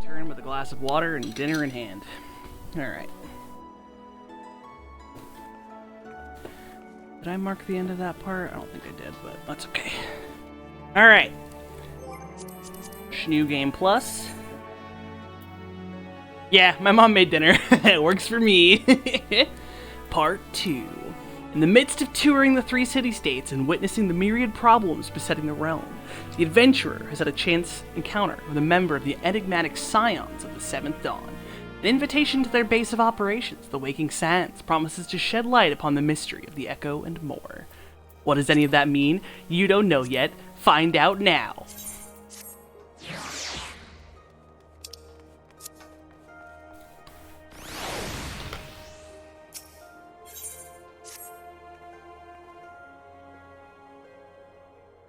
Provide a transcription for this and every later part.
Return with a glass of water and dinner in hand. Alright. Did I mark the end of that part? I don't think I did, but that's okay. Alright. New Game Plus. Yeah, my mom made dinner. It works for me. Part 2. In the midst of touring the 3 city-states and witnessing the myriad problems besetting the realm, the adventurer has had a chance encounter with a member of the enigmatic Scions of the Seventh Dawn. An invitation to their base of operations, the Waking Sands, promises to shed light upon the mystery of the Echo and more. What does any of that mean? You don't know yet. Find out now.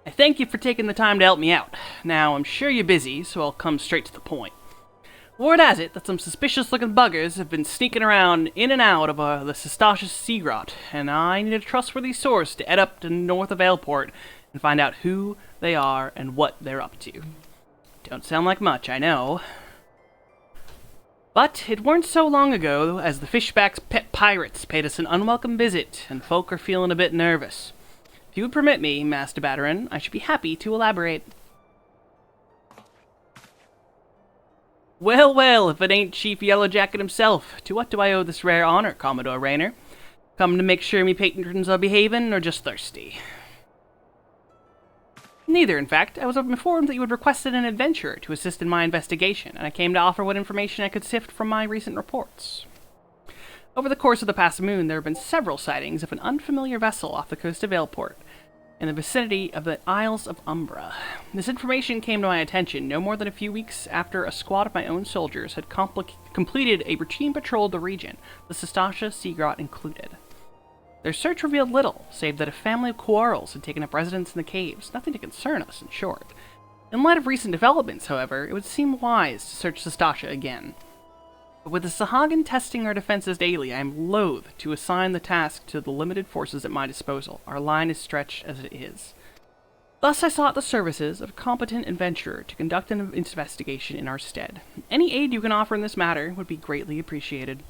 I thank you for taking the time to help me out. Now, I'm sure you're busy, so I'll come straight to the point. Word has it that some suspicious-looking buggers have been sneaking around in and out of the Sestasha Sea Grot, and I need a trustworthy source to head up to north of Aleport and find out who they are and what they're up to. Don't sound like much, I know. But it weren't so long ago as the Fishback's pet pirates paid us an unwelcome visit, and folk are feeling a bit nervous. If you would permit me, Master Batterin, I should be happy to elaborate. Well, well, if it ain't Chief Yellowjacket himself, to what do I owe this rare honor, Commodore Raynor? Come to make sure me patrons are behaving, or just thirsty? Neither, in fact. I was informed that you had requested an adventurer to assist in my investigation, and I came to offer what information I could sift from my recent reports. Over the course of the past moon, there have been several sightings of an unfamiliar vessel off the coast of Aleport, in the vicinity of the Isles of Umbra. This information came to my attention no more than a few weeks after a squad of my own soldiers had completed a routine patrol of the region, the Sestasha Sea Grot included. Their search revealed little, save that a family of quarrels had taken up residence in the caves, nothing to concern us, in short. In light of recent developments, however, it would seem wise to search Sestasha again. But with the Sahagin testing our defenses daily, I am loath to assign the task to the limited forces at my disposal. Our line is stretched as it is. Thus I sought the services of a competent adventurer to conduct an investigation in our stead. Any aid you can offer in this matter would be greatly appreciated.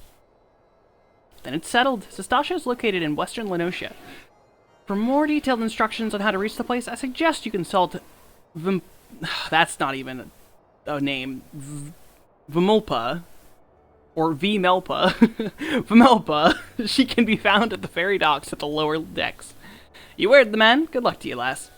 Then it's settled. Sestasha is located in western Lenosia. For more detailed instructions on how to reach the place, I suggest you consult that's not even a name. Vimulpa. Or V-Melpa. Vimelpa. She can be found at the ferry docks at the lower decks. You heard the man. Good luck to you, lass.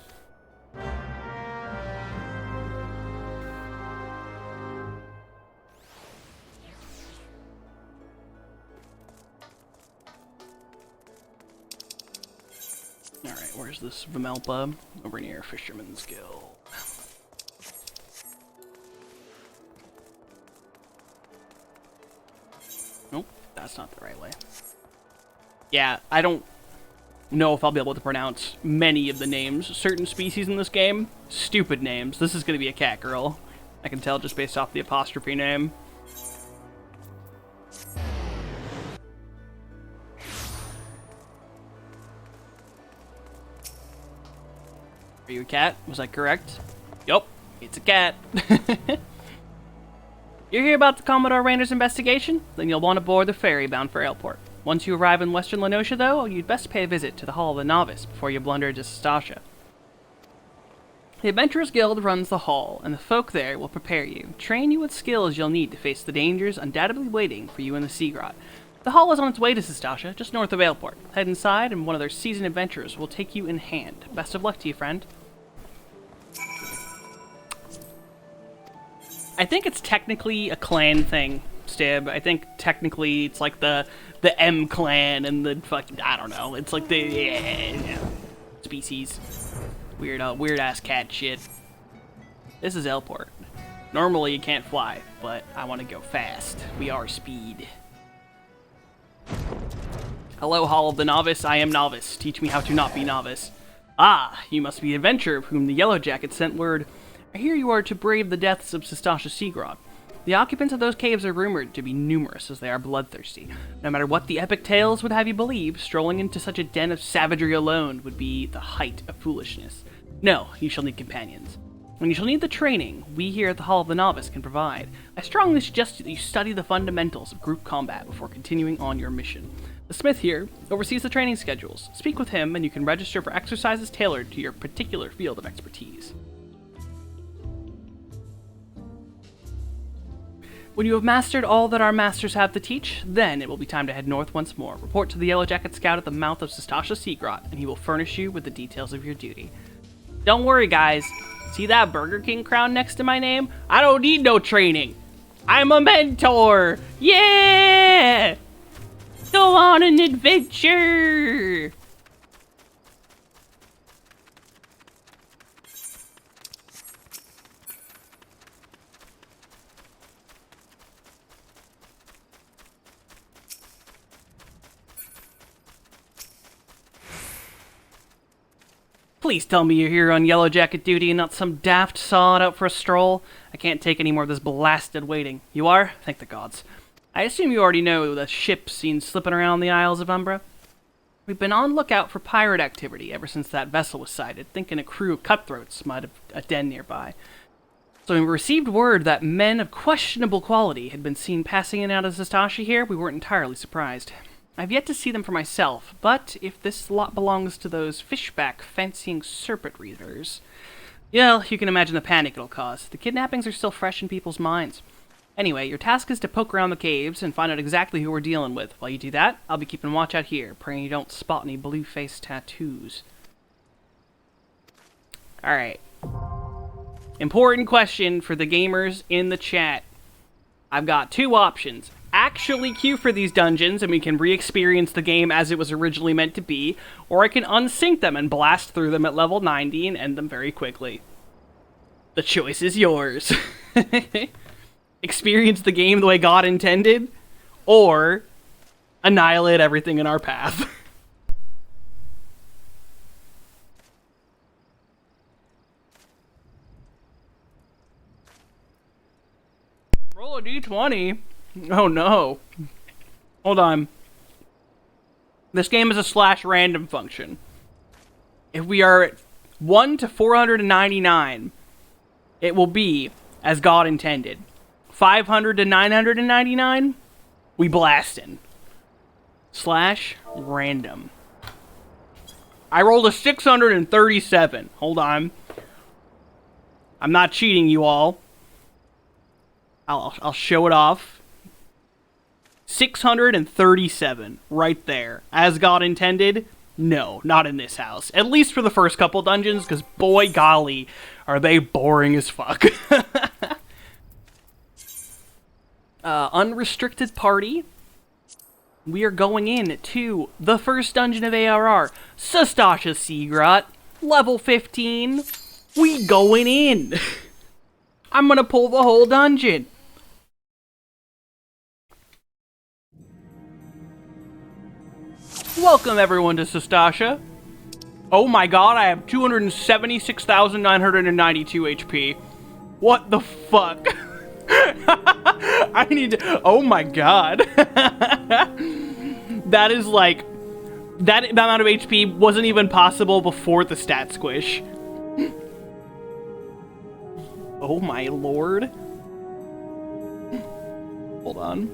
Alright, where's this Vimelpa? Over near Fisherman's Guild. Nope, that's not the right way. Yeah, I don't know if I'll be able to pronounce many of the names. Certain species in this game, stupid names. This is going to be a cat girl. I can tell just based off the apostrophe name. Are you a cat? Was I correct? Yup, it's a cat. You hear about the Commodore Raynor's investigation? Then you'll want to board the ferry bound for Aleport. Once you arrive in western Lenosia, though, you'd best pay a visit to the Hall of the Novice before you blunder into Sestasha. The Adventurers Guild runs the hall, and the folk there will prepare you, train you with skills you'll need to face the dangers undoubtedly waiting for you in the Sea Grot. The hall is on its way to Sestasha, just north of Aleport. Head inside, and one of their seasoned adventurers will take you in hand. Best of luck to you, friend. I think it's technically a clan thing, Stib. I think technically it's like the M clan and the fucking, I don't know. It's like the species. Weird ass cat shit. This is Aleport. Normally you can't fly, but I want to go fast. We are speed. Hello, Hall of the Novice. I am Novice. Teach me how to not be novice. Ah, you must be the adventurer of whom the Yellowjacket sent word. I hear you are to brave the depths of Sestasha Sea Grot. The occupants of those caves are rumored to be numerous, as they are bloodthirsty. No matter what the epic tales would have you believe, strolling into such a den of savagery alone would be the height of foolishness. No, you shall need companions. When you shall need the training we here at the Hall of the Novice can provide, I strongly suggest that you study the fundamentals of group combat before continuing on your mission. The smith here oversees the training schedules. Speak with him and you can register for exercises tailored to your particular field of expertise. When you have mastered all that our masters have to teach, then it will be time to head north once more. Report to the Yellow Jacket Scout at the mouth of Sastasha Seagrot, and he will furnish you with the details of your duty. Don't worry, guys. See that Burger King crown next to my name? I don't need no training. I'm a mentor. Yeah! Go on an adventure! Please tell me you're here on Yellow Jacket duty and not some daft sod out for a stroll. I can't take any more of this blasted waiting. You are? Thank the gods. I assume you already know the ship seen slipping around the Isles of Umbra. We've been on lookout for pirate activity ever since that vessel was sighted, thinking a crew of cutthroats might have a den nearby. So when we received word that men of questionable quality had been seen passing in and out of Sastasha here, we weren't entirely surprised. I've yet to see them for myself, but if this lot belongs to those fishback fancying serpent readers, well, you can imagine the panic it'll cause. The kidnappings are still fresh in people's minds. Anyway, your task is to poke around the caves and find out exactly who we're dealing with. While you do that, I'll be keeping watch out here, praying you don't spot any blue-faced tattoos. Alright. Important question for the gamers in the chat. I've got two options. Actually queue for these dungeons and we can re-experience the game as it was originally meant to be, or I can unsync them and blast through them at level 90 and end them very quickly. The choice is yours. Experience the game the way God intended, or annihilate everything in our path. Roll a d20. Oh no. Hold on. This game is a / random function. If we are at 1 to 499, it will be as God intended. 500 to 999, we blastin'. / random. I rolled a 637. Hold on. I'm not cheating, you all. I'll show it off. 637, right there. As God intended? No, not in this house. At least for the first couple dungeons, because boy golly, are they boring as fuck. Unrestricted party. We are going in to the first dungeon of ARR. Sastasha Seagrot, level 15. We going in. I'm gonna pull the whole dungeon. Welcome everyone to Sastasha. Oh my god, I have 276,992 HP. What the fuck? I need to... Oh my god. That is like... That amount of HP wasn't even possible before the stat squish. Oh my lord. Hold on.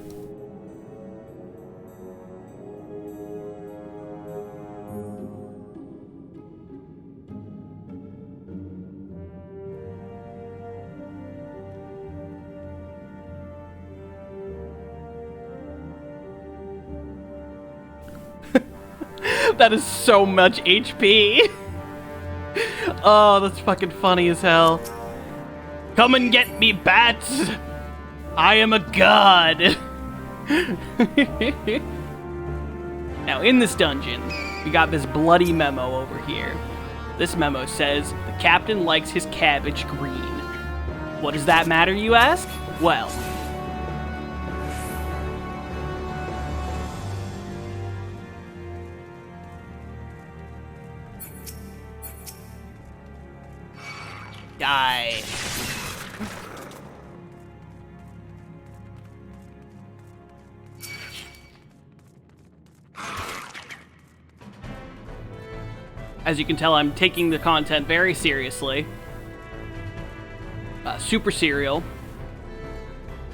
That is so much HP. Oh, that's fucking funny as hell. Come and get me, bats! I am a god! Now, in this dungeon, we got this bloody memo over here. This memo says, the captain likes his cabbage green. What does that matter, you ask? Well... Die. As you can tell, I'm taking the content very seriously. Super cereal.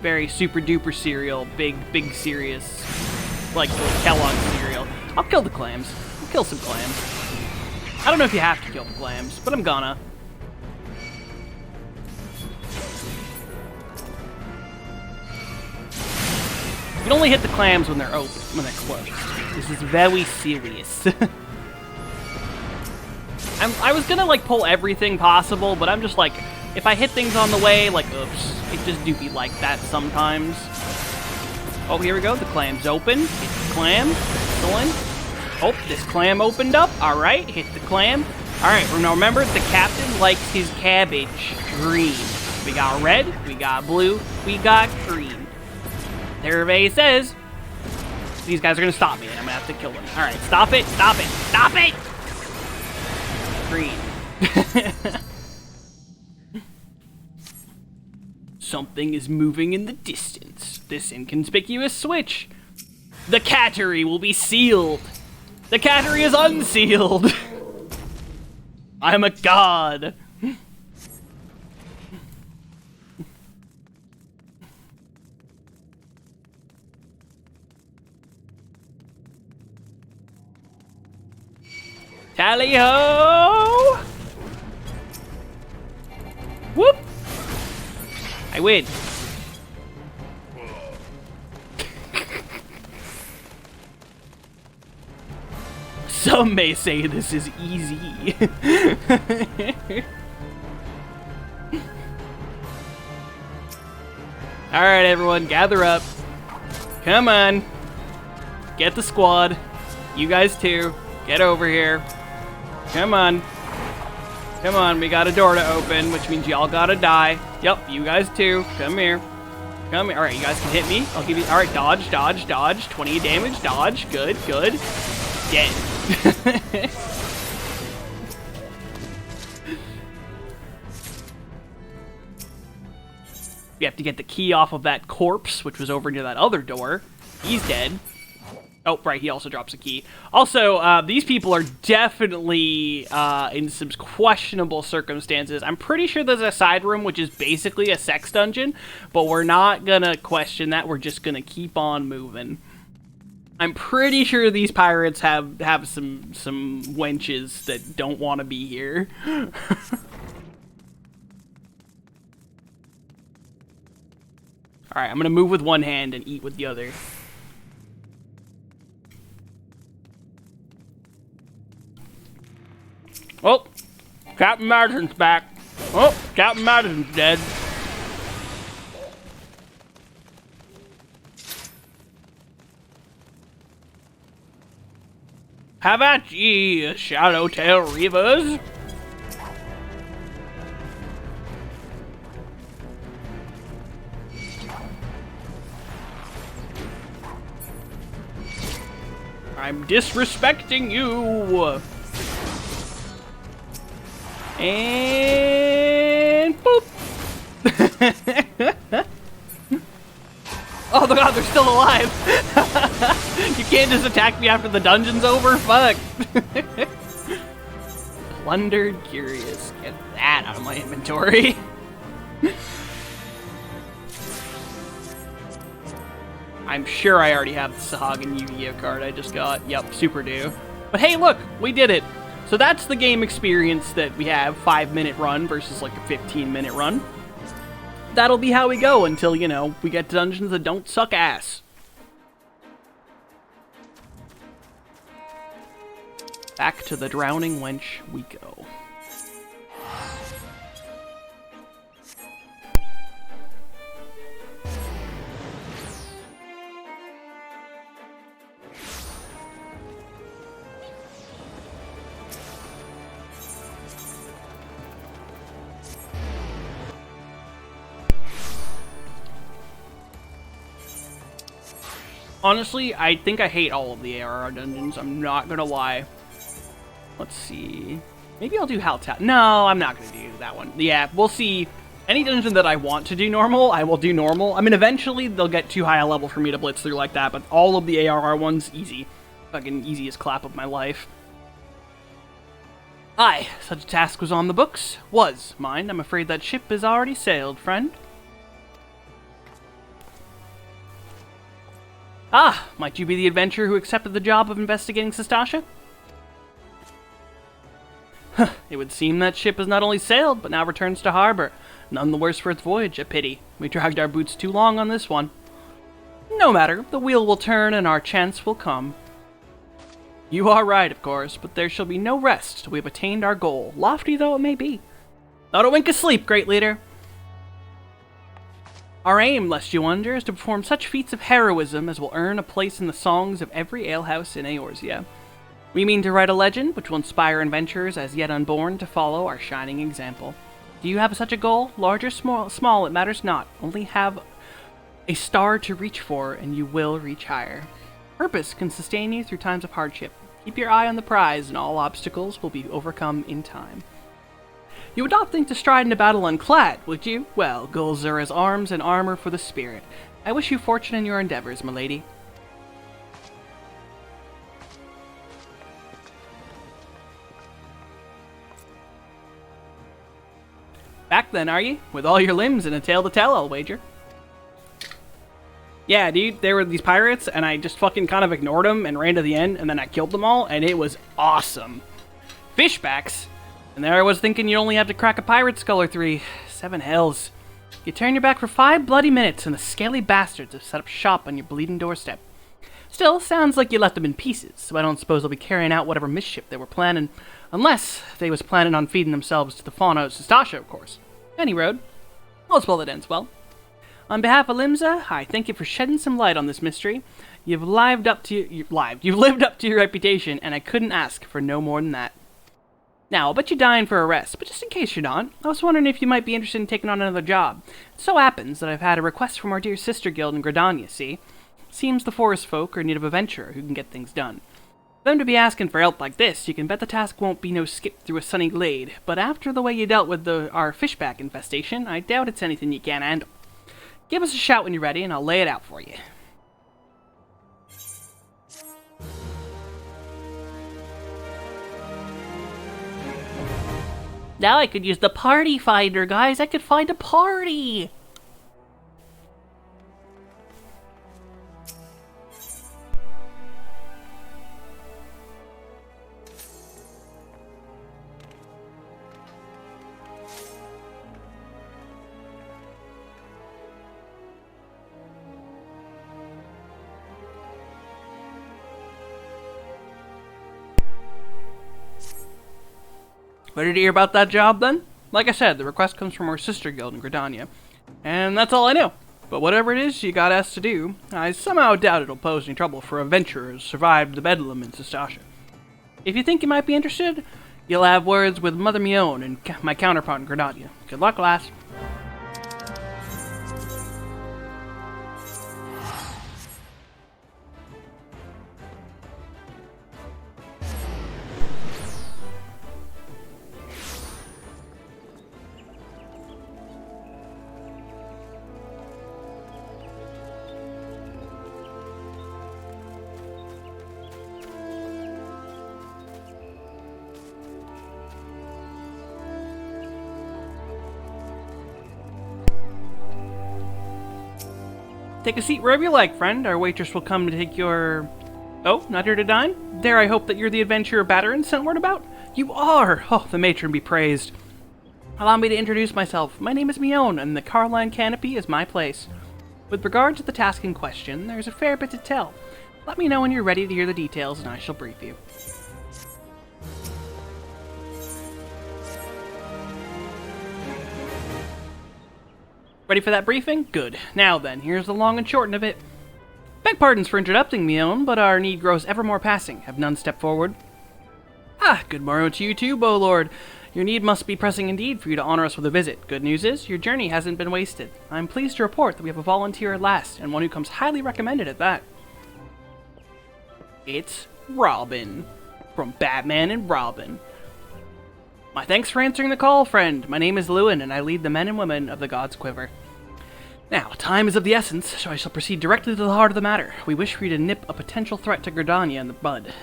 Very super duper cereal. Big serious. Like Kellogg's cereal. I'll kill the clams. I'll kill some clams. I don't know if you have to kill the clams, but I'm gonna. You can only hit the clams when they're open, when they're closed. This is very serious. I was gonna like pull everything possible, but I'm just like, if I hit things on the way, like, oops, it just do be like that sometimes. Oh, here we go. The clam's open. Hit the clam. Excellent. Oh, this clam opened up. All right, hit the clam. All right, now remember, the captain likes his cabbage green. We got red, we got blue, we got green. Everybody says these guys are gonna stop me, and I'm gonna have to kill them. All right, stop it, stop it, stop it! Green. Something is moving in the distance. This inconspicuous switch. The cattery will be sealed. The cattery is unsealed. I'm a god. Tally-ho! Whoop! I win. Some may say this is easy. Alright, everyone, gather up. Come on. Get the squad. You guys too. Get over here. Come on. Come on, we got a door to open, which means y'all gotta die. Yep, you guys too. Come here. Come here. Alright, you guys can hit me. I'll give you... Alright, dodge, dodge, dodge. 20 damage, dodge. Good, good. Dead. We have to get the key off of that corpse, which was over near that other door. He's dead. Oh, right, he also drops a key. Also, these people are definitely in some questionable circumstances. I'm pretty sure there's a side room, which is basically a sex dungeon, but we're not gonna question that. We're just gonna keep on moving. I'm pretty sure these pirates have some wenches that don't want to be here. Alright, I'm gonna move with one hand and eat with the other. Oh, Captain Madison's back. Oh, Captain Madison's dead. Have at ye, Shadowtail Reavers. I'm disrespecting you. And boop. Oh my god, they're still alive. You can't just attack me after the dungeon's over? Fuck. Plundered Curious. Get that out of my inventory. I'm sure I already have the Sahagin Yu-Gi-Oh card I just got. Yep, super do. But hey, look, we did it. So that's the game experience that we have, 5-minute run versus like a 15-minute run. That'll be how we go until, you know, we get to dungeons that don't suck ass. Back to the Drowning Wench we go. Honestly, I think I hate all of the ARR dungeons. I'm not gonna lie. Let's see. Maybe I'll do Haltal. No, I'm not gonna do that one. Yeah, we'll see. Any dungeon that I want to do normal, I will do normal. I mean, eventually they'll get too high a level for me to blitz through like that, but all of the ARR ones, easy. Fucking easiest clap of my life. Aye, such a task was on the books. Was, mind. I'm afraid that ship has already sailed, friend. Ah, might you be the adventurer who accepted the job of investigating Sestasha? It would seem that ship has not only sailed, but now returns to harbor. None the worse for its voyage, a pity. We dragged our boots too long on this one. No matter, the wheel will turn and our chance will come. You are right, of course, but there shall be no rest till we have attained our goal, lofty though it may be. Not a wink of sleep, great leader. Our aim, lest you wonder, is to perform such feats of heroism as will earn a place in the songs of every alehouse in Eorzea. We mean to write a legend which will inspire adventurers as yet unborn to follow our shining example. Do you have such a goal? Large or small, it matters not. Only have a star to reach for, and you will reach higher. Purpose can sustain you through times of hardship. Keep your eye on the prize, and all obstacles will be overcome in time. You would not think to stride into battle unclad, would you? Well, goals are as arms and armor for the spirit. I wish you fortune in your endeavors, my lady. Back then, are ye? With all your limbs and a tale to tell, I'll wager. Yeah, dude, there were these pirates, and I just fucking kind of ignored them and ran to the end, and then I killed them all, and it was awesome. Fishbacks? And there I was thinking you only have to crack a pirate skull or 3. 7 hells. You turn your back for 5 bloody minutes, and the scaly bastards have set up shop on your bleeding doorstep. Still, sounds like you left them in pieces, so I don't suppose they'll be carrying out whatever mischief they were planning, unless they was planning on feeding themselves to the fauna of Sestasha, of course. Any road. All's well that ends well. On behalf of Limsa, I thank you for shedding some light on this mystery. You've lived up to your reputation, and I couldn't ask for no more than that. Now, I'll bet you're dying for a rest, but just in case you're not, I was wondering if you might be interested in taking on another job. It so happens that I've had a request from our dear sister guild in Gridania, see? Seems the forest folk are in need of a venturer who can get things done. For them to be asking for help like this, you can bet the task won't be no skip through a sunny glade, but after the way you dealt with our fishback infestation, I doubt it's anything you can't handle. Give us a shout when you're ready, and I'll lay it out for you. Now I could use the party finder, guys. I could find a party. Ready to hear about that job, then? Like I said, the request comes from our sister guild in Gridania. And that's all I know. But whatever it is you got asked to do, I somehow doubt it'll pose any trouble for adventurers who survived the bedlam in Sestasha. If you think you might be interested, you'll have words with Mother Mion and my counterpart in Gridania. Good luck, lass. Take a seat wherever you like, friend. Our waitress will come to take your... Oh, not here to dine? There, I hope that you're the adventurer Batterin sent word about? You are! Oh, the matron be praised. Allow me to introduce myself. My name is Mion, and the Carline Canopy is my place. With regard to the task in question, there's a fair bit to tell. Let me know when you're ready to hear the details, and I shall brief you. Ready for that briefing? Good. Now then, here's the long and short of it. Beg pardons for interrupting, Mion, but our need grows ever more passing. Have none stepped forward? Ah, good morrow to you too, Bow Lord. Your need must be pressing indeed for you to honor us with a visit. Good news is, your journey hasn't been wasted. I'm pleased to report that we have a volunteer at last, and one who comes highly recommended at that. It's Robin. From Batman and Robin. My thanks for answering the call, friend. My name is Lewin, and I lead the men and women of the God's Quiver. Now, time is of the essence, so I shall proceed directly to the heart of the matter. We wish for you to nip a potential threat to Gridania in the bud.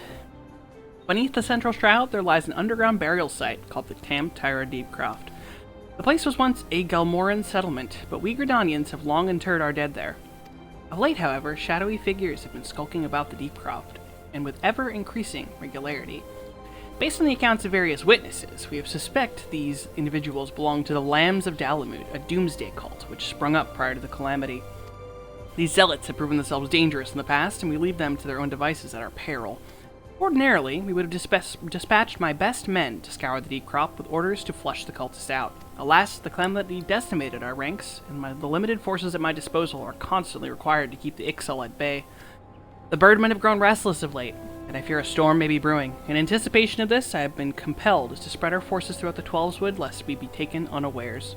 Beneath the central shroud, there lies an underground burial site called the Tamtara Deepcroft. The place was once a Galmoran settlement, but we Gridanians have long interred our dead there. Of late, however, shadowy figures have been skulking about the Deepcroft, and with ever-increasing regularity. Based on the accounts of various witnesses, we have suspect these individuals belong to the Lambs of Dalamud, a doomsday cult which sprung up prior to the calamity. These zealots have proven themselves dangerous in the past, and we leave them to their own devices at our peril. Ordinarily, we would have dispatched my best men to scour the Deepcroft with orders to flush the cultists out. Alas, the calamity decimated our ranks, and the limited forces at my disposal are constantly required to keep the Ixal at bay. The birdmen have grown restless of late, and I fear a storm may be brewing. In anticipation of this, I have been compelled to spread our forces throughout the Twelveswood, lest we be taken unawares.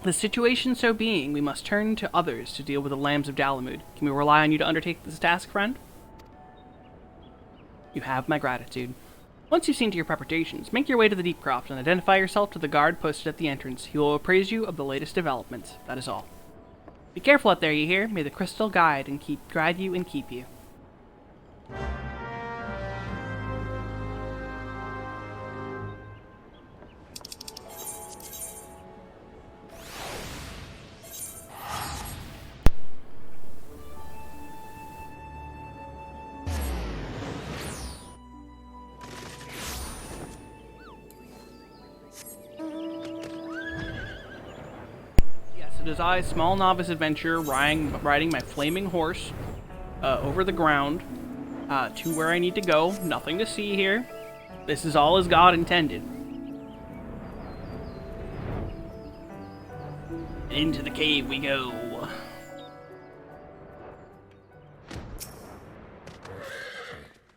The situation so being, we must turn to others to deal with the Lambs of Dalamud. Can we rely on you to undertake this task, friend? You have my gratitude. Once you've seen to your preparations, make your way to the Deepcroft and identify yourself to the guard posted at the entrance. He will appraise you of the latest developments. That is all. Be careful out there, you hear? May the crystal guide you and keep you. It is I, small novice adventurer, riding my flaming horse over the ground to where I need to go. Nothing to see here. This is all as God intended. Into the cave we go.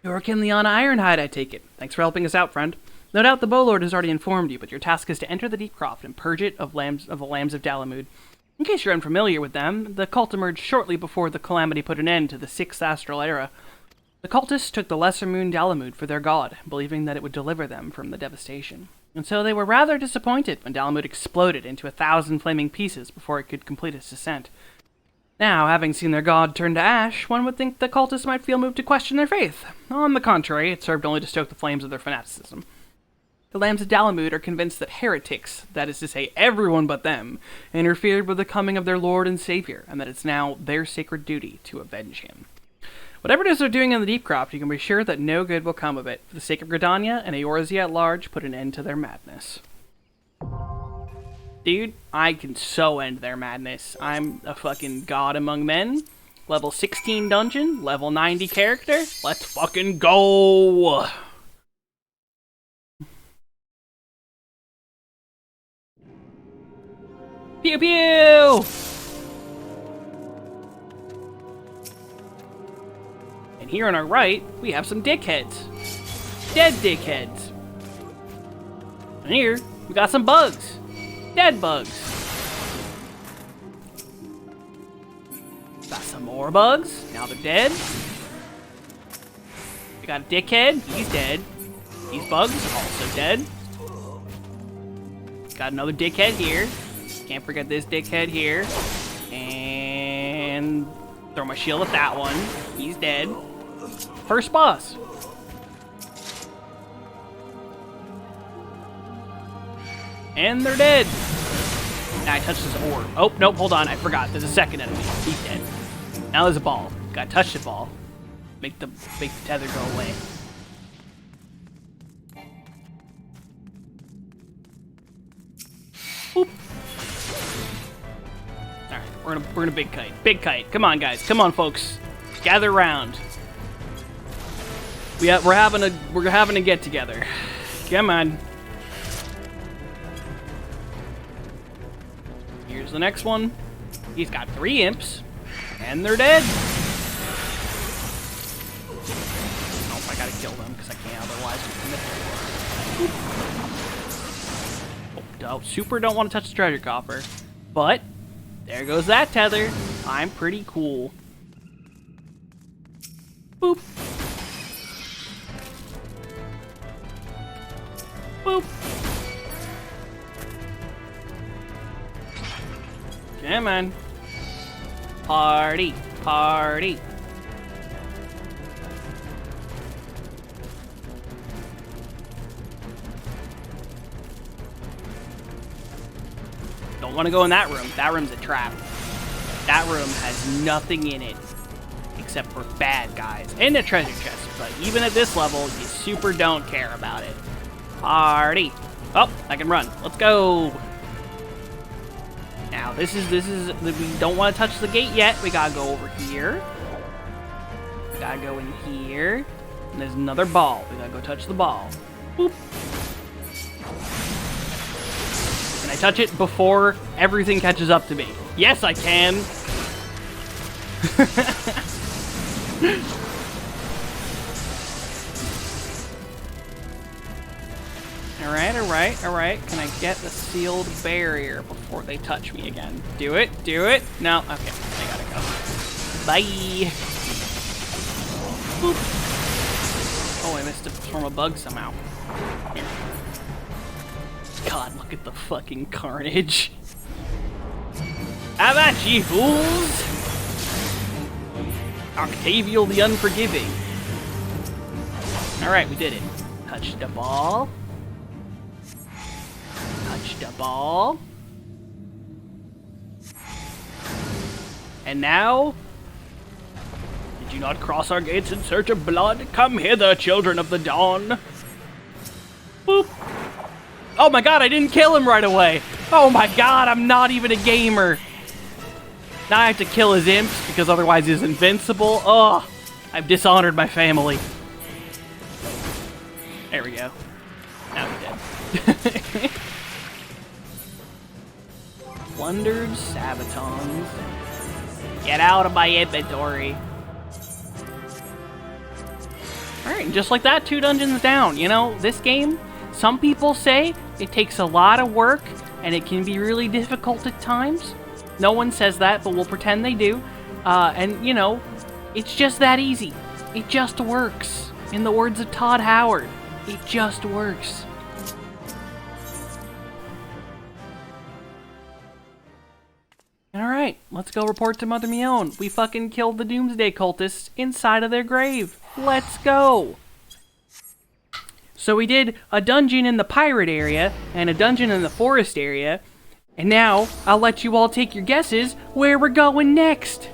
You're Kimleon Ironhide, I take it. Thanks for helping us out, friend. No doubt the Bowlord has already informed you, but your task is to enter the Deepcroft and purge it of the Lambs of Dalamud. In case you're unfamiliar with them, the cult emerged shortly before the calamity put an end to the 6th Astral Era. The cultists took the lesser moon Dalamud for their god, believing that it would deliver them from the devastation. And so they were rather disappointed when Dalamud exploded into 1,000 flaming pieces before it could complete its descent. Now, having seen their god turn to ash, one would think the cultists might feel moved to question their faith. On the contrary, it served only to stoke the flames of their fanaticism. The Lambs of Dalamud are convinced that heretics, that is to say everyone but them, interfered with the coming of their Lord and Savior, and that it's now their sacred duty to avenge him. Whatever it is they're doing in the Deepcroft, you can be sure that no good will come of it. For the sake of Gridania and Eorzea at large, put an end to their madness. Dude, I can so end their madness. I'm a fucking god among men. Level 16 dungeon, level 90 character. Let's fucking go! Pew pew! And here on our right, we have some dickheads. Dead dickheads. And here, we got some bugs. Dead bugs. Got some more bugs. Now they're dead. We got a dickhead. He's dead. These bugs also dead. Got another dickhead here. Can't forget this dickhead here. And throw my shield at that one. He's dead. First boss. And they're dead. Now I touched this orb. Oh, nope, hold on. I forgot. There's a second enemy. He's dead. Now there's a ball. Gotta touch the ball. Make the tether go away. Boop. Alright, we're gonna big kite. Big kite. Come on, guys. Come on, folks. Gather around. We're having a get together. Come on. Here's the next one. He's got 3 imps, and they're dead. Nope, I gotta kill them because I can't otherwise. Oh, super don't want to touch the treasure coffer, but there goes that tether. I'm pretty cool. Boop. Boop. Come on. Party. Party. Don't want to go in that room. That room's a trap. That room has nothing in it except for bad guys and a treasure chest. But even at this level, you super don't care about it. Party. Oh, I can run. Let's go. Now, this is, we don't want to touch the gate yet. We gotta go over here. We gotta go in here. And there's another ball. We gotta go touch the ball. Boop. Can I touch it before everything catches up to me? Yes, I can. Alright. Can I get the sealed barrier before they touch me again? Do it. No? Okay, I gotta go. Bye. Boop. Oh, I missed it from a bug somehow. God, look at the fucking carnage. How about ye fools? Octavial the Unforgiving. Alright, we did it. Touch the ball. Touch the ball. And now? Did you not cross our gates in search of blood? Come hither, children of the dawn. Boop. Oh my god, I didn't kill him right away. Oh my god, I'm not even a gamer. Now I have to kill his imps because otherwise he's invincible. Oh, I've dishonored my family. There we go. Now he's dead. Plundered Sabatons. Get out of my inventory. Alright, just like that, 2 dungeons down. You know, this game, some people say it takes a lot of work and it can be really difficult at times. No one says that, but we'll pretend they do. And, you know, it's just that easy. It just works. In the words of Todd Howard, it just works. Alright, let's go report to Mother Mion. We fucking killed the Doomsday cultists inside of their grave. Let's go! So we did a dungeon in the pirate area, and a dungeon in the forest area, and now I'll let you all take your guesses where we're going next.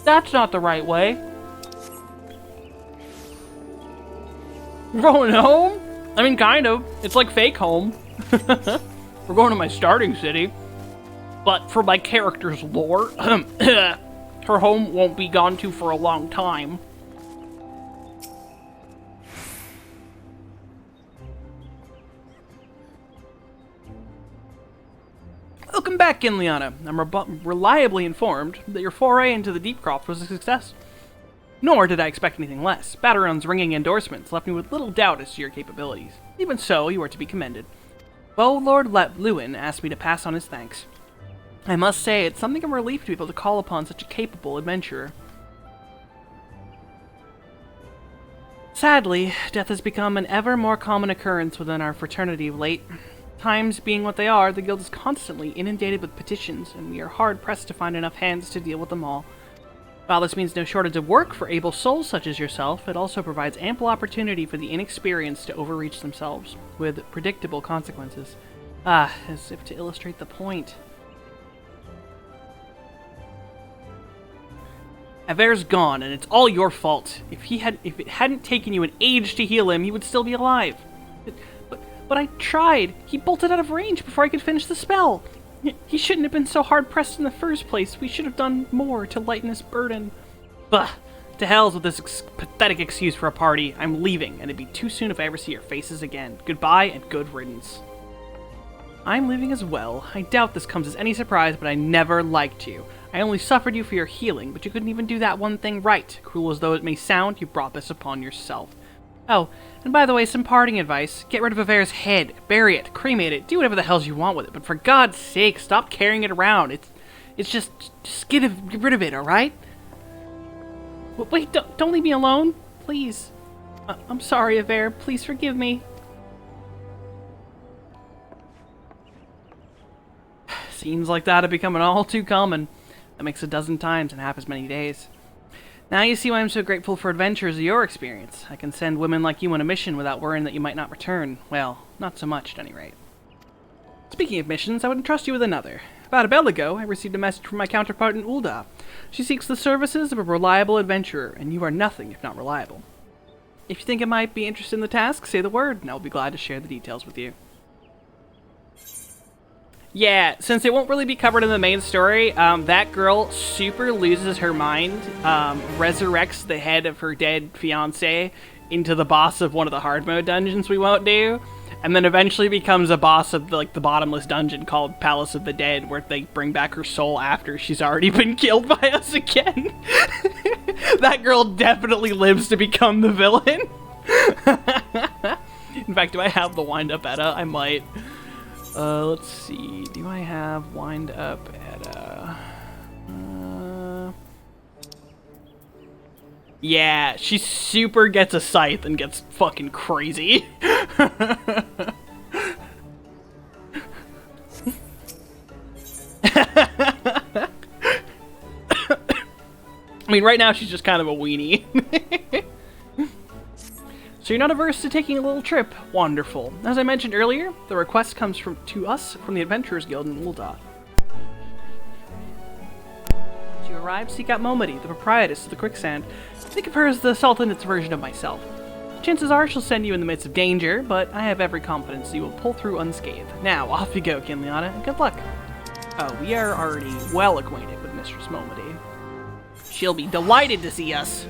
That's not the right way. We're going home? I mean, kind of. It's like fake home. We're going to my starting city. But for my character's lore, her home won't be gone to for a long time. Welcome back, Kinliana. I'm reliably informed that your foray into the Deepcroft was a success. Nor did I expect anything less. Battaron's ringing endorsements left me with little doubt as to your capabilities. Even so, you are to be commended. Lord Lewin asked me to pass on his thanks. I must say, it's something of a relief to be able to call upon such a capable adventurer. Sadly, death has become an ever more common occurrence within our fraternity of late. Times being what they are, the guild is constantly inundated with petitions, and we are hard-pressed to find enough hands to deal with them all. While this means no shortage of work for able souls such as yourself, it also provides ample opportunity for the inexperienced to overreach themselves, with predictable consequences. As if to illustrate the point. Aver's gone, and it's all your fault. If it hadn't taken you an age to heal him, he would still be alive. But I tried. He bolted out of range before I could finish the spell. He shouldn't have been so hard-pressed in the first place. We should have done more to lighten his burden. Bah! To hells with this pathetic excuse for a party. I'm leaving, and it'd be too soon if I ever see your faces again. Goodbye and good riddance. I'm leaving as well. I doubt this comes as any surprise, but I never liked you. I only suffered you for your healing, but you couldn't even do that one thing right. Cruel as though it may sound, you brought this upon yourself. Oh, and by the way, some parting advice. Get rid of Aver's head, bury it, cremate it, do whatever the hell you want with it, but for God's sake, stop carrying it around. It's just get rid of it, alright? Wait, don't leave me alone, please. I'm sorry, Aver, please forgive me. Scenes like that are becoming all too common. That makes a dozen times in half as many days. Now you see why I'm so grateful for adventures of your experience. I can send women like you on a mission without worrying that you might not return. Well, not so much at any rate. Speaking of missions, I would entrust you with another. About a bell ago, I received a message from my counterpart in Ul'dah. She seeks the services of a reliable adventurer, and you are nothing if not reliable. If you think I might be interested in the task, say the word, and I'll be glad to share the details with you. Yeah, since it won't really be covered in the main story, that girl super loses her mind, resurrects the head of her dead fiancé into the boss of one of the hard mode dungeons we won't do, and then eventually becomes a boss of the bottomless dungeon called Palace of the Dead, where they bring back her soul after she's already been killed by us again. That girl definitely lives to become the villain. In fact, do I have the wind-up Edda? I might. Let's see. Do I have wind-up Edda? Yeah, she super gets a scythe and gets fucking crazy. I mean, right now she's just kind of a weenie. So you're not averse to taking a little trip? Wonderful. As I mentioned earlier, the request comes to us from the Adventurers Guild in Ul'dah. As you arrive, seek out Momody, the proprietress of the Quicksand. Think of her as the Sultan's version of myself. Chances are she'll send you in the midst of danger, but I have every confidence you will pull through unscathed. Now, off you go, Kinliana, and good luck. Oh, we are already well acquainted with Mistress Momody. She'll be delighted to see us.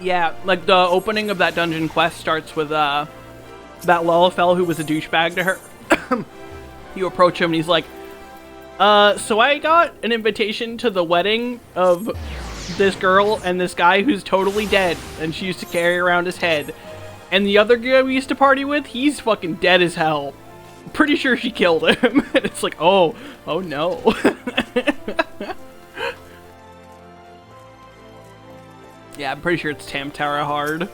Yeah, like the opening of that dungeon quest starts with that Lullafell who was a douchebag to her. You approach him and he's like, so I got an invitation to the wedding of this girl and this guy who's totally dead, and she used to carry around his head. And the other guy we used to party with, he's fucking dead as hell. I'm pretty sure she killed him. And it's like, oh no. Yeah, I'm pretty sure it's Tamtara Hard.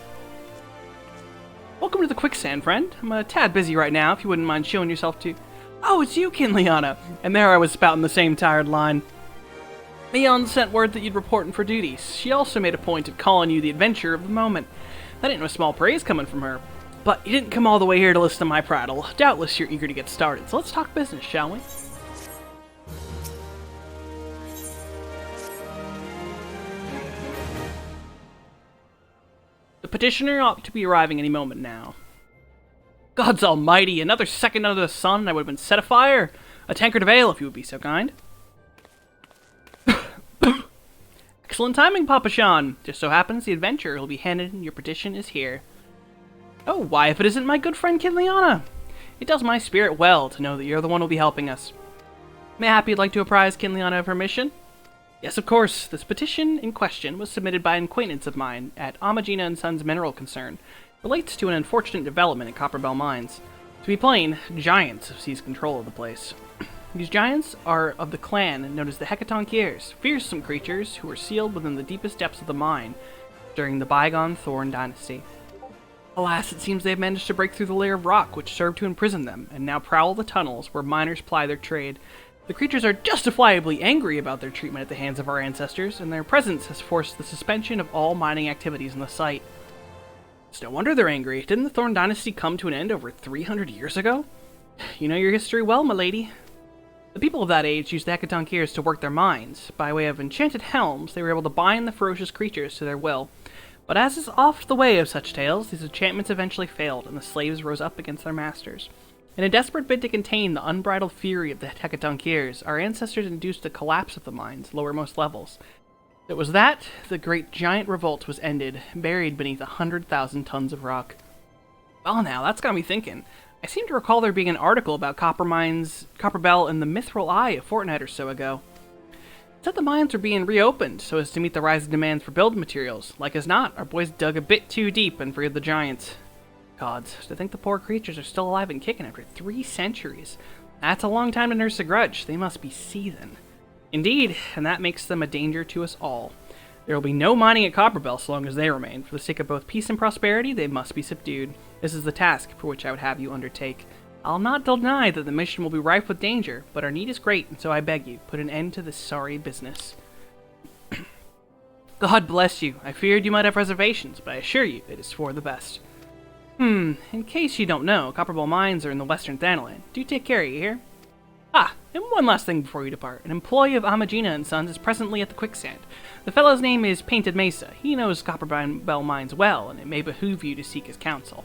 Welcome to the Quicksand, friend. I'm a tad busy right now, if you wouldn't mind showing yourself to... Oh, it's you, Kinliana. And there I was spouting the same tired line. Meon sent word that you'd reporting for duties. She also made a point of calling you the adventurer of the moment. That ain't no small praise coming from her. But you didn't come all the way here to listen to my prattle. Doubtless you're eager to get started, so let's talk business, shall we? The petitioner ought to be arriving any moment now. Gods almighty, another second under the sun and I would have been set afire. A tankard of ale, if you would be so kind. Excellent timing, Papa Sean. Just so happens the adventurer will be handed and your petition is here. Oh, why if it isn't my good friend Kinliana? It does my spirit well to know that you're the one who'll be helping us. Mayhap you'd like to apprise Kinliana of her mission? Yes, of course. This petition in question was submitted by an acquaintance of mine at Amagina & Sons Mineral Concern. Relates to an unfortunate development at Copperbell Mines. To be plain, giants have seized control of the place. These giants are of the clan known as the Hecatoncheires, fearsome creatures who were sealed within the deepest depths of the mine during the bygone Thorn Dynasty. Alas, it seems they have managed to break through the layer of rock which served to imprison them, and now prowl the tunnels where miners ply their trade. The creatures are justifiably angry about their treatment at the hands of our ancestors, and their presence has forced the suspension of all mining activities in the site. It's no wonder they're angry. Didn't the Thorn Dynasty come to an end over 300 years ago? You know your history well, milady. The people of that age used the Hecatoncheires to work their mines. By way of enchanted helms, they were able to bind the ferocious creatures to their will. But as is oft the way of such tales, these enchantments eventually failed, and the slaves rose up against their masters. In a desperate bid to contain the unbridled fury of the Hecatoncheires, our ancestors induced the collapse of the mine's lowermost levels. It was that the great giant revolt was ended, buried beneath 100,000 tons of rock. Well now, that's got me thinking. I seem to recall there being an article about Copperbell in the Mithril Eye a fortnight or so ago. It said the mines were being reopened so as to meet the rising demands for building materials. Like as not, our boys dug a bit too deep and freed the giants. Gods, to think the poor creatures are still alive and kicking after 3 centuries. That's a long time to nurse a grudge. They must be seething. Indeed, and that makes them a danger to us all. There will be no mining at Copperbell so long as they remain. For the sake of both peace and prosperity, they must be subdued. This is the task for which I would have you undertake. I'll not deny that the mission will be rife with danger, but our need is great, and so I beg you, put an end to this sorry business. God bless you. I feared you might have reservations, but I assure you it is for the best. In case you don't know, Copperbell Mines are in the western Thanaland. Do take care, you hear? Ah, and one last thing before you depart. An employee of Amagina and Sons is presently at the quicksand. The fellow's name is Painted Mesa. He knows Copperbell Mines well, and it may behoove you to seek his counsel.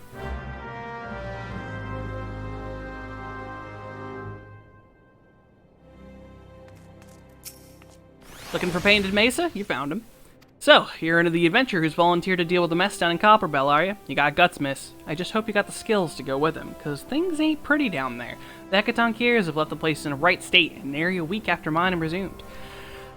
Looking for Painted Mesa? You found him. So, you're into the adventurer who's volunteered to deal with the mess down in Copperbell, are you? You got guts, miss. I just hope you got the skills to go with him, because things ain't pretty down there. The Hecatoncheires have left the place in a right state, and nary a week after mine resumed.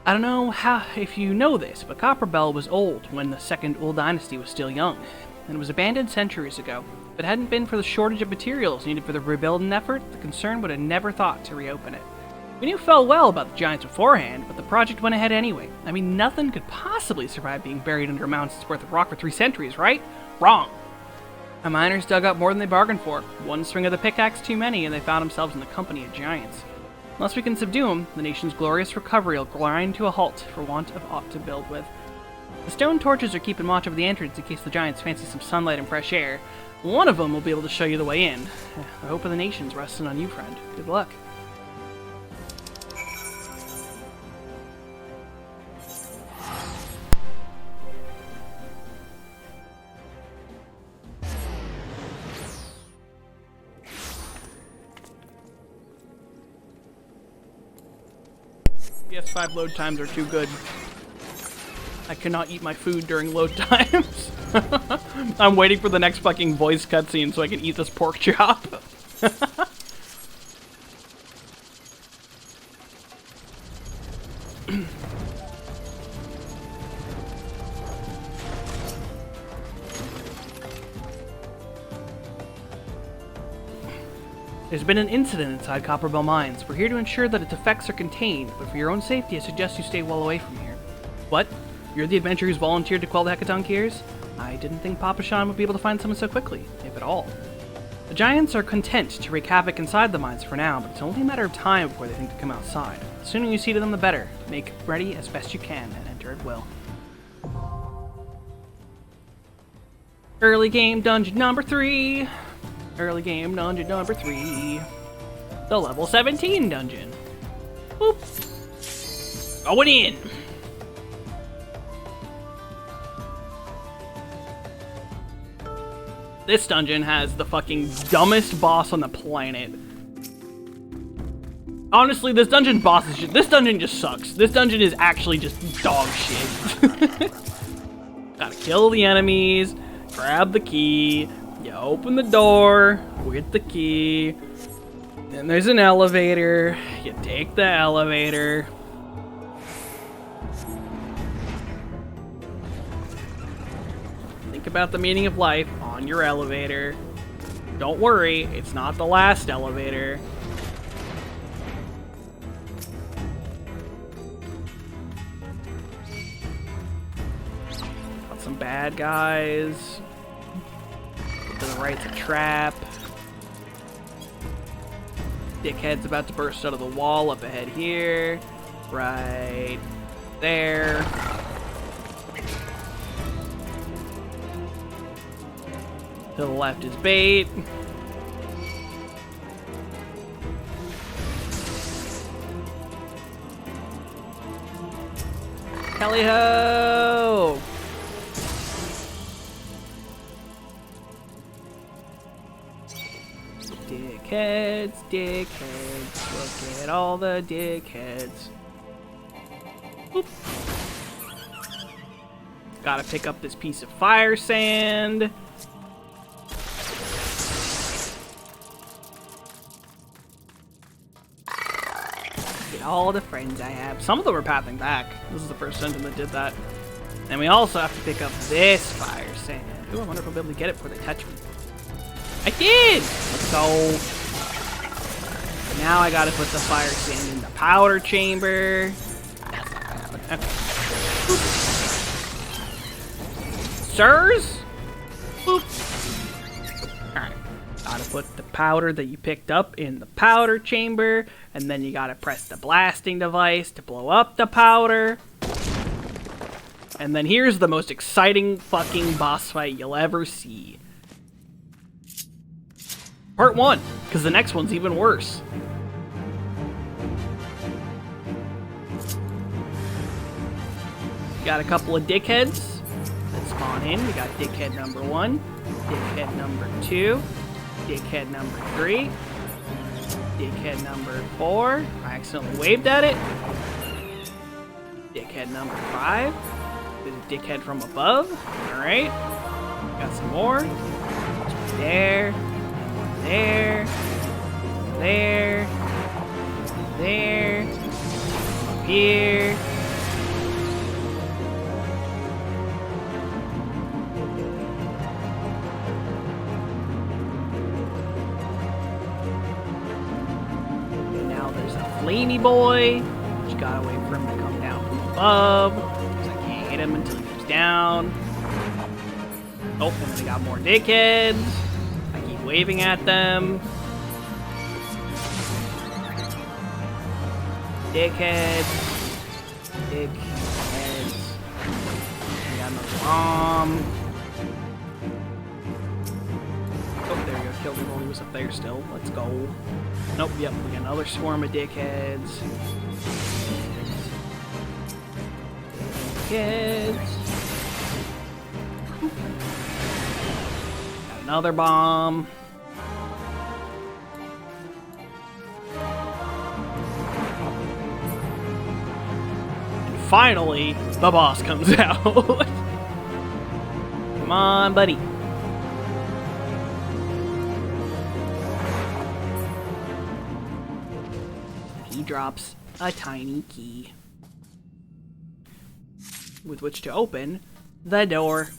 I don't know if you know this, but Copperbell was old when the Second Old Dynasty was still young, and it was abandoned centuries ago. If it hadn't been for the shortage of materials needed for the rebuilding effort, the concern would have never thought to reopen it. We knew full well about the giants beforehand, but the project went ahead anyway. I mean, nothing could possibly survive being buried under a mountain's worth of rock for 3 centuries, right? Wrong. The miners dug up more than they bargained for. One swing of the pickaxe too many, and they found themselves in the company of giants. Unless we can subdue them, the nation's glorious recovery will grind to a halt for want of aught to build with. The stone torches are keeping watch over the entrance in case the giants fancy some sunlight and fresh air. One of them will be able to show you the way in. The hope of the nation's resting on you, friend. Good luck. PS5 load times are too good. I cannot eat my food during load times. I'm waiting for the next fucking voice cutscene so I can eat this pork chop. There's been an incident inside Copperbell Mines. We're here to ensure that its effects are contained, but for your own safety I suggest you stay well away from here. What? You're the adventurer who's volunteered to quell the Hecatoncheires? I didn't think Papa Shan would be able to find someone so quickly, if at all. The giants are content to wreak havoc inside the mines for now, but it's only a matter of time before they think to come outside. The sooner you see to them, the better. Make ready as best you can, and enter at will. Early game dungeon number 3. Early game dungeon number 3. The level 17 dungeon. Boop. Going in. This dungeon has the fucking dumbest boss on the planet. Honestly, this dungeon boss is this dungeon just sucks. This dungeon is actually just dog shit. Gotta kill the enemies, grab the key, you open the door with the key, then there's an elevator, you take the elevator. Think about the meaning of life on your elevator. Don't worry, it's not the last elevator. Got some bad guys. To the right's a trap. Dickhead's about to burst out of the wall up ahead here. Right there. To the left is bait. Tally-ho! Dickheads, dickheads, look at all the dickheads. Oop. Gotta pick up this piece of fire sand. Get all the friends I have. Some of them are pathing back. This is the first dungeon that did that. And we also have to pick up this fire sand. Ooh, I wonder if I'll be able to get it before they touch me. I did! Let's go. Now I gotta put the fire sand in the powder chamber. That's not gonna happen. Okay. sirs. Boop. Alright. Gotta put the powder that you picked up in the powder chamber, and then you gotta press the blasting device to blow up the powder. And then here's the most exciting fucking boss fight you'll ever see. Part 1, because the next one's even worse. Got a couple of dickheads that spawn in. We got dickhead number 1, dickhead number 2, dickhead number 3, dickhead number 4. I accidentally waved at it. Dickhead number 5. There's a dickhead from above. Alright. Got some more. There. There. There. There. Up here. And now there's a flamey boy. Just gotta wait for him to come down from above. Because I can't hit him until he goes down. Oh, and then we got more dickheads. I keep waving at them. Dickheads. Dickheads. We got another bomb. Oh, there we go. Killed him while he was up there still. Let's go. Nope, yep, we got another swarm of dickheads. Dickheads. Got another bomb. And finally, the boss comes out. Come on, buddy. He drops a tiny key with which to open the door.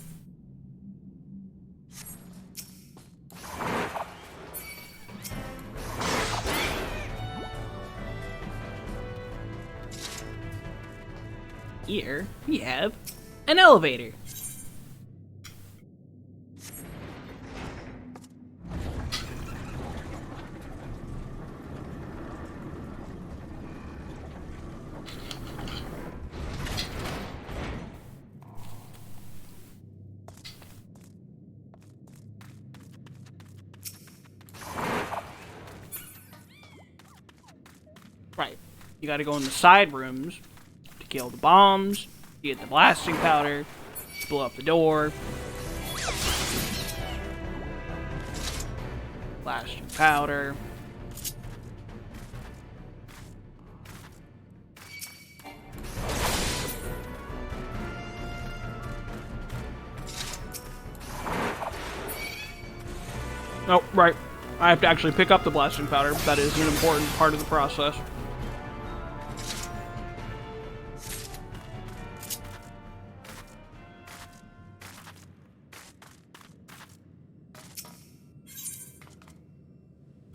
Here we have an elevator. Right. You gotta go in the side rooms to kill the bombs, to get the blasting powder, to blow up the door. Blasting powder. Oh, right. I have to actually pick up the blasting powder. That is an important part of the process.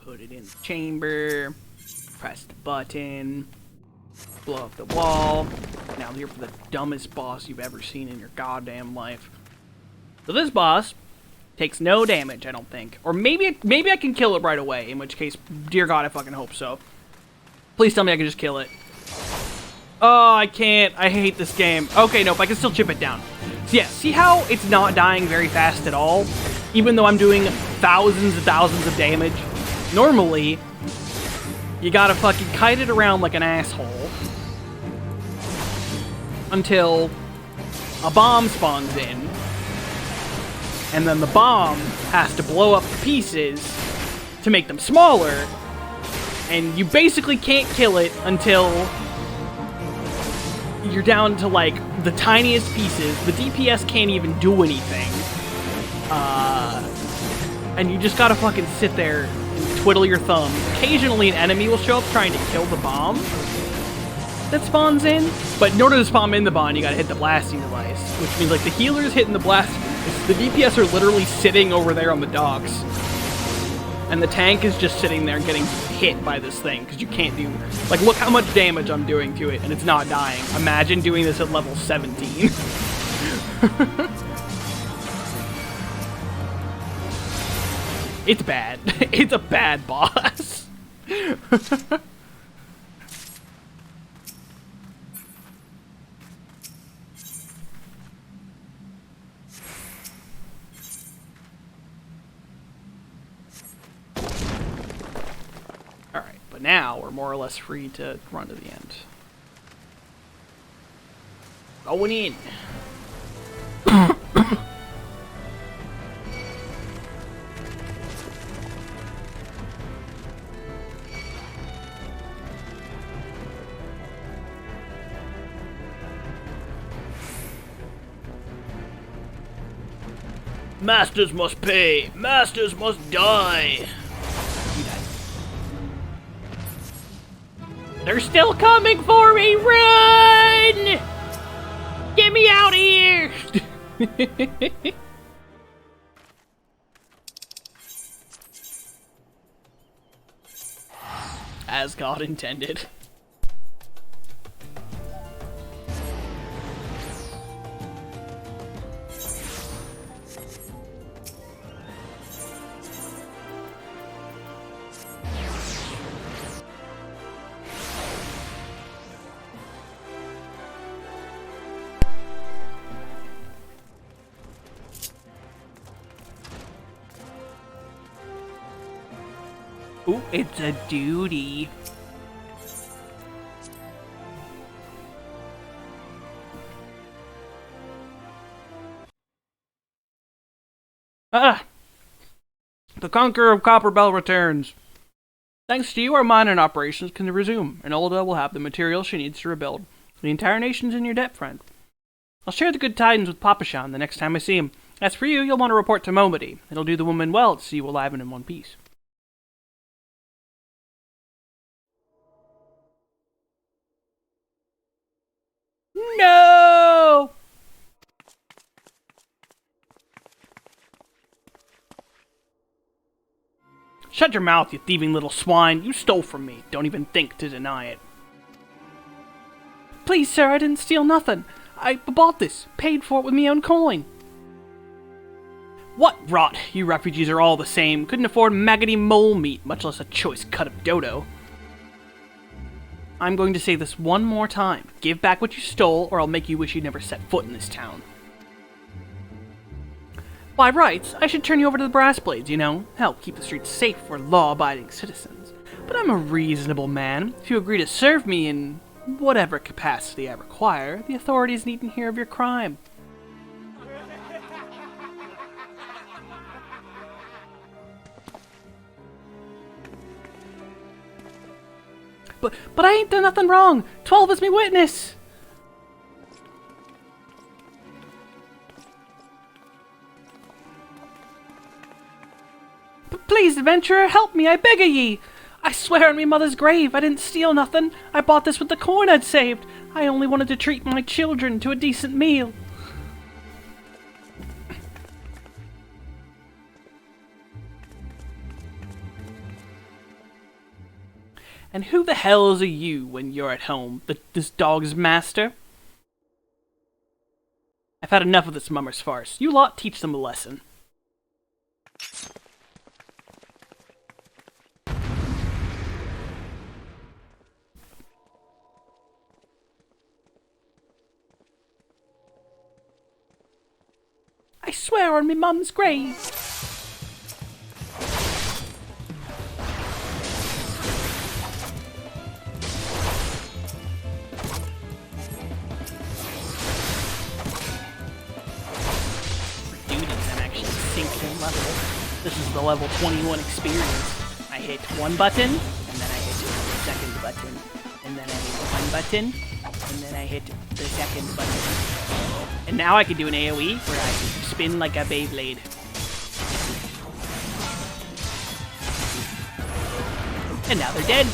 Put it in the chamber, press the button, blow up the wall. Now here for the dumbest boss you've ever seen in your goddamn life. So this boss takes no damage, I don't think. Or maybe I can kill it right away, in which case, dear God, I fucking hope so. Please tell me I can just kill it. Oh, I can't. I hate this game. Okay, nope, I can still chip it down. So yeah, see how it's not dying very fast at all? Even though I'm doing thousands and thousands of damage? Normally, you gotta fucking kite it around like an asshole until a bomb spawns in, and then the bomb has to blow up the pieces to make them smaller, and you basically can't kill it until you're down to like the tiniest pieces. The DPS can't even do anything. And you just gotta fucking sit there and twiddle your thumbs. Occasionally an enemy will show up trying to kill the bomb that spawns in, but in order to spawn in the bomb, you gotta hit the blasting device, which means like the healer's hitting the blasting device. The DPS are literally sitting over there on the docks, and the tank is just sitting there getting hit by this thing, because you can't do, like, look how much damage I'm doing to it, and it's not dying. Imagine doing this at level 17. It's bad. It's a bad boss. Alright, but now we're more or less free to run to the end. Going in. Masters must pay. Masters must die. He died. They're still coming for me. Run! Get me out of here! As God intended. Ooh, it's a duty. Ah! The Conqueror of Copperbell returns. Thanks to you, our mining operations can resume, and Olda will have the materials she needs to rebuild. The entire nation's in your debt, friend. I'll share the good tidings with Papashan the next time I see him. As for you, you'll want to report to Momody. It'll do the woman well to see you alive and in one piece. No! Shut your mouth, you thieving little swine. You stole from me. Don't even think to deny it. Please, sir, I didn't steal nothing. I bought this. Paid for it with me own coin. What rot! You refugees are all the same. Couldn't afford maggoty mole meat, much less a choice cut of dodo. I'm going to say this one more time. Give back what you stole, or I'll make you wish you'd never set foot in this town. By rights, I should turn you over to the Brass Blades, you know. Help keep the streets safe for law-abiding citizens. But I'm a reasonable man. If you agree to serve me in whatever capacity I require, the authorities needn't hear of your crime. But I ain't done nothing wrong. 12 is me witness. Please, adventurer, help me, I beg of ye. I swear on me mother's grave, I didn't steal nothing. I bought this with the coin I'd saved. I only wanted to treat my children to a decent meal. And who the hell are you when you're at home? This dog's master? I've had enough of this mummer's farce. You lot teach them a lesson. I swear on me mum's grave. This is the level 21 experience. I hit one button, and then I hit the second button, and then I hit one button, and then I hit the second button. And now I can do an AoE where I can spin like a Beyblade. And now they're dead.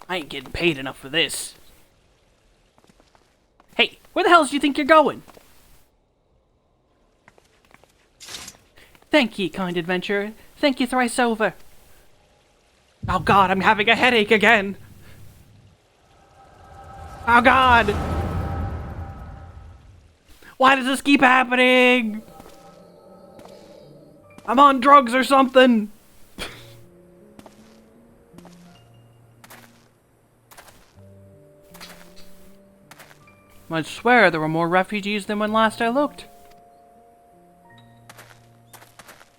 I ain't getting paid enough for this. Hey, where the hell do you think you're going? Thank ye, kind adventurer. Thank ye thrice over. Oh god, I'm having a headache again! Oh god! Why does this keep happening? I'm on drugs or something! I'd swear there were more refugees than when last I looked.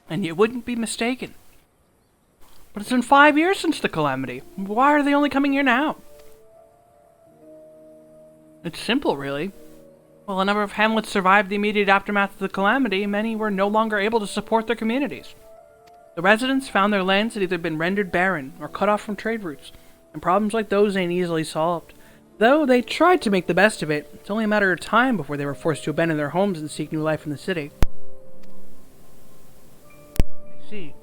And you wouldn't be mistaken. But it's been 5 years since the calamity. Why are they only coming here now? It's simple, really. While a number of hamlets survived the immediate aftermath of the calamity, many were no longer able to support their communities. The residents found their lands had either been rendered barren or cut off from trade routes, and problems like those ain't easily solved. Though they tried to make the best of it, it's only a matter of time before they were forced to abandon their homes and seek new life in the city. I see.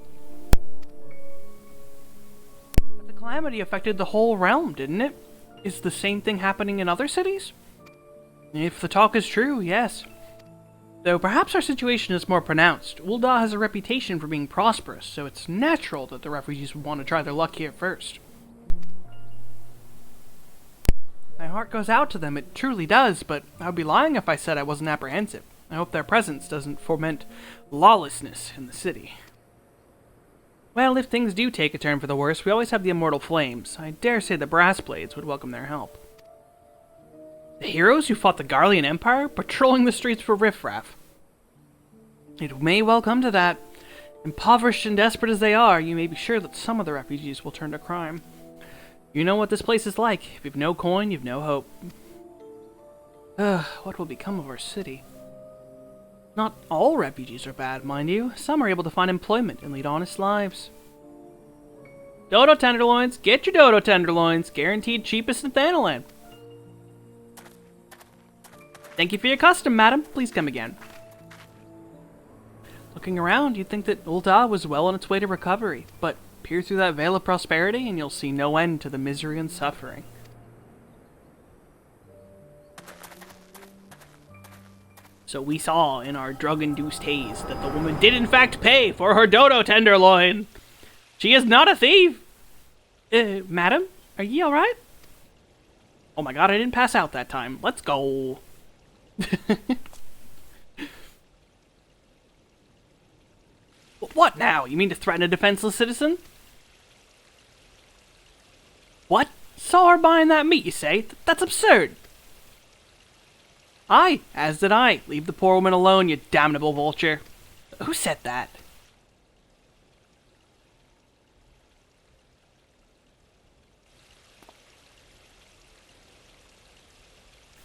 But the calamity affected the whole realm, didn't it? Is the same thing happening in other cities? If the talk is true, yes. Though perhaps our situation is more pronounced. Ul'dah has a reputation for being prosperous, so it's natural that the refugees would want to try their luck here first. My heart goes out to them, it truly does, but I would be lying if I said I wasn't apprehensive. I hope their presence doesn't foment lawlessness in the city. Well, if things do take a turn for the worse, we always have the immortal flames. I dare say the brass blades would welcome their help. The heroes who fought the Garlean Empire, patrolling the streets for riffraff. It may well come to that. Impoverished and desperate as they are, you may be sure that some of the refugees will turn to crime. You know what this place is like. If you've no coin, you've no hope. What will become of our city? Not all refugees are bad, mind you. Some are able to find employment and lead honest lives. Dodo tenderloins! Get your dodo tenderloins! Guaranteed cheapest in Thanalan. Thank you for your custom, madam. Please come again. Looking around, you'd think that Ul'dah was well on its way to recovery, but peer through that veil of prosperity and you'll see no end to the misery and suffering. So we saw in our drug-induced haze that the woman did in fact pay for her dodo tenderloin. She is not a thief. Madam, are ye alright? Oh my god, I didn't pass out that time. Let's go. What now? You mean to threaten a defenseless citizen? What? Saw her buying that meat, you say? That's absurd. Aye, as did I. Leave the poor woman alone, you damnable vulture. Who said that?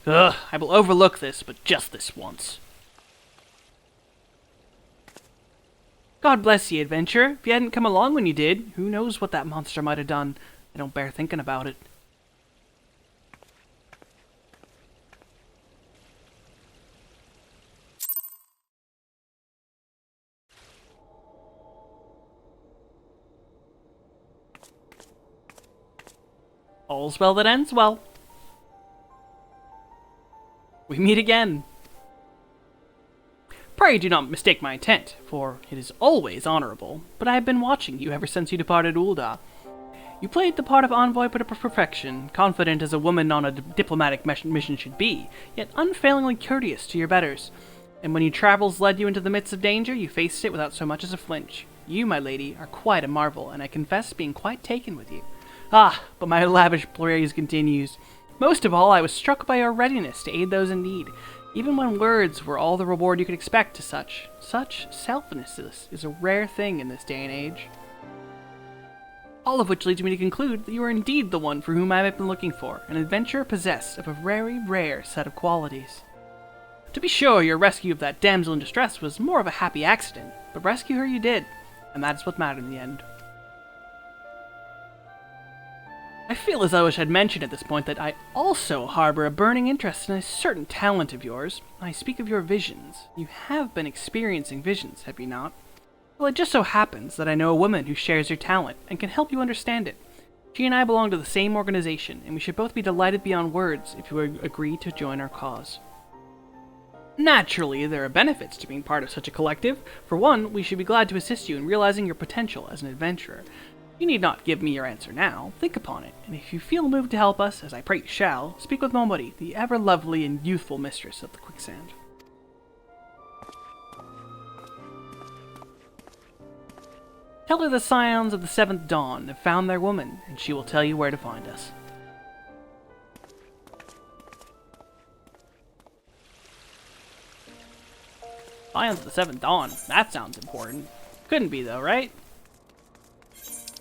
Ugh, I will overlook this, but just this once. God bless ye, adventurer. If you hadn't come along when you did, who knows what that monster might have done. I don't bear thinking about it. All's well that ends well. We meet again. Pray do not mistake my intent, for it is always honorable, but I have been watching you ever since you departed Ul'dah. You played the part of envoy to perfection, confident as a woman on a diplomatic mission should be, yet unfailingly courteous to your betters. And when your travels led you into the midst of danger, you faced it without so much as a flinch. You, my lady, are quite a marvel, and I confess being quite taken with you. Ah, but my lavish praise continues. Most of all, I was struck by your readiness to aid those in need, even when words were all the reward you could expect to such. Such selflessness is a rare thing in this day and age. All of which leads me to conclude that you are indeed the one for whom I have been looking for, an adventurer possessed of a very rare set of qualities. To be sure, your rescue of that damsel in distress was more of a happy accident, but rescue her you did, and that is what mattered in the end. I feel as though I should mention at this point that I also harbor a burning interest in a certain talent of yours. I speak of your visions. You have been experiencing visions, have you not? Well, it just so happens that I know a woman who shares your talent and can help you understand it. She and I belong to the same organization, and we should both be delighted beyond words if you agree to join our cause. Naturally, there are benefits to being part of such a collective. For one, we should be glad to assist you in realizing your potential as an adventurer. You need not give me your answer now. Think upon it, and if you feel moved to help us, as I pray you shall, speak with Momodi, the ever-lovely and youthful mistress of the quicksand. Tell her the scions of the Seventh Dawn have found their woman, and she will tell you where to find us. Scions of the Seventh Dawn? That sounds important. Couldn't be though, right?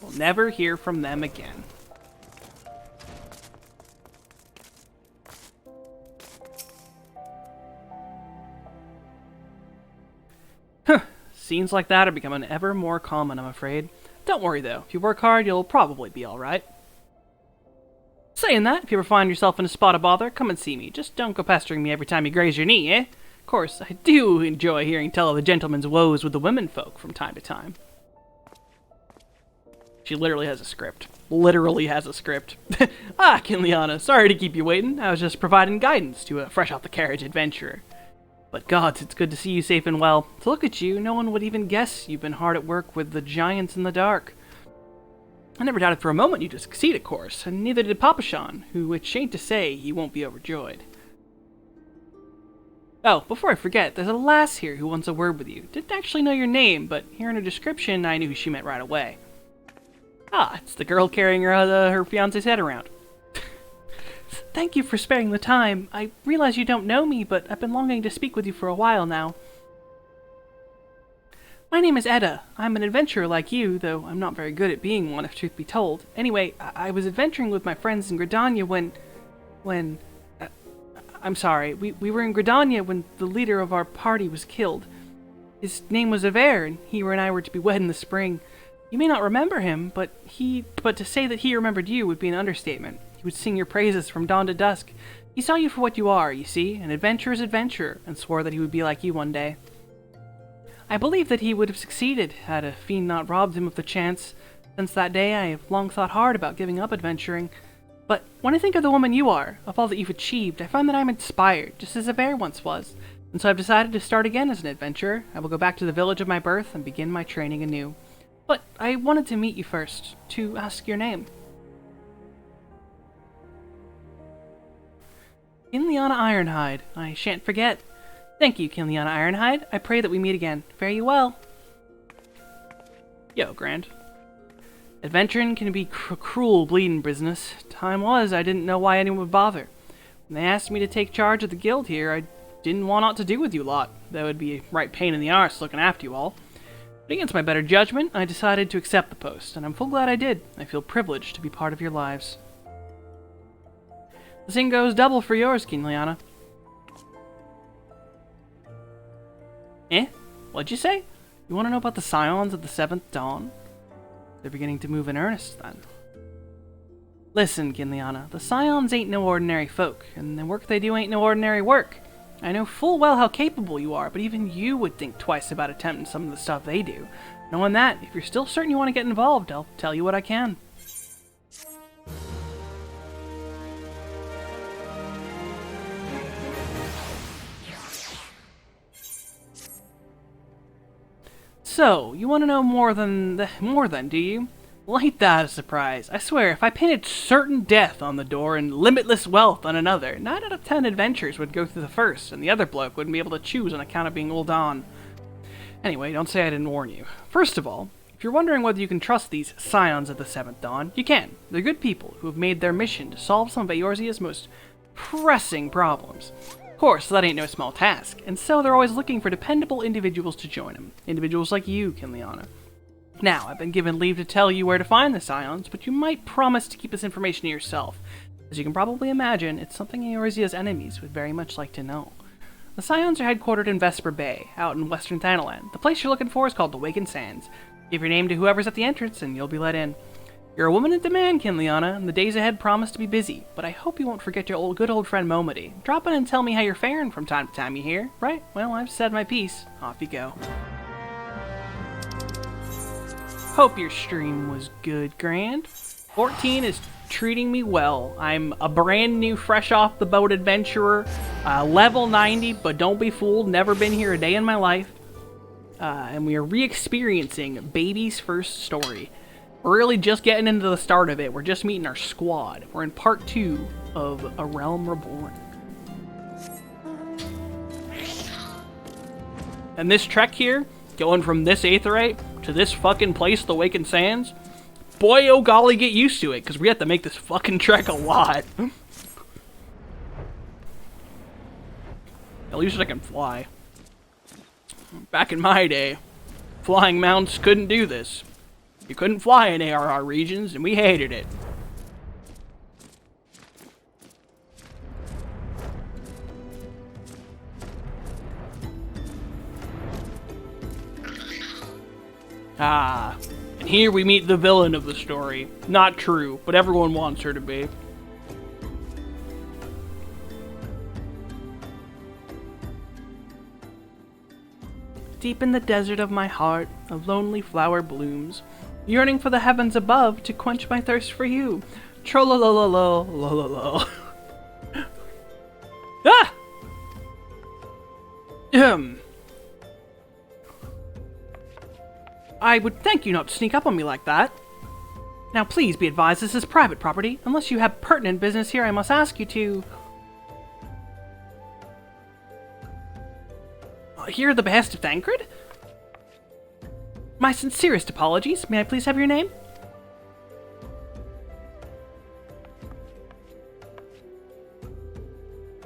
We'll never hear from them again. Huh. Scenes like that are becoming ever more common, I'm afraid. Don't worry though, if you work hard, you'll probably be alright. Saying that, if you ever find yourself in a spot of bother, come and see me. Just don't go pestering me every time you graze your knee, eh? Of course, I do enjoy hearing tell of the gentleman's woes with the women folk from time to time. She literally has a script. Literally has a script. Ah, Kinliana, sorry to keep you waiting. I was just providing guidance to a fresh-off-the-carriage adventurer. But gods, it's good to see you safe and well. To look at you, no one would even guess you've been hard at work with the giants in the dark. I never doubted for a moment you'd succeed, of course, and neither did Papashan, who, it's ain't to say, he won't be overjoyed. Oh, before I forget, there's a lass here who wants a word with you. Didn't actually know your name, but hearing her description, I knew who she meant right away. Ah, it's the girl carrying her fiancé's head around. Thank you for sparing the time. I realize you don't know me, but I've been longing to speak with you for a while now. My name is Edda. I'm an adventurer like you, though I'm not very good at being one, if truth be told. Anyway, I was adventuring with my friends in Gridania when... I'm sorry, we were in Gridania when the leader of our party was killed. His name was Aver, and he and I were to be wed in the spring. You may not remember him, but to say that he remembered you would be an understatement. He would sing your praises from dawn to dusk. He saw you for what you are, you see, an adventurer's adventurer, and swore that he would be like you one day. I believe that he would have succeeded, had a fiend not robbed him of the chance. Since that day, I have long thought hard about giving up adventuring. But when I think of the woman you are, of all that you've achieved, I find that I'm inspired, just as Aver once was. And so I've decided to start again as an adventurer. I will go back to the village of my birth and begin my training anew. But I wanted to meet you first, to ask your name. Kinliana Ironhide. I shan't forget. Thank you, Kinliana Ironhide. I pray that we meet again. Fare you well. Yo, Grand. Adventuring can be cruel bleeding business. Time was, I didn't know why anyone would bother. When they asked me to take charge of the guild here, I didn't want aught to do with you lot. That would be a right pain in the arse looking after you all. But against my better judgment, I decided to accept the post, and I'm full glad I did. I feel privileged to be part of your lives. The same goes double for yours, Kinliana. Eh? What'd you say? You want to know about the scions of the Seventh Dawn? They're beginning to move in earnest, then. Listen, Kinliana, the scions ain't no ordinary folk, and the work they do ain't no ordinary work. I know full well how capable you are, but even you would think twice about attempting some of the stuff they do. Knowing that, if you're still certain you want to get involved, I'll tell you what I can. So, you want to know more than, do you? Well, ain't that a surprise? I swear, if I painted certain death on the door and limitless wealth on another, 9 out of 10 adventures would go through the first, and the other bloke wouldn't be able to choose on account of being old on. Anyway, don't say I didn't warn you. First of all, if you're wondering whether you can trust these scions of the Seventh Dawn, you can. They're good people who have made their mission to solve some of Eorzea's most pressing problems. Of course, that ain't no small task, and so they're always looking for dependable individuals to join them. Individuals like you, Kinliana. Now, I've been given leave to tell you where to find the scions, but you might promise to keep this information to yourself. As you can probably imagine, it's something Eorzea's enemies would very much like to know. The scions are headquartered in Vesper Bay, out in western Thanalan. The place you're looking for is called the Wakened Sands. Give your name to whoever's at the entrance, and you'll be let in. You're a woman in demand, Kinliana, and the days ahead promise to be busy, but I hope you won't forget your good old friend Momodi. Drop in and tell me how you're faring from time to time, you hear? Right? Well, I've said my piece. Off you go. Hope your stream was good, Grand. 14 is treating me well. I'm a brand new, fresh off the boat adventurer, level 90, but don't be fooled, never been here a day in my life. And we are re-experiencing Baby's first story. We're really just getting into the start of it. We're just meeting our squad. We're in part 2 of A Realm Reborn. And this trek here, going from this aetheryte to this fucking place, the Awakened Sands, boy oh golly, get used to it, because we have to make this fucking trek a lot. At least I can fly. Back in my day, flying mounts couldn't do this. You couldn't fly in ARR regions, and we hated it. Ah, and here we meet the villain of the story. Not true, but everyone wants her to be. Deep in the desert of my heart, a lonely flower blooms, yearning for the heavens above to quench my thirst for you. Trollolololo. Ah! I would thank you not to sneak up on me like that. Now please be advised this is private property. Unless you have pertinent business here, I must ask you to... Hear the behest of Thancred? My sincerest apologies. May I please have your name?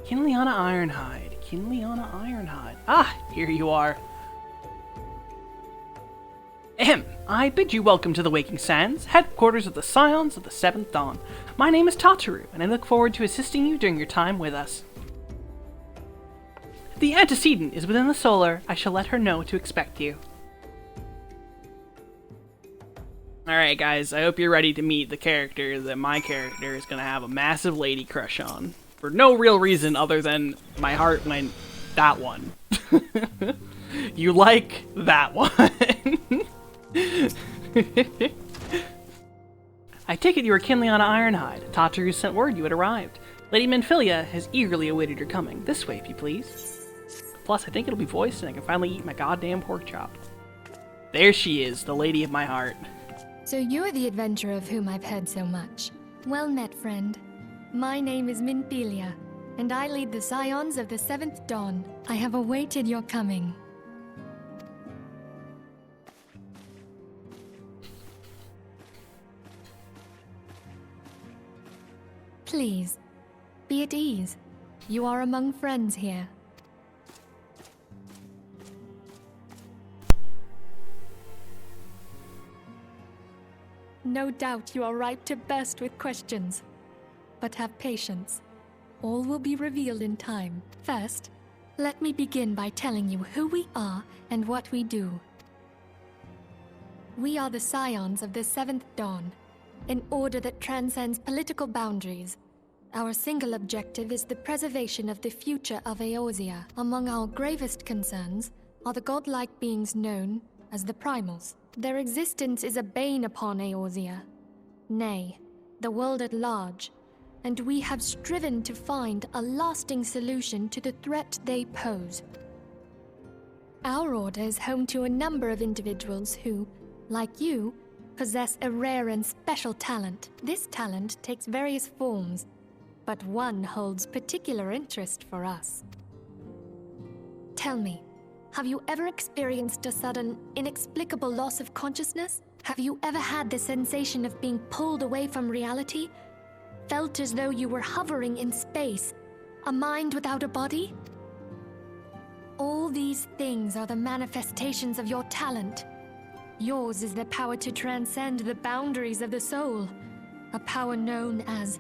Kinliana Ironhide. Kinliana Ironhide. Ah, here you are. Ahem. I bid you welcome to the Waking Sands, headquarters of the Scions of the Seventh Dawn. My name is Tataru, and I look forward to assisting you during your time with us. The antecedent is within the solar. I shall let her know to expect you. Alright guys, I hope you're ready to meet the character that my character is going to have a massive lady crush on. For no real reason other than my heart went, that one. You like that one. I take it you are Kinliana Ironhide. Tataru sent word you had arrived. Lady Menphilia has eagerly awaited your coming. This way, if you please. Plus, I think it'll be voiced and I can finally eat my goddamn pork chop. There she is, the lady of my heart. So you're the adventurer of whom I've heard so much. Well met, friend. My name is Menphilia, and I lead the Scions of the Seventh Dawn. I have awaited your coming. Please, be at ease. You are among friends here. No doubt you are ripe to burst with questions. But have patience. All will be revealed in time. First, let me begin by telling you who we are and what we do. We are the Scions of the Seventh Dawn, an order that transcends political boundaries. Our single objective is the preservation of the future of Eorzea. Among our gravest concerns are the godlike beings known as the Primals. Their existence is a bane upon Eorzea, nay, the world at large, and we have striven to find a lasting solution to the threat they pose. Our order is home to a number of individuals who, like you, possess a rare and special talent. This talent takes various forms, but one holds particular interest for us. Tell me, have you ever experienced a sudden, inexplicable loss of consciousness? Have you ever had the sensation of being pulled away from reality? Felt as though you were hovering in space, a mind without a body? All these things are the manifestations of your talent. Yours is the power to transcend the boundaries of the soul, a power known as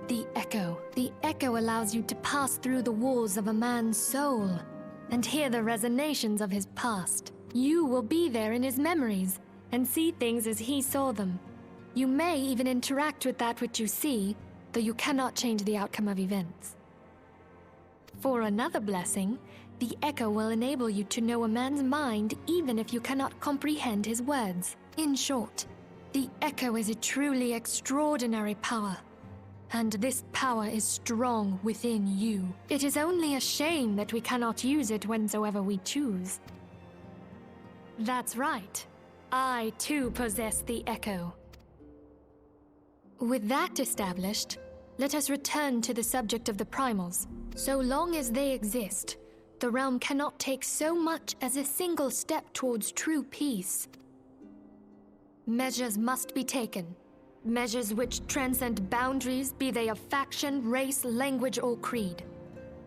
the Echo. The Echo allows you to pass through the walls of a man's soul and hear the resonations of his past. You will be there in his memories and see things as he saw them. You may even interact with that which you see, though you cannot change the outcome of events. For another blessing, the Echo will enable you to know a man's mind even if you cannot comprehend his words. In short, the Echo is a truly extraordinary power, and this power is strong within you. It is only a shame that we cannot use it whensoever we choose. That's right. I too possess the Echo. With that established, let us return to the subject of the primals. So long as they exist, the realm cannot take so much as a single step towards true peace. Measures must be taken. Measures which transcend boundaries, be they of faction, race, language, or creed.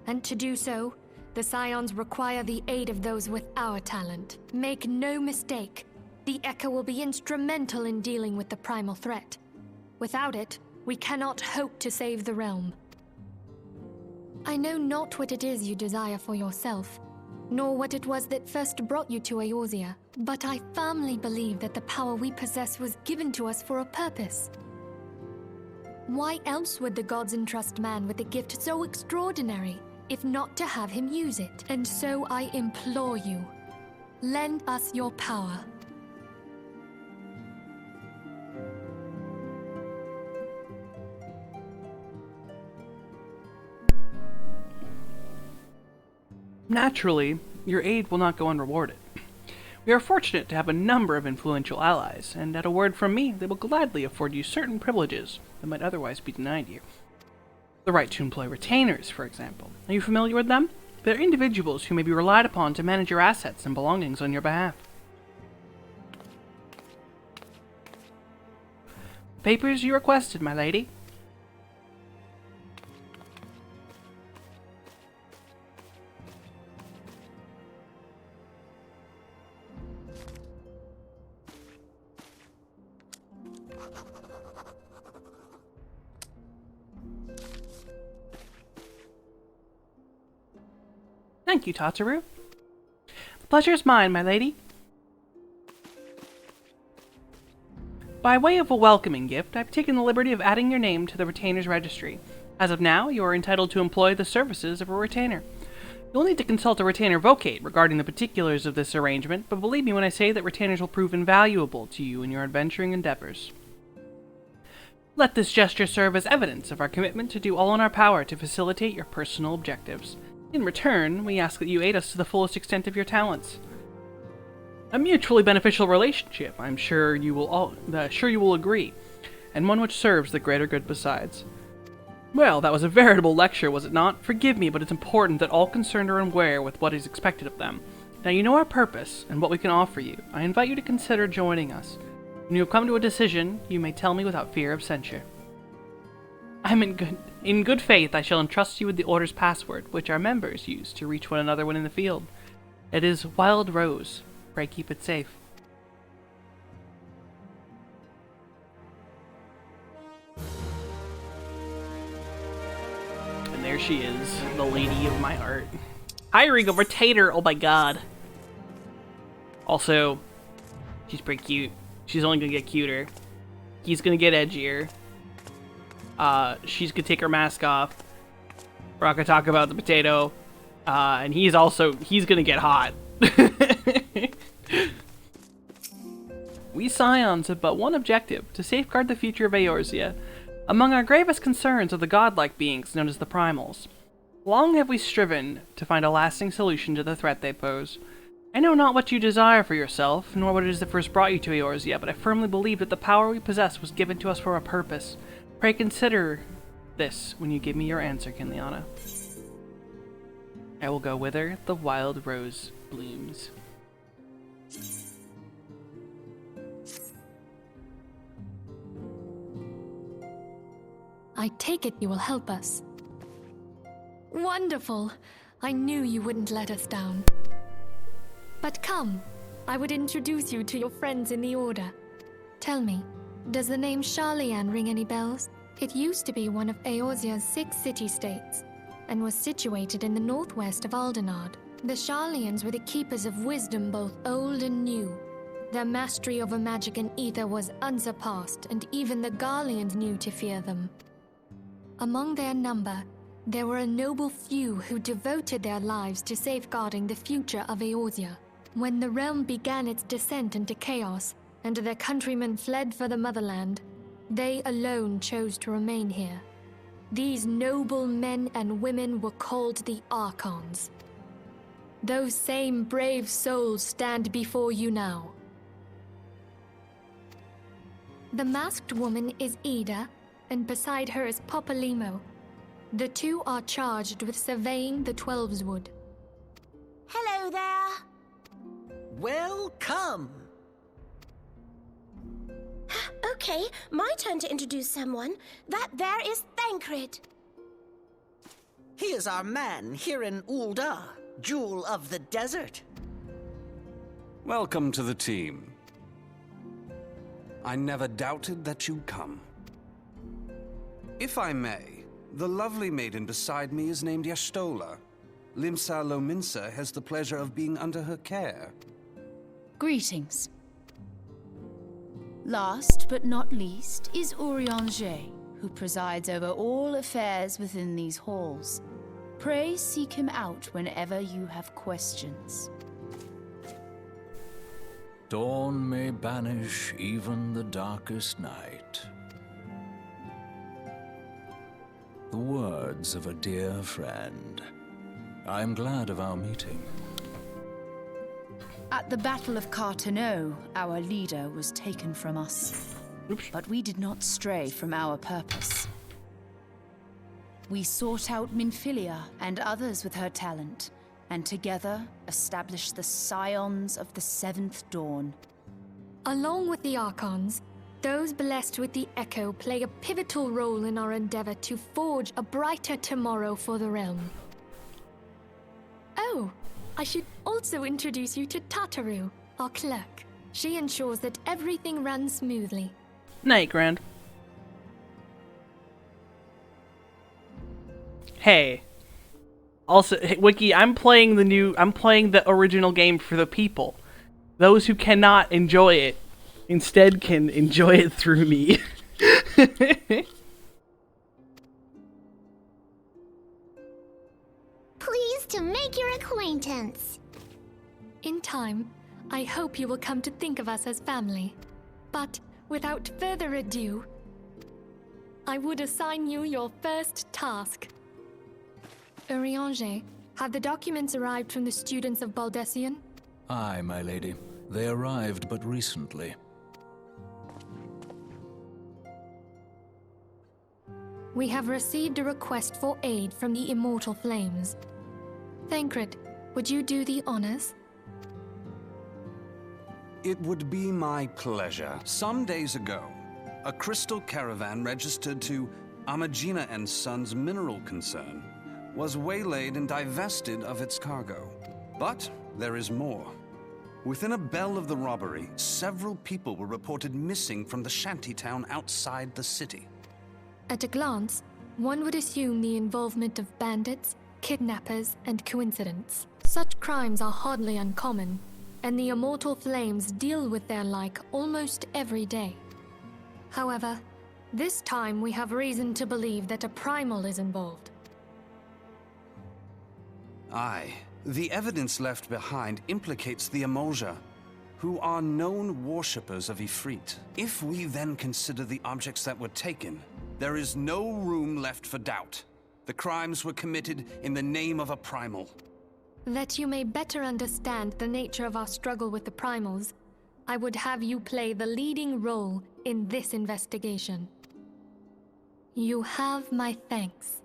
And to do so, the Scions require the aid of those with our talent. Make no mistake, the Echo will be instrumental in dealing with the primal threat. Without it, we cannot hope to save the realm. I know not what it is you desire for yourself, nor what it was that first brought you to Eorzea, but I firmly believe that the power we possess was given to us for a purpose. Why else would the gods entrust man with a gift so extraordinary, if not to have him use it? And so I implore you, lend us your power. Naturally, your aid will not go unrewarded. We are fortunate to have a number of influential allies, and at a word from me, they will gladly afford you certain privileges that might otherwise be denied you. The right to employ retainers, for example. Are you familiar with them? They're individuals who may be relied upon to manage your assets and belongings on your behalf. Papers you requested, my lady. Thank you, Tataru. The pleasure is mine, my lady. By way of a welcoming gift, I've taken the liberty of adding your name to the retainer's registry. As of now, you are entitled to employ the services of a retainer. You'll need to consult a retainer vocate regarding the particulars of this arrangement, but believe me when I say that retainers will prove invaluable to you in your adventuring endeavors. Let this gesture serve as evidence of our commitment to do all in our power to facilitate your personal objectives. In return, we ask that you aid us to the fullest extent of your talents. A mutually beneficial relationship, I'm sure you will agree, and one which serves the greater good besides. Well, that was a veritable lecture, was it not? Forgive me, but it's important that all concerned are aware with what is expected of them. Now you know our purpose and what we can offer you. I invite you to consider joining us. When you have come to a decision, you may tell me without fear of censure. In good faith, I shall entrust you with the Order's password, which our members use to reach one another when in the field. It is Wild Rose. Pray keep it safe. And there she is, the lady of my heart. Hiring a retainer, oh my god. Also, she's pretty cute. She's only gonna get cuter. He's gonna get edgier. She's gonna take her mask off. We're not gonna talk about the potato. And he's gonna get hot. We Scions have but one objective, to safeguard the future of Eorzea. Among our gravest concerns are the godlike beings known as the Primals. Long have we striven to find a lasting solution to the threat they pose. I know not what you desire for yourself, nor what it is that first brought you to Eorzea, but I firmly believe that the power we possess was given to us for a purpose. Pray consider this when you give me your answer, Kinliana. I will go whither the wild rose blooms. I take it you will help us. Wonderful! I knew you wouldn't let us down. But come, I would introduce you to your friends in the Order. Tell me, does the name Sharlayan ring any bells? It used to be one of Eorzea's 6 city-states, and was situated in the northwest of Aldenard. The Sharlayans were the keepers of wisdom both old and new. Their mastery over magic and ether was unsurpassed, and even the Garleans knew to fear them. Among their number, there were a noble few who devoted their lives to safeguarding the future of Eorzea. When the realm began its descent into chaos, and their countrymen fled for the motherland, they alone chose to remain here. These noble men and women were called the Archons. Those same brave souls stand before you now. The masked woman is Ida, and beside her is Papa Limo. The two are charged with surveying the Twelveswood. Hello there. Welcome. Okay, my turn to introduce someone. That there is Thancred. He is our man here in Ul'dah, Jewel of the Desert. Welcome to the team. I never doubted that you'd come. If I may, the lovely maiden beside me is named Y'shtola. Limsa Lominsa has the pleasure of being under her care. Greetings. Last but not least is Urianger, who presides over all affairs within these halls. Pray seek him out whenever you have questions. Dawn may banish even the darkest night. The words of a dear friend. I'm glad of our meeting. At the Battle of Carteneau, our leader was taken from us. Oops. But we did not stray from our purpose. We sought out Minfilia and others with her talent, and together established the Scions of the Seventh Dawn. Along with the Archons, those blessed with the Echo play a pivotal role in our endeavor to forge a brighter tomorrow for the realm. Oh, I should also introduce you to Tataru, our clerk. She ensures that everything runs smoothly. Night, Grand. Hey. Also, hey, Wiki, I'm playing the original game for the people. Those who cannot enjoy it, instead can enjoy it through me. Pleased to make your acquaintance. In time, I hope you will come to think of us as family. But without further ado, I would assign you your first task. Urianger, have the documents arrived from the students of Baldessian? Aye, my lady. They arrived but recently. We have received a request for aid from the Immortal Flames. Thancred, would you do the honors? It would be my pleasure. Some days ago, a crystal caravan registered to Amagina and Sons Mineral Concern was waylaid and divested of its cargo. But there is more. Within a bell of the robbery, several people were reported missing from the shantytown outside the city. At a glance, one would assume the involvement of bandits, kidnappers, and coincidence. Such crimes are hardly uncommon, and the Immortal Flames deal with their like almost every day. However, this time we have reason to believe that a primal is involved. Aye. The evidence left behind implicates the Emolja, who are known worshippers of Ifrit. If we then consider the objects that were taken, there is no room left for doubt. The crimes were committed in the name of a primal. That you may better understand the nature of our struggle with the primals, I would have you play the leading role in this investigation. You have my thanks.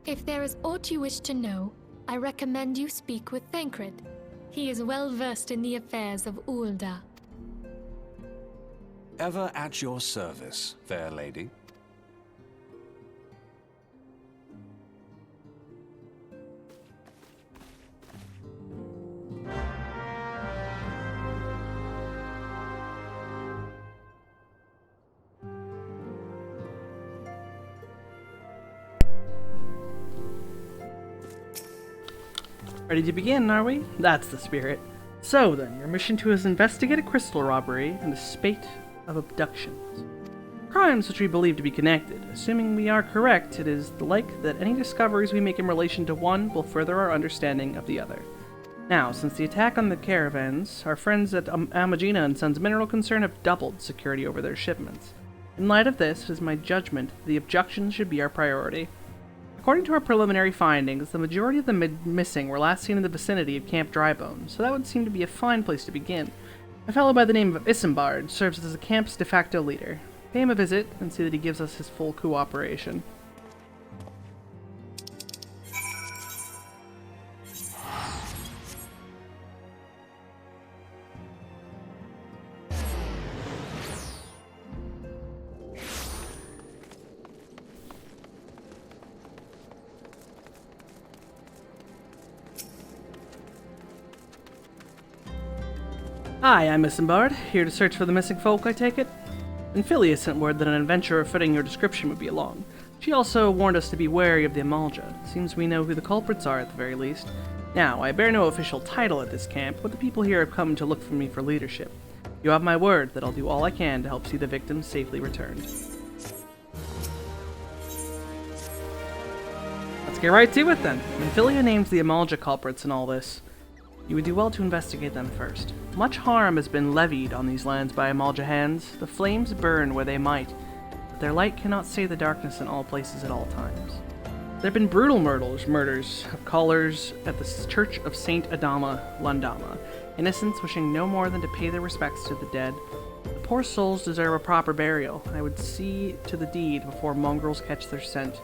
If there is aught you wish to know, I recommend you speak with Thancred. He is well versed in the affairs of Ul'dah. Ever at your service, fair lady. Ready to begin, are we? That's the spirit. So then, your mission to us investigate a crystal robbery and a spate of abductions. Crimes which we believe to be connected. Assuming we are correct, it is the like that any discoveries we make in relation to one will further our understanding of the other. Now, since the attack on the caravans, our friends at Amagina and Sons Mineral Concern have doubled security over their shipments. In light of this, it is my judgment that the abductions should be our priority. According to our preliminary findings, the majority of the missing were last seen in the vicinity of Camp Drybone, so that would seem to be a fine place to begin. A fellow by the name of Isambard serves as the camp's de facto leader. Pay him a visit and see that he gives us his full cooperation. Hi, I'm Isambard, here to search for the missing folk, I take it? Minfilia sent word that an adventurer fitting your description would be along. She also warned us to be wary of the Amalja. Seems we know who the culprits are at the very least. Now, I bear no official title at this camp, but the people here have come to look for me for leadership. You have my word that I'll do all I can to help see the victims safely returned. Let's get right to it then. Minfilia names the Amalja culprits in all this. You would do well to investigate them first. Much harm has been levied on these lands by Amalja hands. The flames burn where they might, but their light cannot save the darkness in all places at all times. There have been brutal murders of callers at the Church of Saint Adama, Landama, innocents wishing no more than to pay their respects to the dead. The poor souls deserve a proper burial. I would see to the deed before mongrels catch their scent,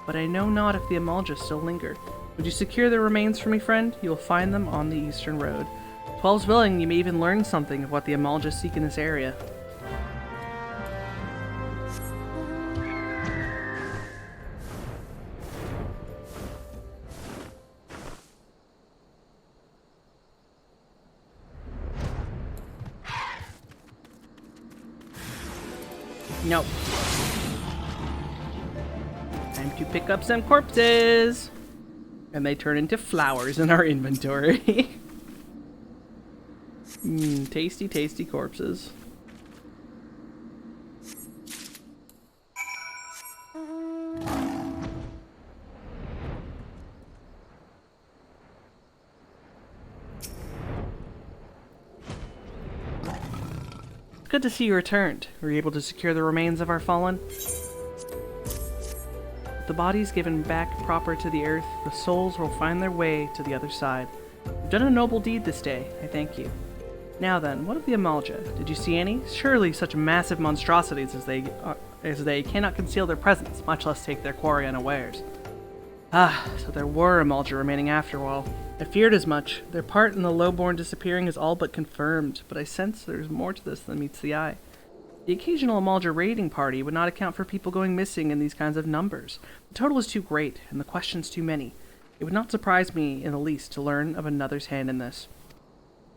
but I know not if the Amalja still linger. Would you secure their remains for me, friend? You will find them on the eastern road. 12's willing, you may even learn something of what the Amalja seek in this area. No. Time to pick up some corpses! And they turn into flowers in our inventory. Tasty, tasty corpses. Good to see you returned. Were you able to secure the remains of our fallen? With the bodies given back proper to the earth, the souls will find their way to the other side. You've done a noble deed this day. I thank you. Now then, what of the Amalja? Did you see any? Surely such massive monstrosities as they cannot conceal their presence, much less take their quarry unawares. Ah, so there were Amalja remaining after all. I feared as much. Their part in the lowborn disappearing is all but confirmed, but I sense there's more to this than meets the eye. The occasional Amalja raiding party would not account for people going missing in these kinds of numbers. The total is too great, and the questions too many. It would not surprise me in the least to learn of another's hand in this.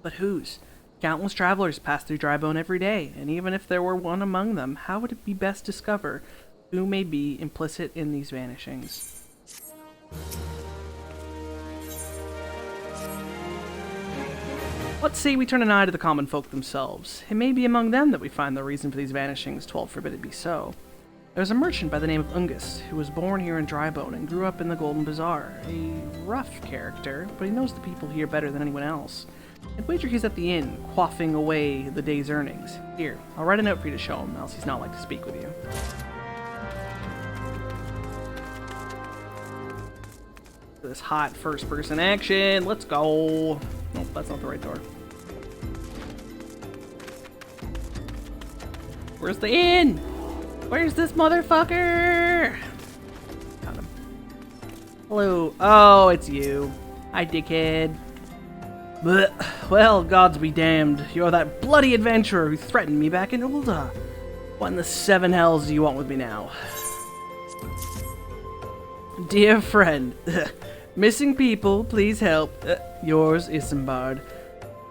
But whose? Countless travelers pass through Drybone every day, and even if there were one among them, how would it be best discover who may be implicit in these vanishings? Let's say we turn an eye to the common folk themselves. It may be among them that we find the reason for these vanishings, 12 forbid it be so. There's a merchant by the name of Ungus, who was born here in Drybone and grew up in the Golden Bazaar. A rough character, but he knows the people here better than anyone else. I'd wager he's at the inn, quaffing away the day's earnings. Here, I'll write a note for you to show him, else he's not like to speak with you. This hot first-person action, let's go! Nope, that's not the right door. Where's the inn? Where's this motherfucker? Got him. Hello. Oh, it's you. Hi, dickhead. Blech. Well, gods be damned. You're that bloody adventurer who threatened me back in Ulda. What in the seven hells do you want with me now? Dear friend. Missing people, please help. Yours, Isambard.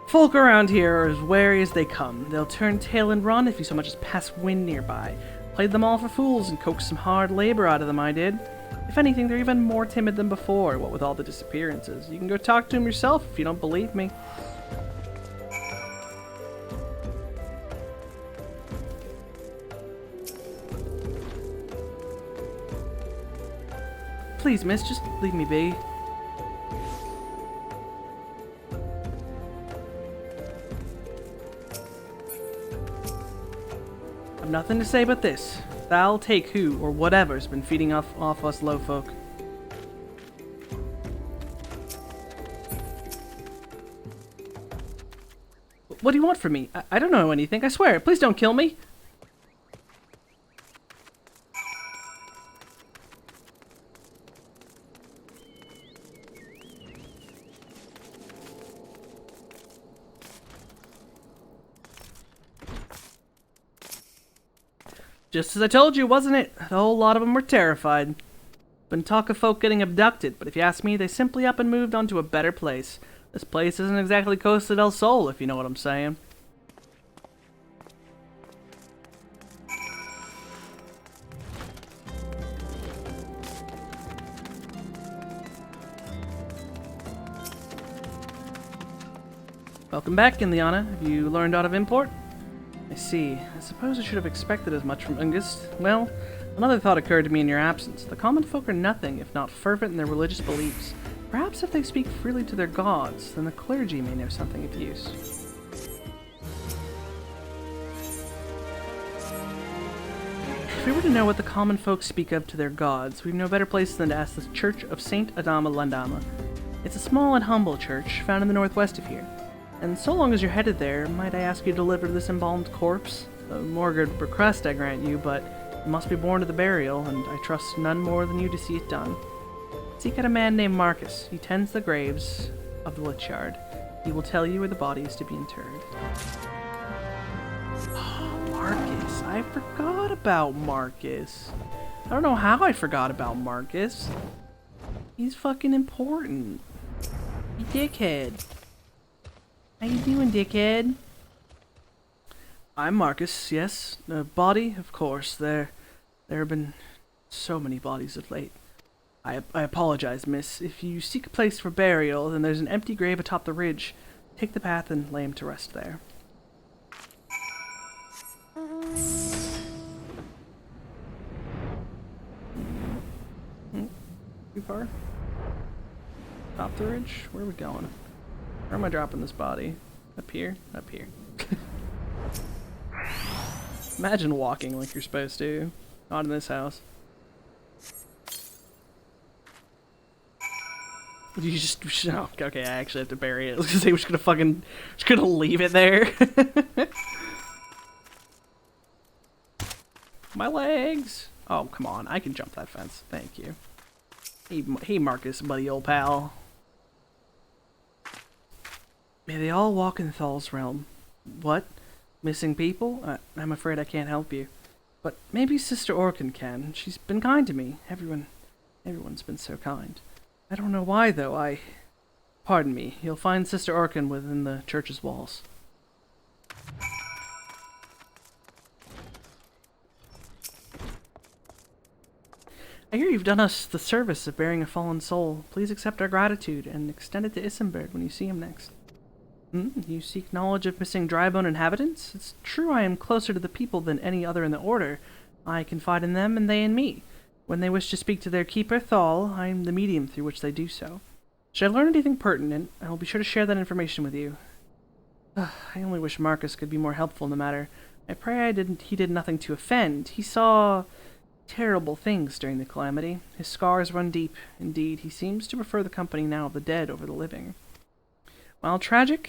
Folk around here are as wary as they come. They'll turn tail and run if you so much as pass wind nearby. Played them all for fools and coaxed some hard labor out of them, I did. If anything, they're even more timid than before, what with all the disappearances. You can go talk to them yourself if you don't believe me. Please, miss, just leave me be. I've nothing to say but this. Thou'll take who or whatever's been feeding off us low folk. What do you want from me? I don't know anything, I swear. Please don't kill me. Just as I told you, wasn't it? The whole lot of them were terrified. Been talk of folk getting abducted, but if you ask me, they simply up and moved on to a better place. This place isn't exactly Costa del Sol, if you know what I'm saying. Welcome back, Ileana. Have you learned aught of import? I see. I suppose I should have expected as much from Ungist. Well, another thought occurred to me in your absence. The common folk are nothing if not fervent in their religious beliefs. Perhaps if they speak freely to their gods, then the clergy may know something of use. If we were to know what the common folk speak of to their gods, we've no better place than to ask the Church of Saint Adama Landama. It's a small and humble church found in the northwest of here. And so long as you're headed there, might I ask you to deliver this embalmed corpse? A more good request, I grant you, but it must be borne to the burial, and I trust none more than you to see it done. Seek out a man named Marcus. He tends the graves of the Lich Yard. He will tell you where the body is to be interred. Oh, Marcus. I forgot about Marcus. I don't know how I forgot about Marcus. He's fucking important. You dickhead. How you doing, dickhead? I'm Marcus, yes. The body, of course. There have been so many bodies of late. I apologize, miss. If you seek a place for burial, then there's an empty grave atop the ridge. Take the path and lay him to rest there. Too far? Top the ridge? Where are we going? Where am I dropping this body? Up here? Up here. Imagine walking like you're supposed to. Not in this house. You just... Oh, okay, I actually have to bury it. I was gonna say we're just gonna leave it there. My legs! Oh, come on. I can jump that fence. Thank you. Hey, Marcus, buddy old pal. May they all walk in Thal's realm. What? Missing people? I'm afraid I can't help you. But maybe Sister Orkin can. She's been kind to me. Everyone's been so kind. I don't know why, though. Pardon me. You'll find Sister Orkin within the church's walls. I hear you've done us the service of bearing a fallen soul. Please accept our gratitude and extend it to Isenberg when you see him next. You seek knowledge of missing Drybone inhabitants? It's true I am closer to the people than any other in the Order. I confide in them and they in me. When they wish to speak to their keeper, Thal, I am the medium through which they do so. Should I learn anything pertinent, I will be sure to share that information with you. I only wish Marcus could be more helpful in the matter. I pray he did nothing to offend. He saw terrible things during the calamity. His scars run deep. Indeed, he seems to prefer the company now of the dead over the living. While tragic,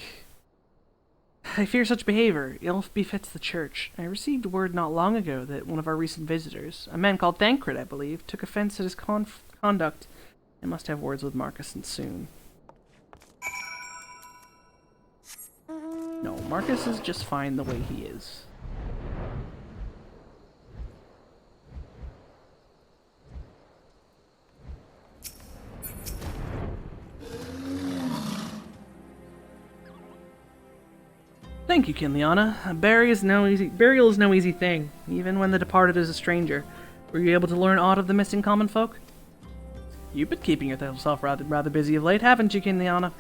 I fear such behavior ill befits the church. I received word not long ago that one of our recent visitors, a man called Thancred, I believe, took offense at his conduct and must have words with Marcus and soon. No, Marcus is just fine the way he is. Thank you, Kinliana. Burial is no easy thing, even when the departed is a stranger. Were you able to learn aught of the missing common folk? You've been keeping yourself rather busy of late, haven't you, Kinliana?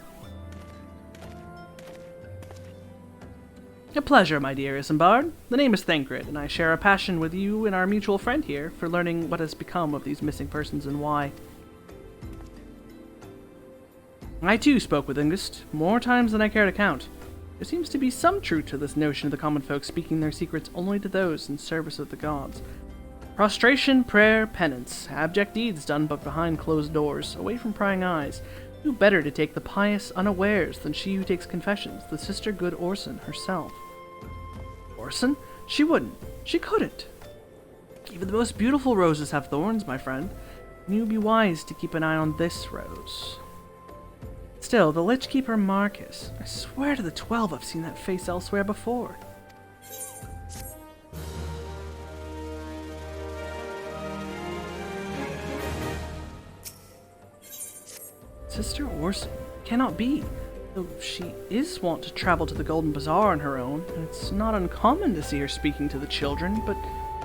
A pleasure, my dear Isambard. The name is Thancred, and I share a passion with you and our mutual friend here for learning what has become of these missing persons and why. I too spoke with Ungist, more times than I care to count. There seems to be some truth to this notion of the common folk speaking their secrets only to those in service of the gods. Prostration, prayer, penance, abject deeds done but behind closed doors, away from prying eyes. Who better to take the pious unawares than she who takes confessions, the sister good Orson herself? Orson? She wouldn't. She couldn't. Even the most beautiful roses have thorns, my friend. And you'd be wise to keep an eye on this rose. Still, the Lich Keeper Marcus. I swear to the 12 I've seen that face elsewhere before. Sister Orson? Cannot be. Though she is wont to travel to the Golden Bazaar on her own, and it's not uncommon to see her speaking to the children, but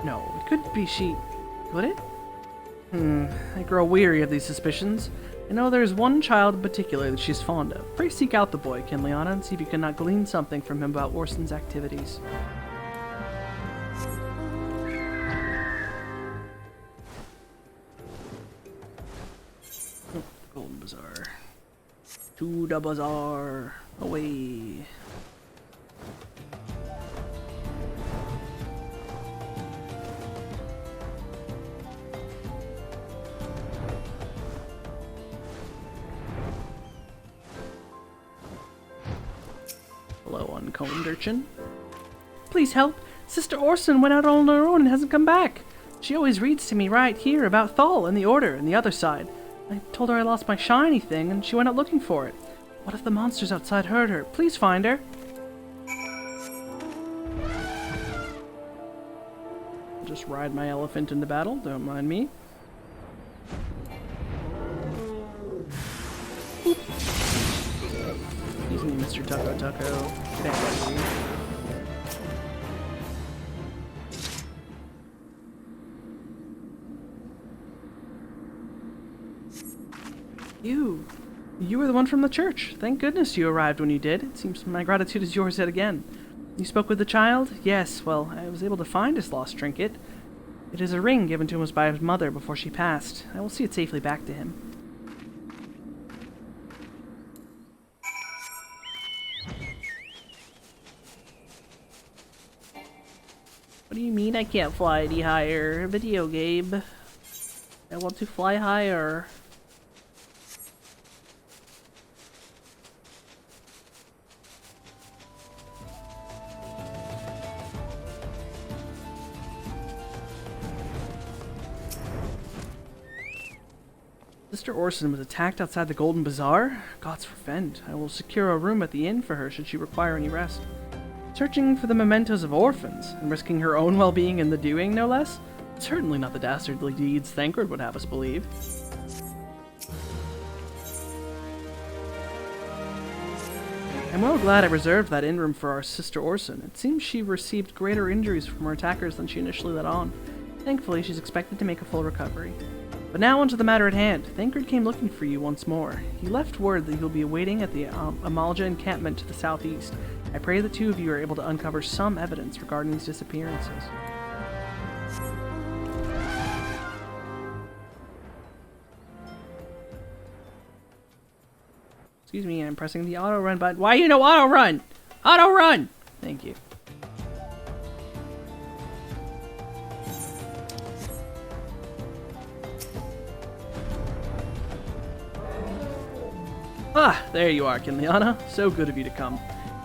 no, it couldn't be she. Could it? I grow weary of these suspicions. I know there's one child in particular that she's fond of. Pray seek out the boy, Kinliana, and see if you cannot glean something from him about Orson's activities. Oh, Golden Bazaar. To the bazaar. Away. Hello, uncombed urchin. Please help. Sister Orson went out on her own and hasn't come back. She always reads to me right here about Thal and the Order and the other side. I told her I lost my shiny thing, and she went out looking for it. What if the monsters outside heard her? Please find her. I'll just ride my elephant into battle, don't mind me. Oop. Excuse me, Mr. Tucko Tucko. Get out of here. You were the one from the church. Thank goodness you arrived when you did. It seems my gratitude is yours yet again. You spoke with the child? Yes, well, I was able to find his lost trinket. It is a ring given to him by his mother before she passed. I will see it safely back to him. What do you mean I can't fly any higher? Video game. I want to fly higher. Sister Orson was attacked outside the Golden Bazaar? God's forfend. I will secure a room at the inn for her should she require any rest. Searching for the mementos of orphans, and risking her own well-being in the doing, no less? Certainly not the dastardly deeds Thancred would have us believe. I'm well glad I reserved that inn room for our Sister Orson. It seems she received greater injuries from her attackers than she initially let on. Thankfully, she's expected to make a full recovery. But now onto the matter at hand. Thancred came looking for you once more. He left word that he'll be awaiting at the Amalja encampment to the southeast. I pray the two of you are able to uncover some evidence regarding these disappearances. Excuse me, I'm pressing the auto run button. Why you no auto run? Auto run! Thank you. Ah, there you are, Kinliana. So good of you to come.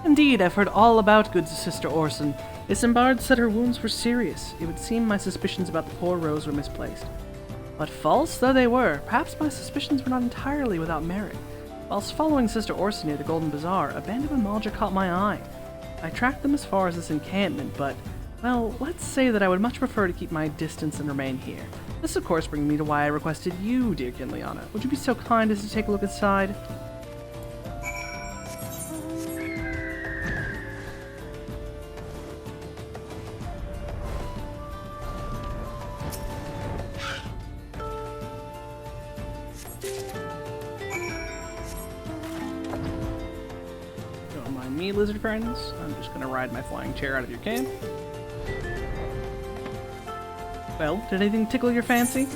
Indeed, I've heard all about good Sister Orson. Isambard said her wounds were serious. It would seem my suspicions about the poor Rose were misplaced. But false though they were, perhaps my suspicions were not entirely without merit. Whilst following Sister Orson near the Golden Bazaar, a band of Amalja caught my eye. I tracked them as far as this encampment, but, well, let's say that I would much prefer to keep my distance and remain here. This, of course, brings me to why I requested you, dear Kinliana. Would you be so kind as to take a look inside? Me, lizard friends. I'm just gonna ride my flying chair out of your camp. Well, did anything tickle your fancy?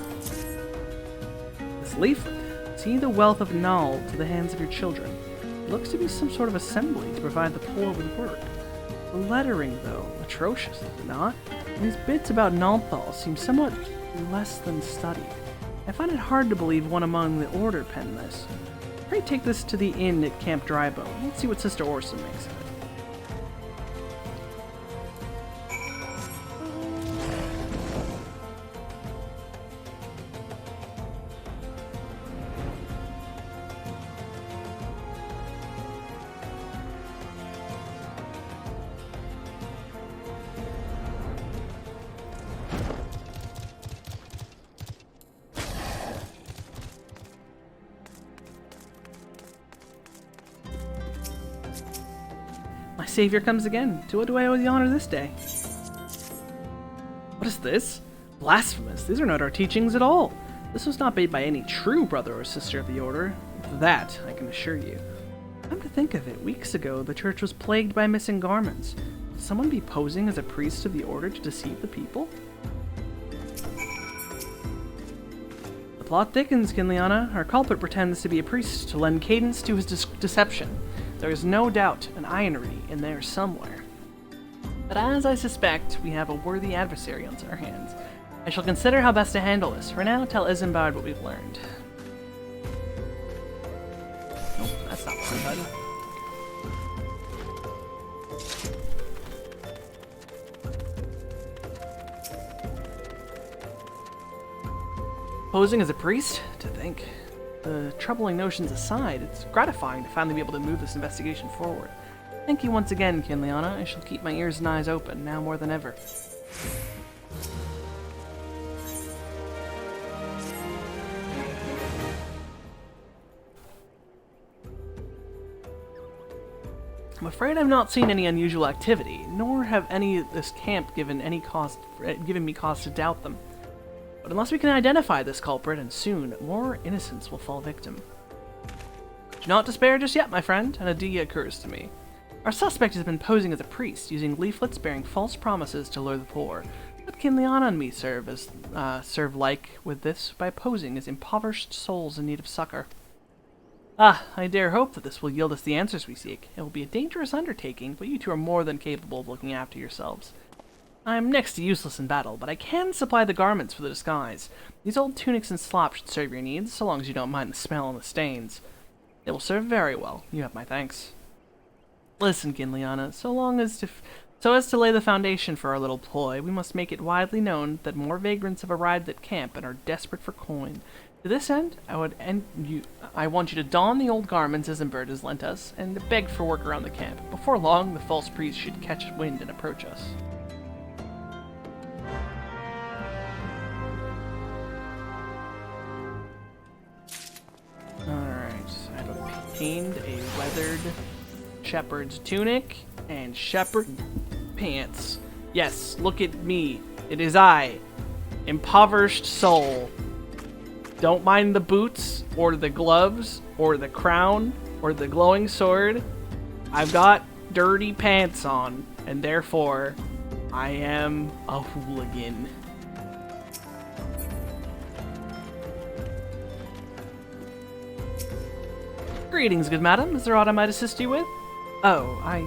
This leaflet. See the wealth of Nal to the hands of your children. It looks to be some sort of assembly to provide the poor with work. The lettering, though, atrocious, is it not? And these bits about Nalthal seem somewhat less than studied. I find it hard to believe one among the Order penned this. Pray take this to the inn at Camp Drybone. Let's see what Sister Orson makes of it. Savior comes again. To what do I owe the honor this day? What is this? Blasphemous. These are not our teachings at all. This was not made by any true brother or sister of the Order. That, I can assure you. Come to think of it, weeks ago, the church was plagued by missing garments. Would someone be posing as a priest of the Order to deceive the people? The plot thickens, Kinliana. Our culprit pretends to be a priest to lend cadence to his deception. There is no doubt an irony in there somewhere. But as I suspect, we have a worthy adversary on our hands. I shall consider how best to handle this. For now, tell Isambard what we've learned. Nope, that's not what I thought. Posing as a priest? To think. The troubling notions aside, it's gratifying to finally be able to move this investigation forward. Thank you once again, Kinliana. I shall keep my ears and eyes open, now more than ever. I'm afraid I've not seen any unusual activity, nor have any of this camp given me cause to doubt them. But unless we can identify this culprit, and soon, more innocents will fall victim. Do not despair just yet, my friend. An idea occurs to me. Our suspect has been posing as a priest, using leaflets bearing false promises to lure the poor. Let Kinliana and me serve like with this by posing as impoverished souls in need of succor. I dare hope that this will yield us the answers we seek. It will be a dangerous undertaking, but you two are more than capable of looking after yourselves. I am next to useless in battle, but I can supply the garments for the disguise. These old tunics and slops should serve your needs, so long as you don't mind the smell and the stains. They will serve very well. You have my thanks. Listen, Kinliana, so as to lay the foundation for our little ploy, we must make it widely known that more vagrants have arrived at camp and are desperate for coin. To this end, I want you to don the old garments Isambard has lent us, and beg for work around the camp. Before long, the false priest should catch wind and approach us. Alright, I've obtained a weathered shepherd's tunic and shepherd pants. Yes, look at me. It is I, impoverished soul. Don't mind the boots, or the gloves, or the crown, or the glowing sword. I've got dirty pants on, and therefore, I am a hooligan. Greetings, good madam. Is there aught I might assist you with? Oh, I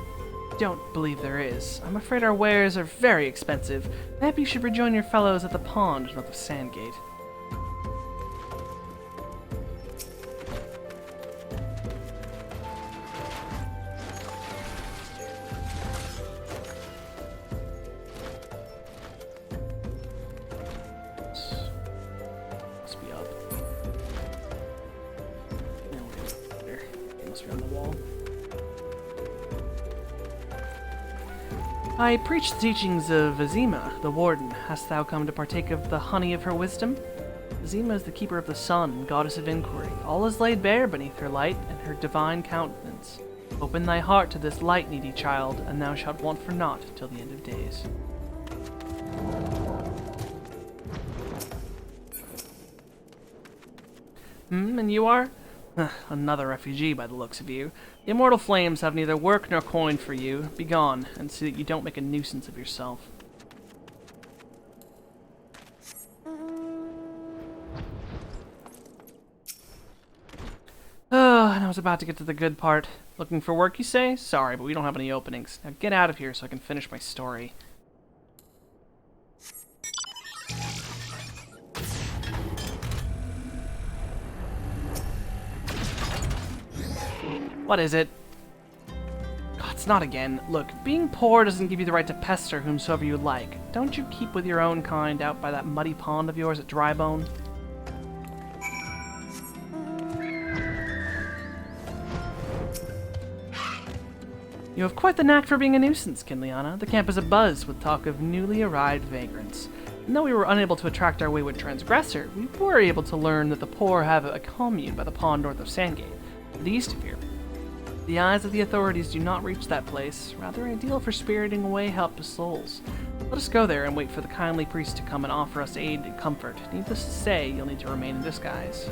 don't believe there is. I'm afraid our wares are very expensive. Maybe you should rejoin your fellows at the pond, not the Sandgate. Must be up. No, there. It must be on the wall. I preach the teachings of Azima, the warden. Hast thou come to partake of the honey of her wisdom? Azima is the keeper of the sun, goddess of inquiry. All is laid bare beneath her light and her divine countenance. Open thy heart to this light, needy child, and thou shalt want for naught till the end of days. And you are? Another refugee by the looks of you. The immortal flames have neither work nor coin for you. Begone, and see that you don't make a nuisance of yourself. Oh, and I was about to get to the good part. Looking for work, you say? Sorry, but we don't have any openings. Now get out of here so I can finish my story. What is it? God, it's not again. Look, being poor doesn't give you the right to pester whomsoever you like. Don't you keep with your own kind out by that muddy pond of yours at Drybone? You have quite the knack for being a nuisance, Kinliana. The camp is abuzz with talk of newly arrived vagrants. And though we were unable to attract our wayward transgressor, we were able to learn that the poor have a commune by the pond north of Sandgate, to the east of here. The eyes of the authorities do not reach that place, rather ideal for spiriting away helpless souls. Let us go there and wait for the kindly priest to come and offer us aid and comfort. Needless to say, you'll need to remain in disguise.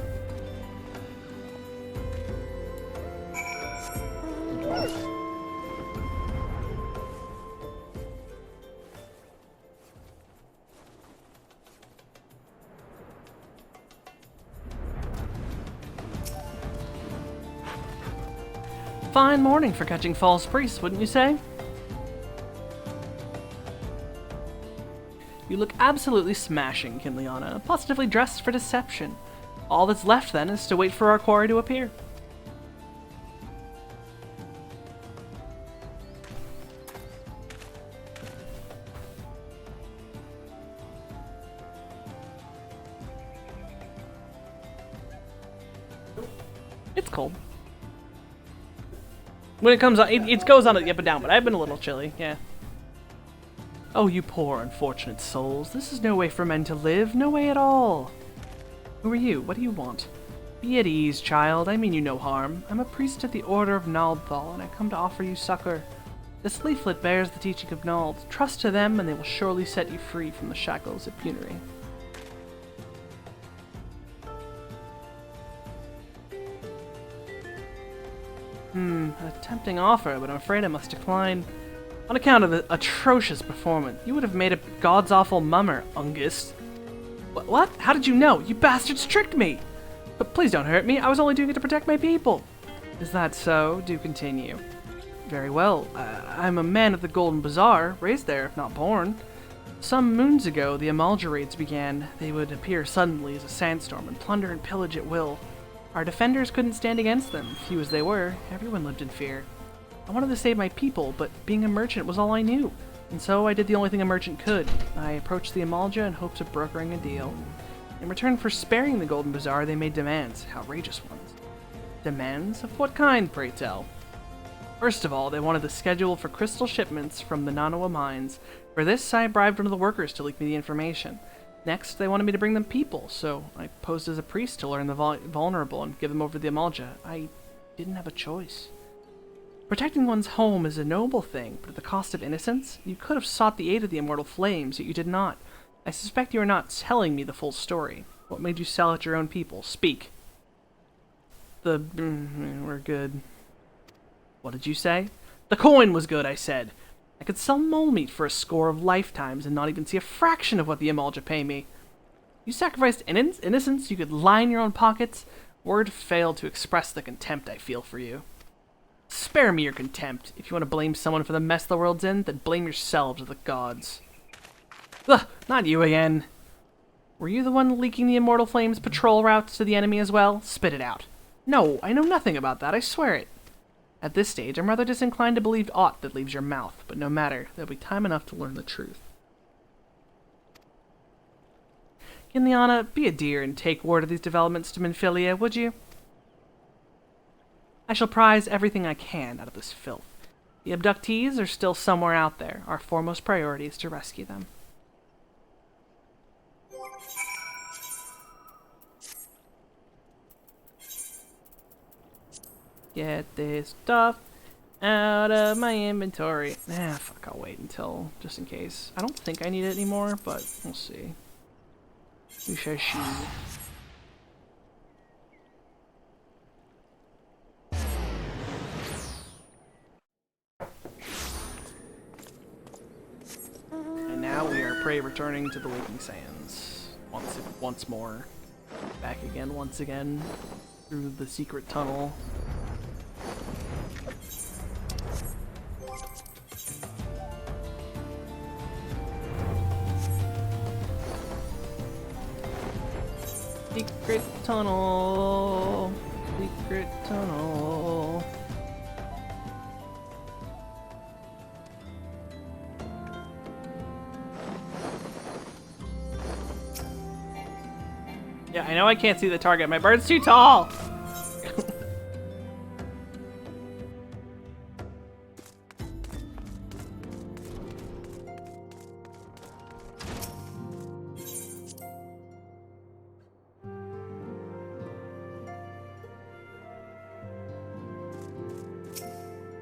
Fine morning for catching false priests, wouldn't you say? You look absolutely smashing, Kinliana, positively dressed for deception. All that's left, then, is to wait for our quarry to appear. It's cold. When it comes on, it goes on up and down, but I've been a little chilly, yeah. Oh, you poor unfortunate souls. This is no way for men to live, no way at all. Who are you? What do you want? Be at ease, child. I mean you no harm. I'm a priest of the Order of Naldthal, and I come to offer you succor. This leaflet bears the teaching of Nald. Trust to them, and they will surely set you free from the shackles of penury. A tempting offer, but I'm afraid I must decline. On account of the atrocious performance, you would have made a god's awful mummer, Ungist. What? How did you know? You bastards tricked me! But please don't hurt me, I was only doing it to protect my people. Is that so? Do continue. Very well. I'm a man of the Golden Bazaar, raised there, if not born. Some moons ago, the Amalja raids began. They would appear suddenly as a sandstorm and plunder and pillage at will. Our defenders couldn't stand against them, few as they were. Everyone lived in fear. I wanted to save my people, but being a merchant was all I knew. And so I did the only thing a merchant could. I approached the Amalja in hopes of brokering a deal. In return for sparing the Golden Bazaar, they made demands, outrageous ones. Demands? Of what kind, pray tell? First of all, they wanted the schedule for crystal shipments from the Nanawa mines. For this, I bribed one of the workers to leak me the information. Next, they wanted me to bring them people, so I posed as a priest to learn the vulnerable and give them over to the Amalja. I didn't have a choice. Protecting one's home is a noble thing, but at the cost of innocence, you could have sought the aid of the immortal flames, yet you did not. I suspect you are not telling me the full story. What made you sell out your own people? Speak. We're good. What did you say? The coin was good, I said. I could sell mole meat for a score of lifetimes and not even see a fraction of what the Amalja pay me. You sacrificed innocence, you could line your own pockets. Word failed to express the contempt I feel for you. Spare me your contempt. If you want to blame someone for the mess the world's in, then blame yourselves or the gods. Ugh, not you again. Were you the one leaking the Immortal Flame's patrol routes to the enemy as well? Spit it out. No, I know nothing about that, I swear it. At this stage, I'm rather disinclined to believe aught that leaves your mouth, but no matter, there'll be time enough to learn the truth. Kinliana, be a dear and take word of these developments to Minfilia, would you? I shall prize everything I can out of this filth. The abductees are still somewhere out there. Our foremost priority is to rescue them. Get this stuff out of my inventory. Fuck, I'll wait until, just in case. I don't think I need it anymore, but we'll see. We shall see. And now we are returning to the Waking Sands. Once more. Back again once again. Through the secret tunnel. Secret tunnel. Secret tunnel. Yeah, I know I can't see the target. My bird's too tall!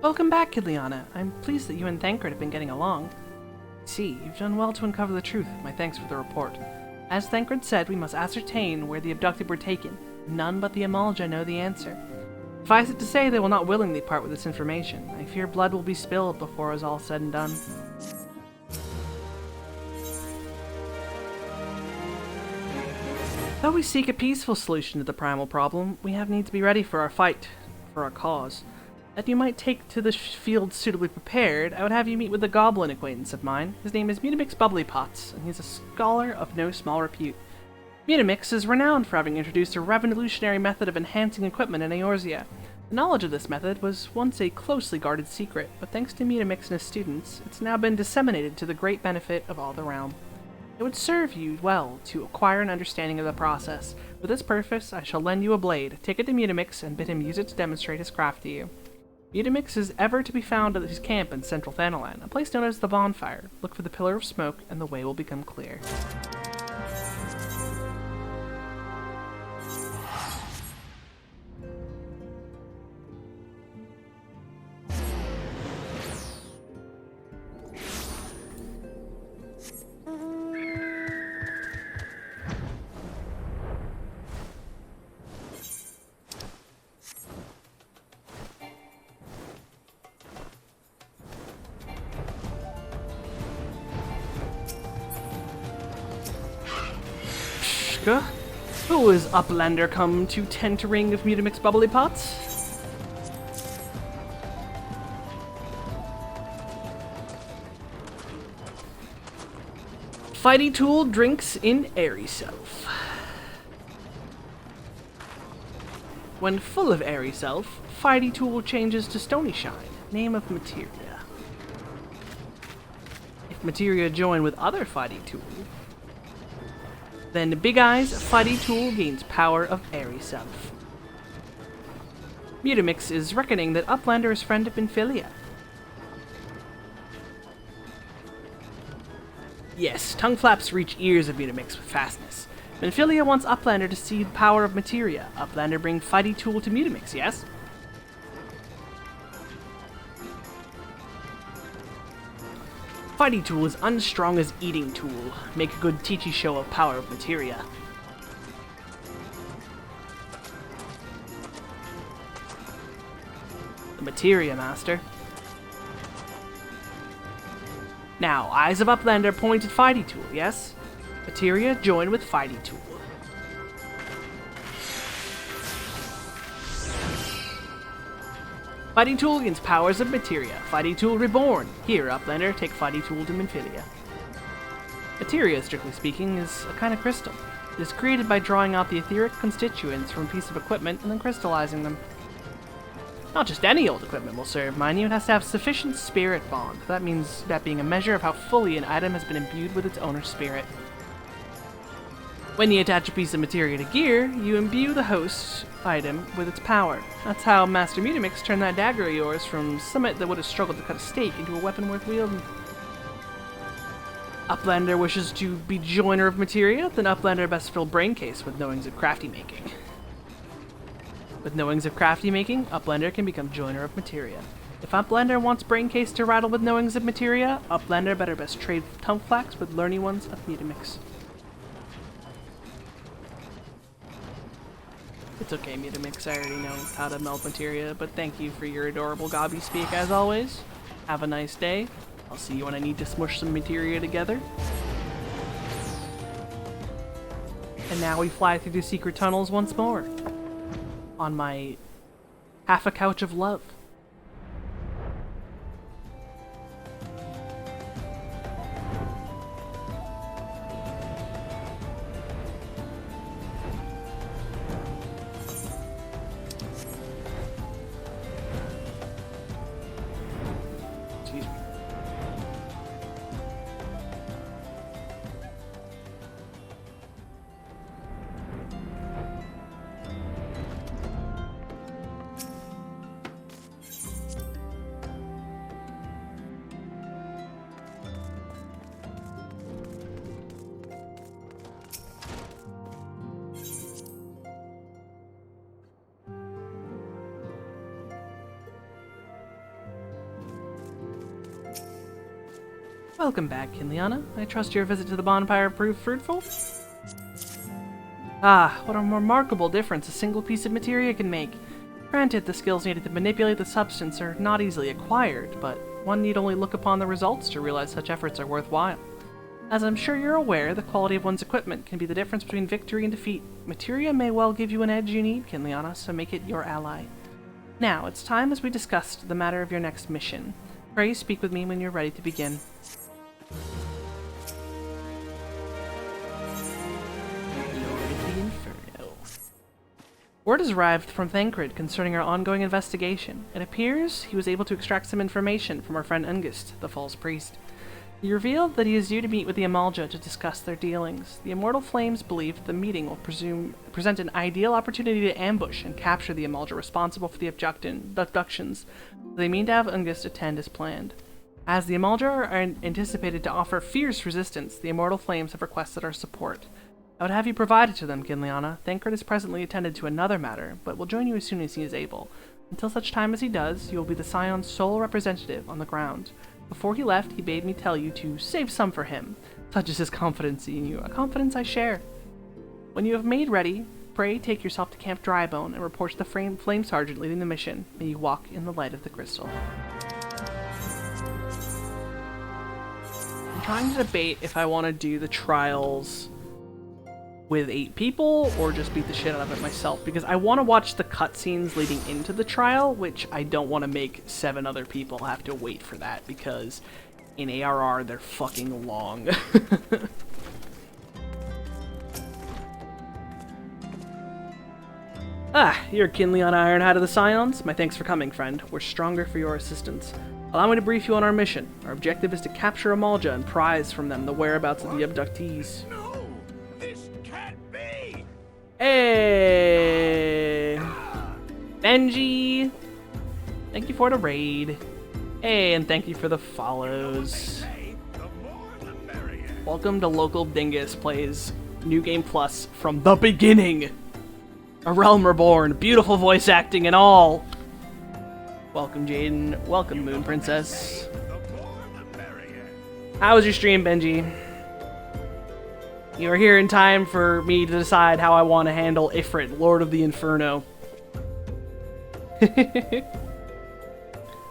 Welcome back, Kidliana. I'm pleased that you and Thancred have been getting along. See, you've done well to uncover the truth. My thanks for the report. As Thancred said, we must ascertain where the abducted were taken. None but the Amalja know the answer. Suffice it to say, they will not willingly part with this information. I fear blood will be spilled before it is all said and done. Though we seek a peaceful solution to the primal problem, we have need to be ready for our fight, for our cause. That you might take to the field suitably prepared, I would have you meet with a goblin acquaintance of mine. His name is Mutamix Bubblypots, and he's a scholar of no small repute. Mutamix is renowned for having introduced a revolutionary method of enhancing equipment in Eorzea. The knowledge of this method was once a closely guarded secret, but thanks to Mutamix and his students, it's now been disseminated to the great benefit of all the realm. It would serve you well to acquire an understanding of the process. For this purpose, I shall lend you a blade. Take it to Mutamix and bid him use it to demonstrate his craft to you. Mutamix is ever to be found at his camp in central Thanalan, a place known as the Bonfire. Look for the Pillar of Smoke, and the way will become clear. Who is Uplander come to tent ring of Mutamix Bubblypots? Fighty Tool drinks in airy self. When full of airy self, Fighty Tool changes to Stony Shine, name of materia. If materia join with other Fighty Tool, then Big Eye's Fighty Tool gains power of airy self. Mutamix is reckoning that Uplander is friend of Minfilia. Yes, tongue flaps reach ears of Mutamix with fastness. Minfilia wants Uplander to see the power of materia. Uplander bring Fighty Tool to Mutamix, yes? Fighty Tool is unstrong as Eating Tool. Make a good teachy show of power of materia. The materia master. Now, eyes of Uplander point at Fighty Tool, yes? Materia join with Fighty Tool. Fighty Tool gains powers of materia. Fighty Tool Reborn. Here, Uplander, take Fighty Tool to Minfilia. Materia, strictly speaking, is a kind of crystal. It is created by drawing out the etheric constituents from a piece of equipment and then crystallizing them. Not just any old equipment will serve, mind you. It has to have sufficient spirit bond. That means that being a measure of how fully an item has been imbued with its owner's spirit. When you attach a piece of materia to gear, you imbue the host item with its power. That's how Master Mutamix turned that dagger of yours from summit that would have struggled to cut a stake into a weapon worth wielding. Uplander wishes to be joiner of materia, then Uplander best fill Braincase with knowings of crafty making. With knowings of crafty making, Uplander can become joiner of materia. If Uplander wants Braincase to rattle with knowings of materia, Uplander better best trade tongue flax with learning ones of Mutamix. It's okay, Mutamix, I already know how to melt materia, but thank you for your adorable gobby speak as always. Have a nice day. I'll see you when I need to smush some materia together. And now we fly through the secret tunnels once more. On my half a couch of love. Welcome back, Kinliana. I trust your visit to the bonfire proved fruitful? Ah, what a remarkable difference a single piece of materia can make. Granted, the skills needed to manipulate the substance are not easily acquired, but one need only look upon the results to realize such efforts are worthwhile. As I'm sure you're aware, the quality of one's equipment can be the difference between victory and defeat. Materia may well give you an edge you need, Kinliana, so make it your ally. Now, it's time as we discussed the matter of your next mission. Pray speak with me when you're ready to begin. Word has arrived from Thancred concerning our ongoing investigation. It appears he was able to extract some information from our friend Ungist, the false priest. He revealed that he is due to meet with the Amalja to discuss their dealings. The Immortal Flames believe that the meeting will present an ideal opportunity to ambush and capture the Amalja responsible for the abductions. They mean to have Ungist attend as planned. As the Amalja are anticipated to offer fierce resistance, the Immortal Flames have requested our support. I would have you provide it to them, Kinliana. Thancred is presently attended to another matter, but will join you as soon as he is able. Until such time as he does, you will be the Scion's sole representative on the ground. Before he left, he bade me tell you to save some for him. Such is his confidence in you, a confidence I share. When you have made ready, pray take yourself to Camp Drybone and report to the Flame Sergeant leading the mission. May you walk in the light of the crystal. I'm trying to debate if I want to do the trials with 8 people, or just beat the shit out of it myself, because I want to watch the cutscenes leading into the trial, which I don't want to make 7 other people have to wait for that, because in ARR, they're fucking long. You're Kinliana Ironhide of the Scions. My thanks for coming, friend. We're stronger for your assistance. Allow me to brief you on our mission. Our objective is to capture Amalja and prize from them the whereabouts of the abductees. Hey! Benji! Thank you for the raid. Hey, and thank you for the follows. Welcome to Local Dingus Plays New Game Plus from the beginning! A Realm Reborn, beautiful voice acting and all! Welcome, Jaden. Welcome, Moon Princess. How was your stream, Benji? You are here in time for me to decide how I want to handle Ifrit, Lord of the Inferno.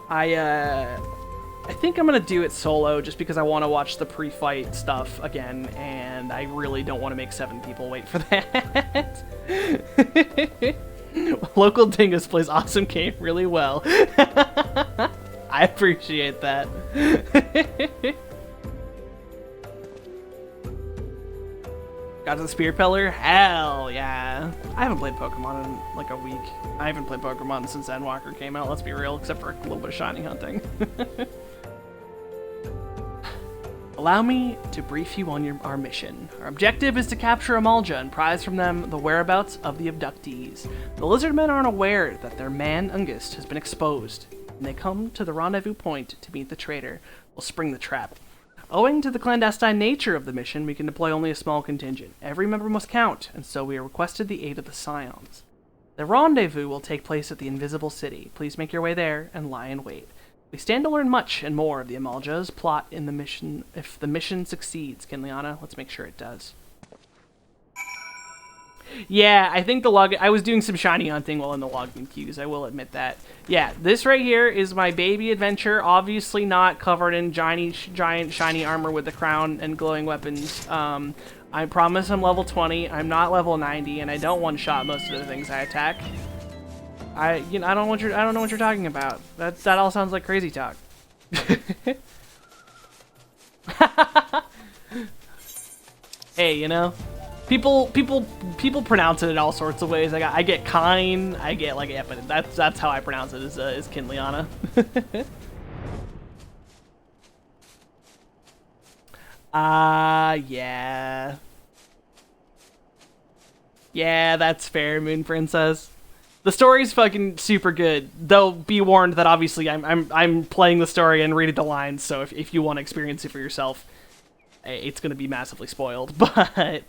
I think I'm gonna do it solo just because I want to watch the pre-fight stuff again, and I really don't want to make 7 people wait for that. Local Dingus plays awesome game really well. I appreciate that. Got to the Spear Pillar? Hell yeah. I haven't played Pokemon in like a week. I haven't played Pokemon since Endwalker came out, let's be real, except for a little bit of shiny hunting. Allow me to brief you on our mission. Our objective is to capture Amalja and prize from them the whereabouts of the abductees. The Lizardmen aren't aware that their man Ungist has been exposed, and they come to the rendezvous point to meet the traitor. We'll spring the trap. Owing to the clandestine nature of the mission, we can deploy only a small contingent. Every member must count, and so we have requested the aid of the Scions. The rendezvous will take place at the Invisible City. Please make your way there and lie in wait. We stand to learn much and more of the Amalja's plot in the mission. If the mission succeeds, Kinliana, let's make sure it does. Yeah, I think I was doing some shiny hunting while in the login queues, I will admit that. Yeah, this right here is my baby adventure, obviously not covered in giant shiny armor with the crown and glowing weapons. I promise I'm level 20, I'm not level 90, and I don't one-shot most of the things I attack. I don't know what you're talking about. That all sounds like crazy talk. Hey, you know? People pronounce it in all sorts of ways. I get Kine, I get like, yeah, but that's how I pronounce it, is Kinliana. Yeah. Yeah, that's fair, Moon Princess. The story's fucking super good, though be warned that obviously I'm playing the story and reading the lines, so if you want to experience it for yourself, it's gonna be massively spoiled, but...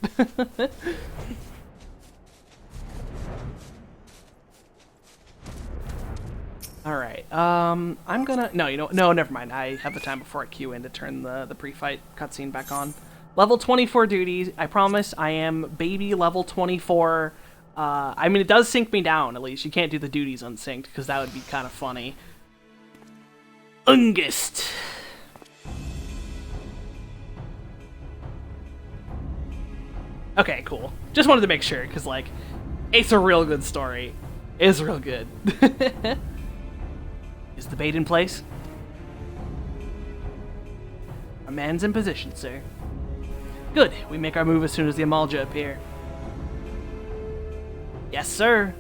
Alright, I'm gonna... No, no, never mind. I have the time before I queue in to turn the pre-fight cutscene back on. Level 24 duties. I promise I am baby level 24. I mean, it does sync me down, at least. You can't do the duties unsynced, because that would be kind of funny. Ungist. Okay, cool. Just wanted to make sure, because, like, it's a real good story. It's real good. Is the bait in place? Our man's in position, sir. Good. We make our move as soon as the Amalja appear. Yes, sir.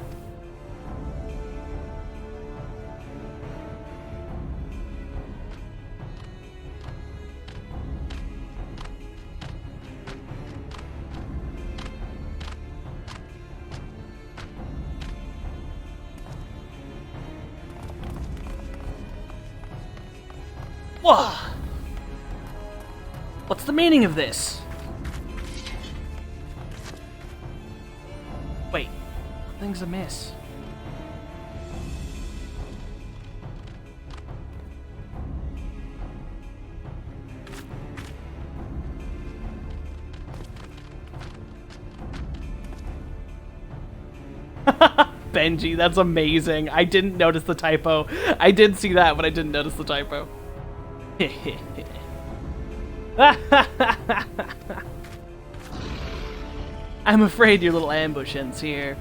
Whoa! What's the meaning of this? Wait, something's amiss. Benji, that's amazing. I didn't notice the typo. I did see that, but I didn't notice the typo. I'm afraid your little ambush ends here.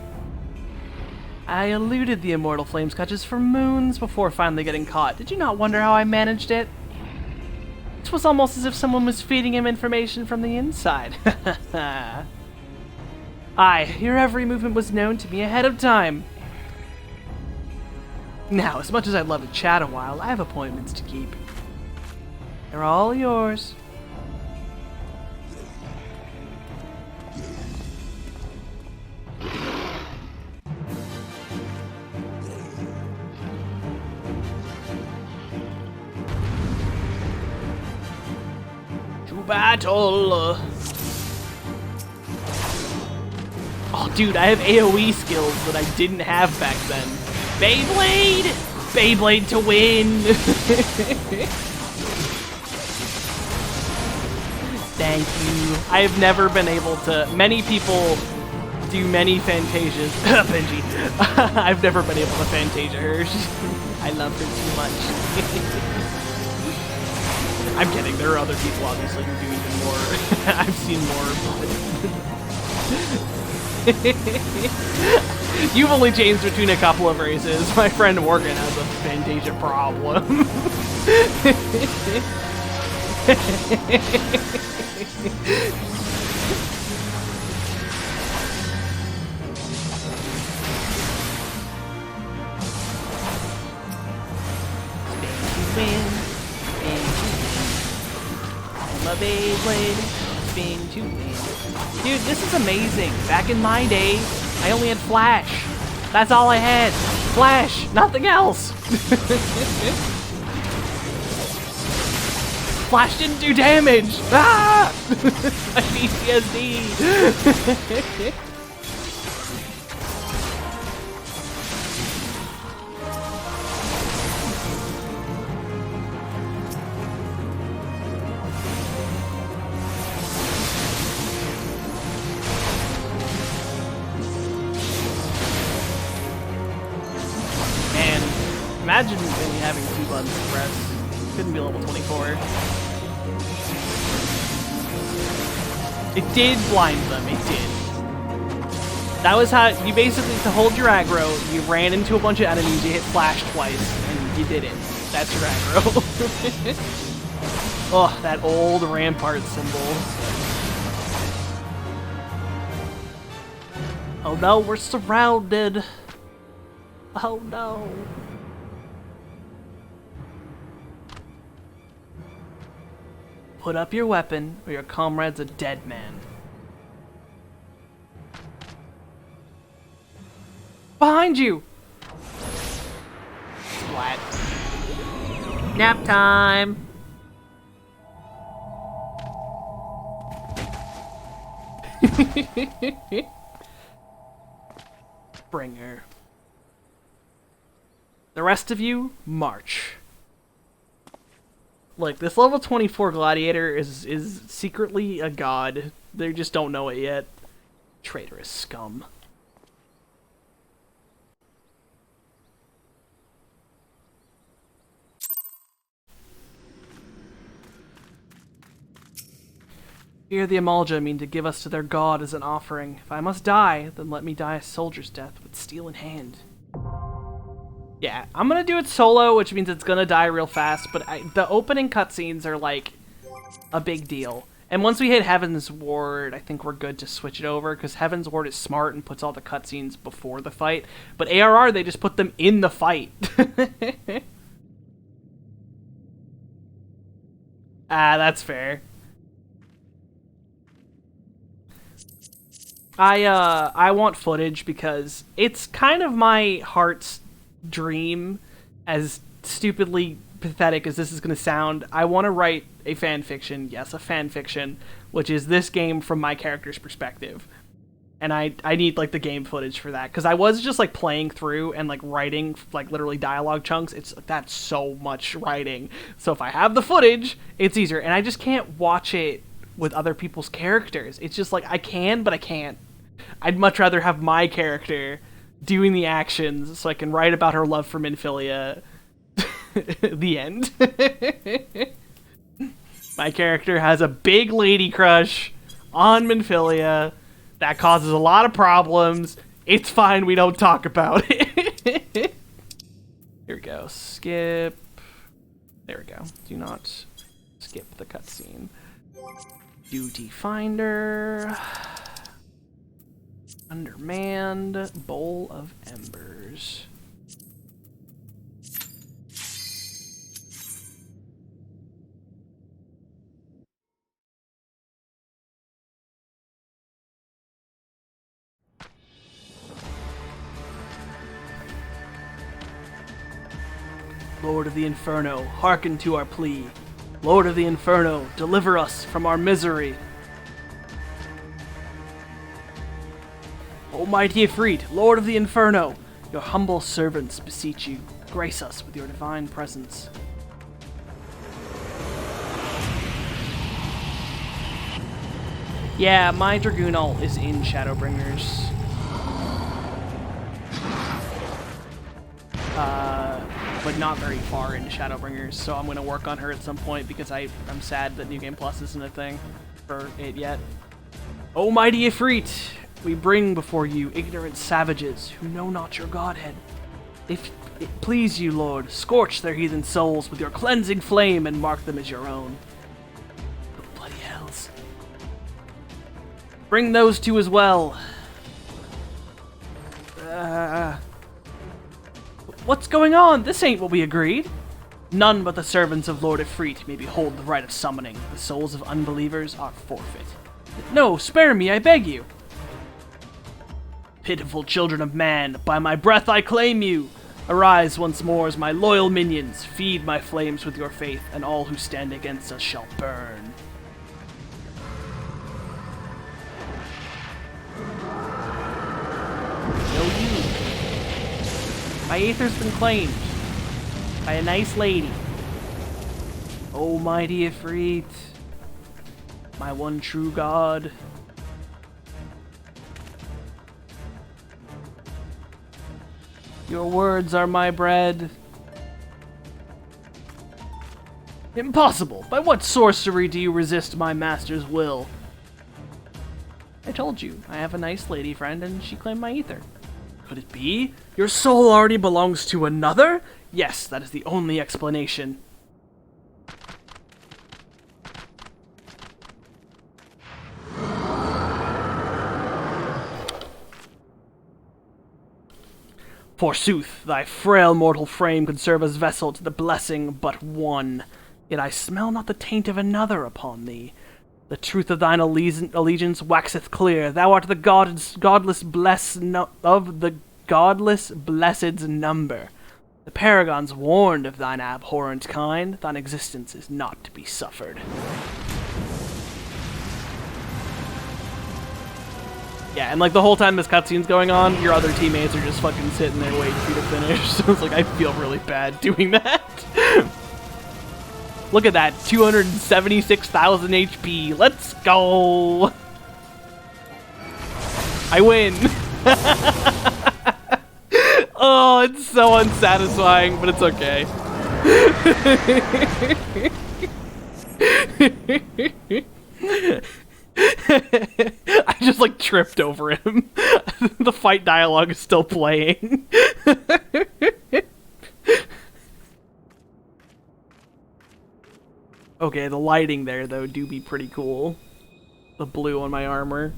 I eluded the immortal flamescotches for moons before finally getting caught. Did you not wonder how I managed it? It was almost as if someone was feeding him information from the inside. Aye, your every movement was known to me ahead of time. Now, as much as I'd love to chat a while, I have appointments to keep. They're all yours. To battle! Oh, dude, I have AoE skills that I didn't have back then. Beyblade! Beyblade to win! Thank you. I have never been able to... Many people do many Fantasias. Benji. I've never been able to Fantasia her. I love her too much. I'm kidding. There are other people, obviously, who do even more. I've seen more. You've only changed between a couple of races. My friend Morgan has a Fantasia problem. I'm a Beyblade, spin to win. Dude, this is amazing. Back in my day, I only had Flash. That's all I had. Flash, nothing else. Flash didn't do damage! Ah! My PTSD! Man, imagine only having 2 buttons to press. Couldn't be level 24. It did blind them, it did. That was how, you basically, to hold your aggro, you ran into a bunch of enemies, you hit flash twice, and you did it. That's your aggro. Oh, that old rampart symbol. Oh no, we're surrounded. Oh no. Put up your weapon, or your comrade's a dead man. Behind you! Splat. Nap time! Bring her. The rest of you, march. Look, this level 24 gladiator is secretly a god. They just don't know it yet. Traitorous scum. Fear the Amalja mean to give us to their god as an offering. If I must die, then let me die a soldier's death with steel in hand. Yeah, I'm gonna do it solo, which means it's gonna die real fast, but the opening cutscenes are, like, a big deal. And once we hit Heaven's Ward, I think we're good to switch it over, because Heaven's Ward is smart and puts all the cutscenes before the fight. But ARR, they just put them in the fight. Ah, that's fair. I want footage because it's kind of my heart's dream, as stupidly pathetic as this is going to sound. I want to write a fan fiction, yes, a fan fiction, which is this game from my character's perspective. And I need, like, the game footage for that, because I was just, like, playing through and, like, writing, like, literally dialogue chunks. That's so much writing. So if I have the footage, it's easier. And I just can't watch it with other people's characters. It's just, like, I can, but I can't. I'd much rather have my character doing the actions so I can write about her love for Minfilia. The end. My character has a big lady crush on Minfilia. That causes a lot of problems. It's fine, we don't talk about it. Here we go. Skip. There we go. Do not skip the cutscene. Duty Finder. Undermanned. Bowl of Embers. Lord of the Inferno, hearken to our plea. Lord of the Inferno, deliver us from our misery. Almighty Ifrit, Lord of the Inferno, your humble servants beseech you. Grace us with your divine presence. Yeah, my Dragoon ult is in Shadowbringers. But not very far into Shadowbringers, so I'm going to work on her at some point because I'm sad that New Game Plus isn't a thing for it yet. Almighty Ifrit, we bring before you ignorant savages who know not your godhead. If it please you, Lord, scorch their heathen souls with your cleansing flame and mark them as your own. Oh, bloody hells. Bring those two as well. What's going on? This ain't what we agreed. None but the servants of Lord Ifrit may behold the right of summoning. The souls of unbelievers are forfeit. No, spare me, I beg you. Pitiful children of man, by my breath I claim you. Arise once more as my loyal minions. Feed my flames with your faith, and all who stand against us shall burn. No you. My aether's been claimed by a nice lady. Almighty Ifrit, my one true god. Your words are my bread. Impossible! By what sorcery do you resist my master's will? I told you, I have a nice lady friend and she claimed my ether. Could it be? Your soul already belongs to another? Yes, that is the only explanation. Forsooth, thy frail mortal frame could serve as vessel to the blessing but one. Yet I smell not the taint of another upon thee. The truth of thine allegiance waxeth clear. Thou art the godless blessed's number. The paragons warned of thine abhorrent kind. Thine existence is not to be suffered. Yeah, and like the whole time this cutscene's going on, your other teammates are just fucking sitting there waiting for you to finish. So it's like, I feel really bad doing that. Look at that, 276,000 HP. Let's go. I win. Oh, it's so unsatisfying, but it's okay. I just like tripped over him. The fight dialogue is still playing. Okay, the lighting there though do be pretty cool. The blue on my armor.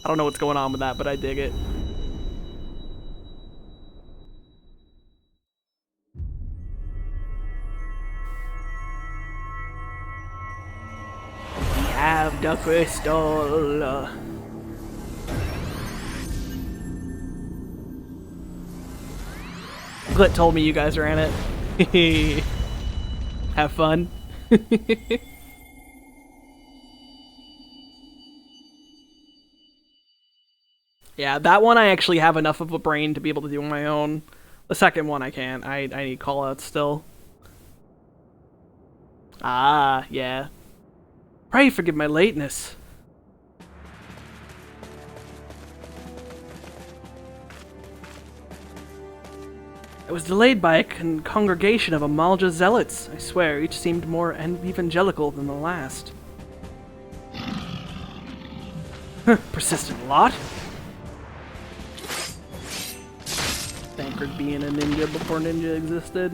I don't know what's going on with that, but I dig it. We have the crystal. Glit told me you guys are in it. Have fun. Yeah, that one I actually have enough of a brain to be able to do on my own. The second one I can't. I need callouts still. Ah, yeah. Pray forgive my lateness. I was delayed by a congregation of Amalja zealots. I swear, each seemed more evangelical than the last. Persistent lot. Thankred being a ninja before ninja existed.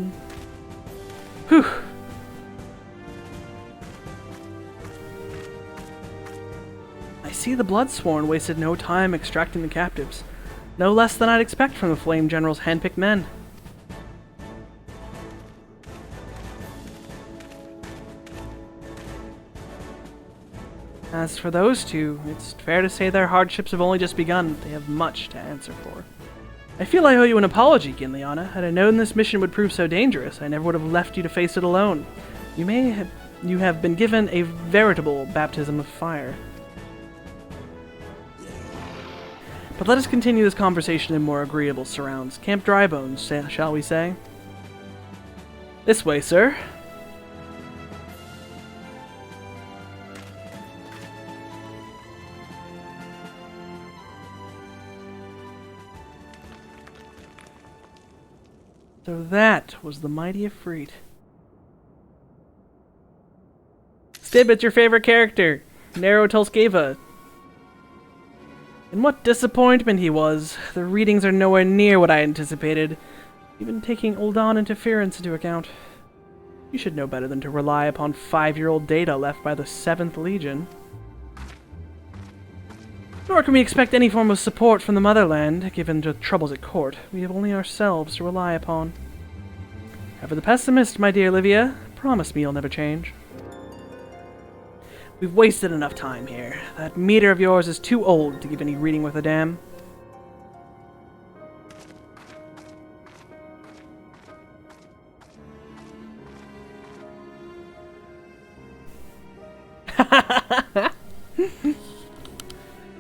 Whew. I see the Bloodsworn wasted no time extracting the captives. No less than I'd expect from the Flame General's handpicked men. As for those two, it's fair to say their hardships have only just begun. They have much to answer for. I feel I owe you an apology, Ginliana. Had I known this mission would prove so dangerous, I never would have left you to face it alone. You have been given a veritable baptism of fire. But let us continue this conversation in more agreeable surrounds. Camp Drybones, shall we say? This way, sir. So that was the mighty Ifrit. Stib, it's your favorite character, Nero Telskeva. And what disappointment he was. The readings are nowhere near what I anticipated, even taking Uldan interference into account. You should know better than to rely upon 5-year-old data left by the 7th Legion. Nor can we expect any form of support from the motherland, given the troubles at court. We have only ourselves to rely upon. Ever the pessimist, my dear Livia. Promise me you'll never change. We've wasted enough time here. That meter of yours is too old to give any reading worth a damn.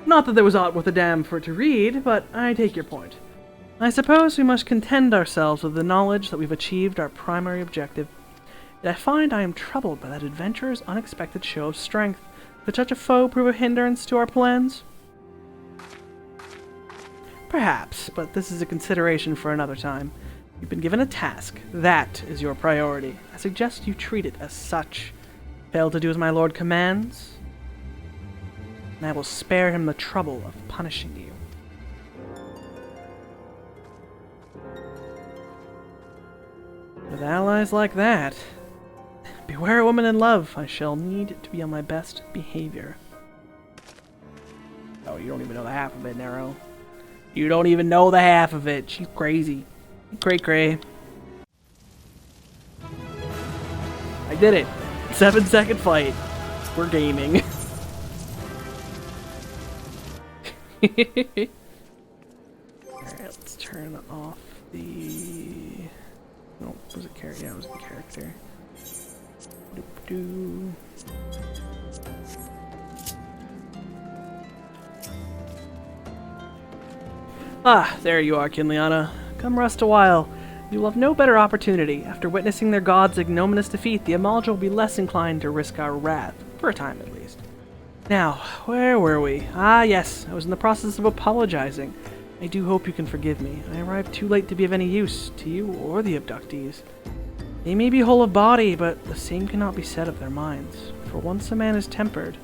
Not that there was aught worth a damn for it to read, but I take your point. I suppose we must content ourselves with the knowledge that we've achieved our primary objective. Yet I find I am troubled by that adventurer's unexpected show of strength. Could such a foe prove a hindrance to our plans? Perhaps, but this is a consideration for another time. You've been given a task. That is your priority. I suggest you treat it as such. Fail to do as my lord commands, and I will spare him the trouble of punishing you. With allies like that, beware a woman in love. I shall need to be on my best behavior. Oh, you don't even know the half of it, Nero. You don't even know the half of it. She's crazy. Cray. I did it. 7-second fight. We're gaming. Alright, let's turn off the... No, was it character? Yeah, it was the character. Doop-doo. Ah, there you are, Kinliana. Come rest a while. You will have no better opportunity. After witnessing their god's ignominious defeat, the Amalja will be less inclined to risk our wrath, for a time at least. Now, where were we? Ah, yes, I was in the process of apologizing. I do hope you can forgive me. I arrived too late to be of any use, to you or the abductees. They may be whole of body, but the same cannot be said of their minds. For once a man is tempered.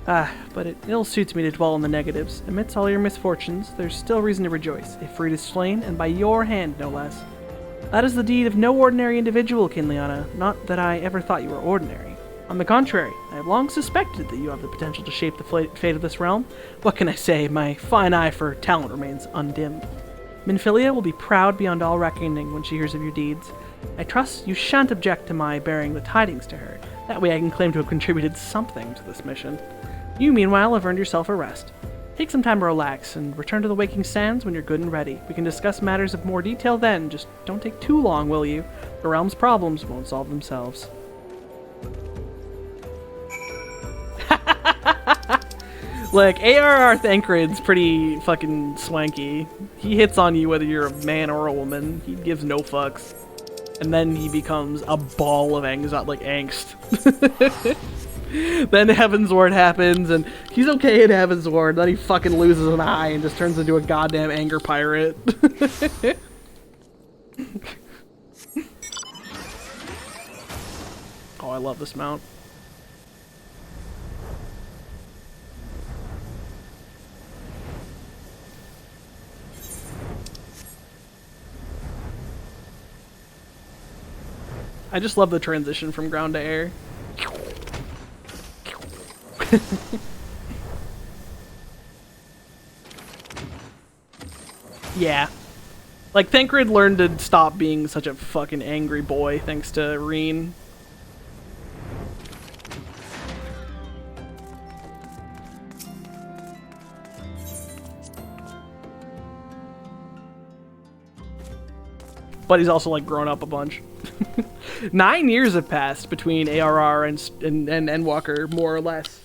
Ah, but it ill suits me to dwell on the negatives. Amidst all your misfortunes, there's still reason to rejoice. Ifrit is slain, and by your hand, no less. That is the deed of no ordinary individual, Kinliana. Not that I ever thought you were ordinary. On the contrary, I have long suspected that you have the potential to shape the fate of this realm. What can I say? My fine eye for talent remains undimmed. Minfilia will be proud beyond all reckoning when she hears of your deeds. I trust you shan't object to my bearing the tidings to her. That way I can claim to have contributed something to this mission. You, meanwhile, have earned yourself a rest. Take some time to relax, and return to the Waking Sands when you're good and ready. We can discuss matters of more detail then. Just don't take too long, will you? The realm's problems won't solve themselves. Like, ARR Thancred's pretty fucking swanky. He hits on you whether you're a man or a woman. He gives no fucks. And then he becomes a ball of angst. Then Heavensward happens, and he's okay at Heavensward. Then he fucking loses an eye and just turns into a goddamn anger pirate. Oh, I love this mount. I just love the transition from ground to air. Yeah. Like, Thancred learned to stop being such a fucking angry boy thanks to Reen. But he's also, like, grown up a bunch. 9 years have passed between ARR and Endwalker, more or less.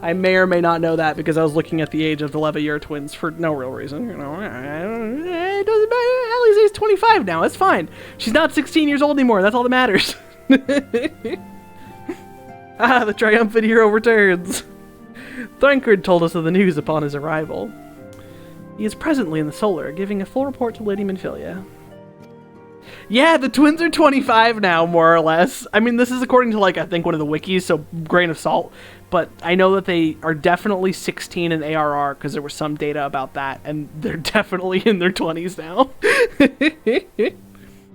I may or may not know that because I was looking at the age of the Levier twins for no real reason. You know, it doesn't matter. Alisaie's 25 now. It's fine. She's not 16 years old anymore. That's all that matters. Ah, the triumphant hero returns. Thancred told us of the news upon his arrival. He is presently in the Solar, giving a full report to Lady Minfilia. Yeah, the twins are 25 now, more or less. I mean, this is according to, like, I think one of the wikis, so grain of salt. But I know that they are definitely 16 in ARR, because there was some data about that, and they're definitely in their 20s now.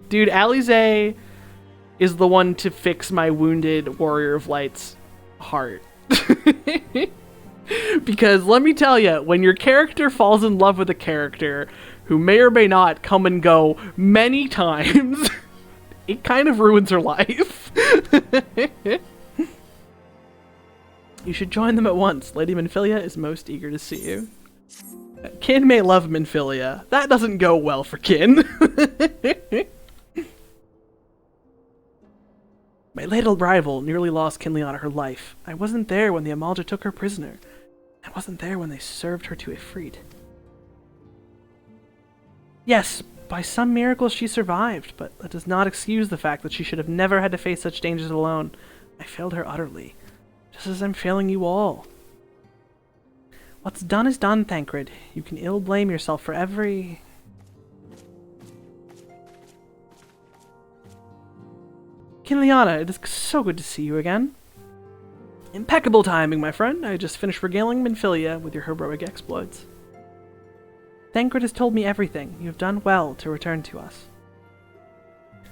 Dude, Alisaie is the one to fix my wounded Warrior of Light's heart. Because, let me tell you, when your character falls in love with a character who may or may not come and go many times, it kind of ruins her life. You should join them at once. Lady Minfilia is most eager to see you. Kin may love Minfilia. That doesn't go well for Kin. My late rival nearly lost Kinliana her life. I wasn't there when the Amalja took her prisoner. I wasn't there when they served her to Ifrit. Yes, by some miracle she survived, but that does not excuse the fact that she should have never had to face such dangers alone. I failed her utterly, just as I'm failing you all. What's done is done, Thancred. You can ill blame yourself for every... Kinliana, it is so good to see you again. Impeccable timing, my friend. I just finished regaling Minfilia with your heroic exploits. Thancred has told me everything. You have done well to return to us.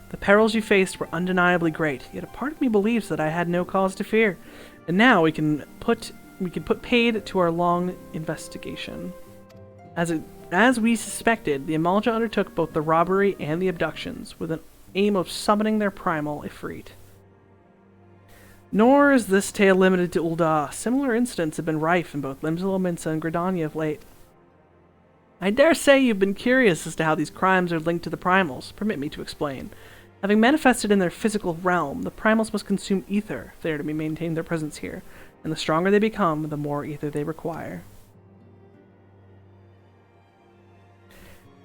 The perils you faced were undeniably great, yet a part of me believes that I had no cause to fear. And now we can put paid to our long investigation. As we suspected, the Amalja undertook both the robbery and the abductions, with an aim of summoning their primal Ifrit. Nor is this tale limited to Ul'dah. Similar incidents have been rife in both Limsel, Minsa, and Gridania of late. I dare say you've been curious as to how these crimes are linked to the primals. Permit me to explain. Having manifested in their physical realm, the primals must consume ether if they are to maintain their presence here, and the stronger they become, the more ether they require.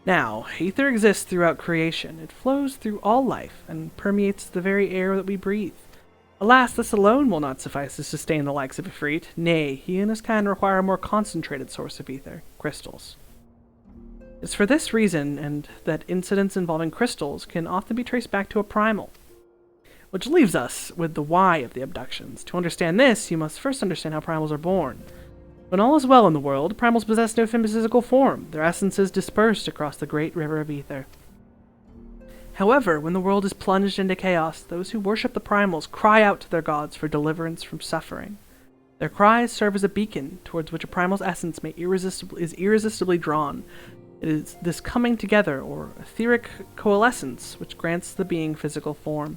Now, ether exists throughout creation. It flows through all life and permeates the very air that we breathe. Alas, this alone will not suffice to sustain the likes of Ifrit. Nay, he and his kind require a more concentrated source of ether, crystals. It's for this reason, and that incidents involving crystals can often be traced back to a primal. Which leaves us with the why of the abductions. To understand this, you must first understand how primals are born. When all is well in the world, primals possess no physical form, their essences dispersed across the great river of ether. However, when the world is plunged into chaos, those who worship the primals cry out to their gods for deliverance from suffering. Their cries serve as a beacon towards which a primal's essence is irresistibly drawn. It is this coming together, or etheric coalescence, which grants the being physical form.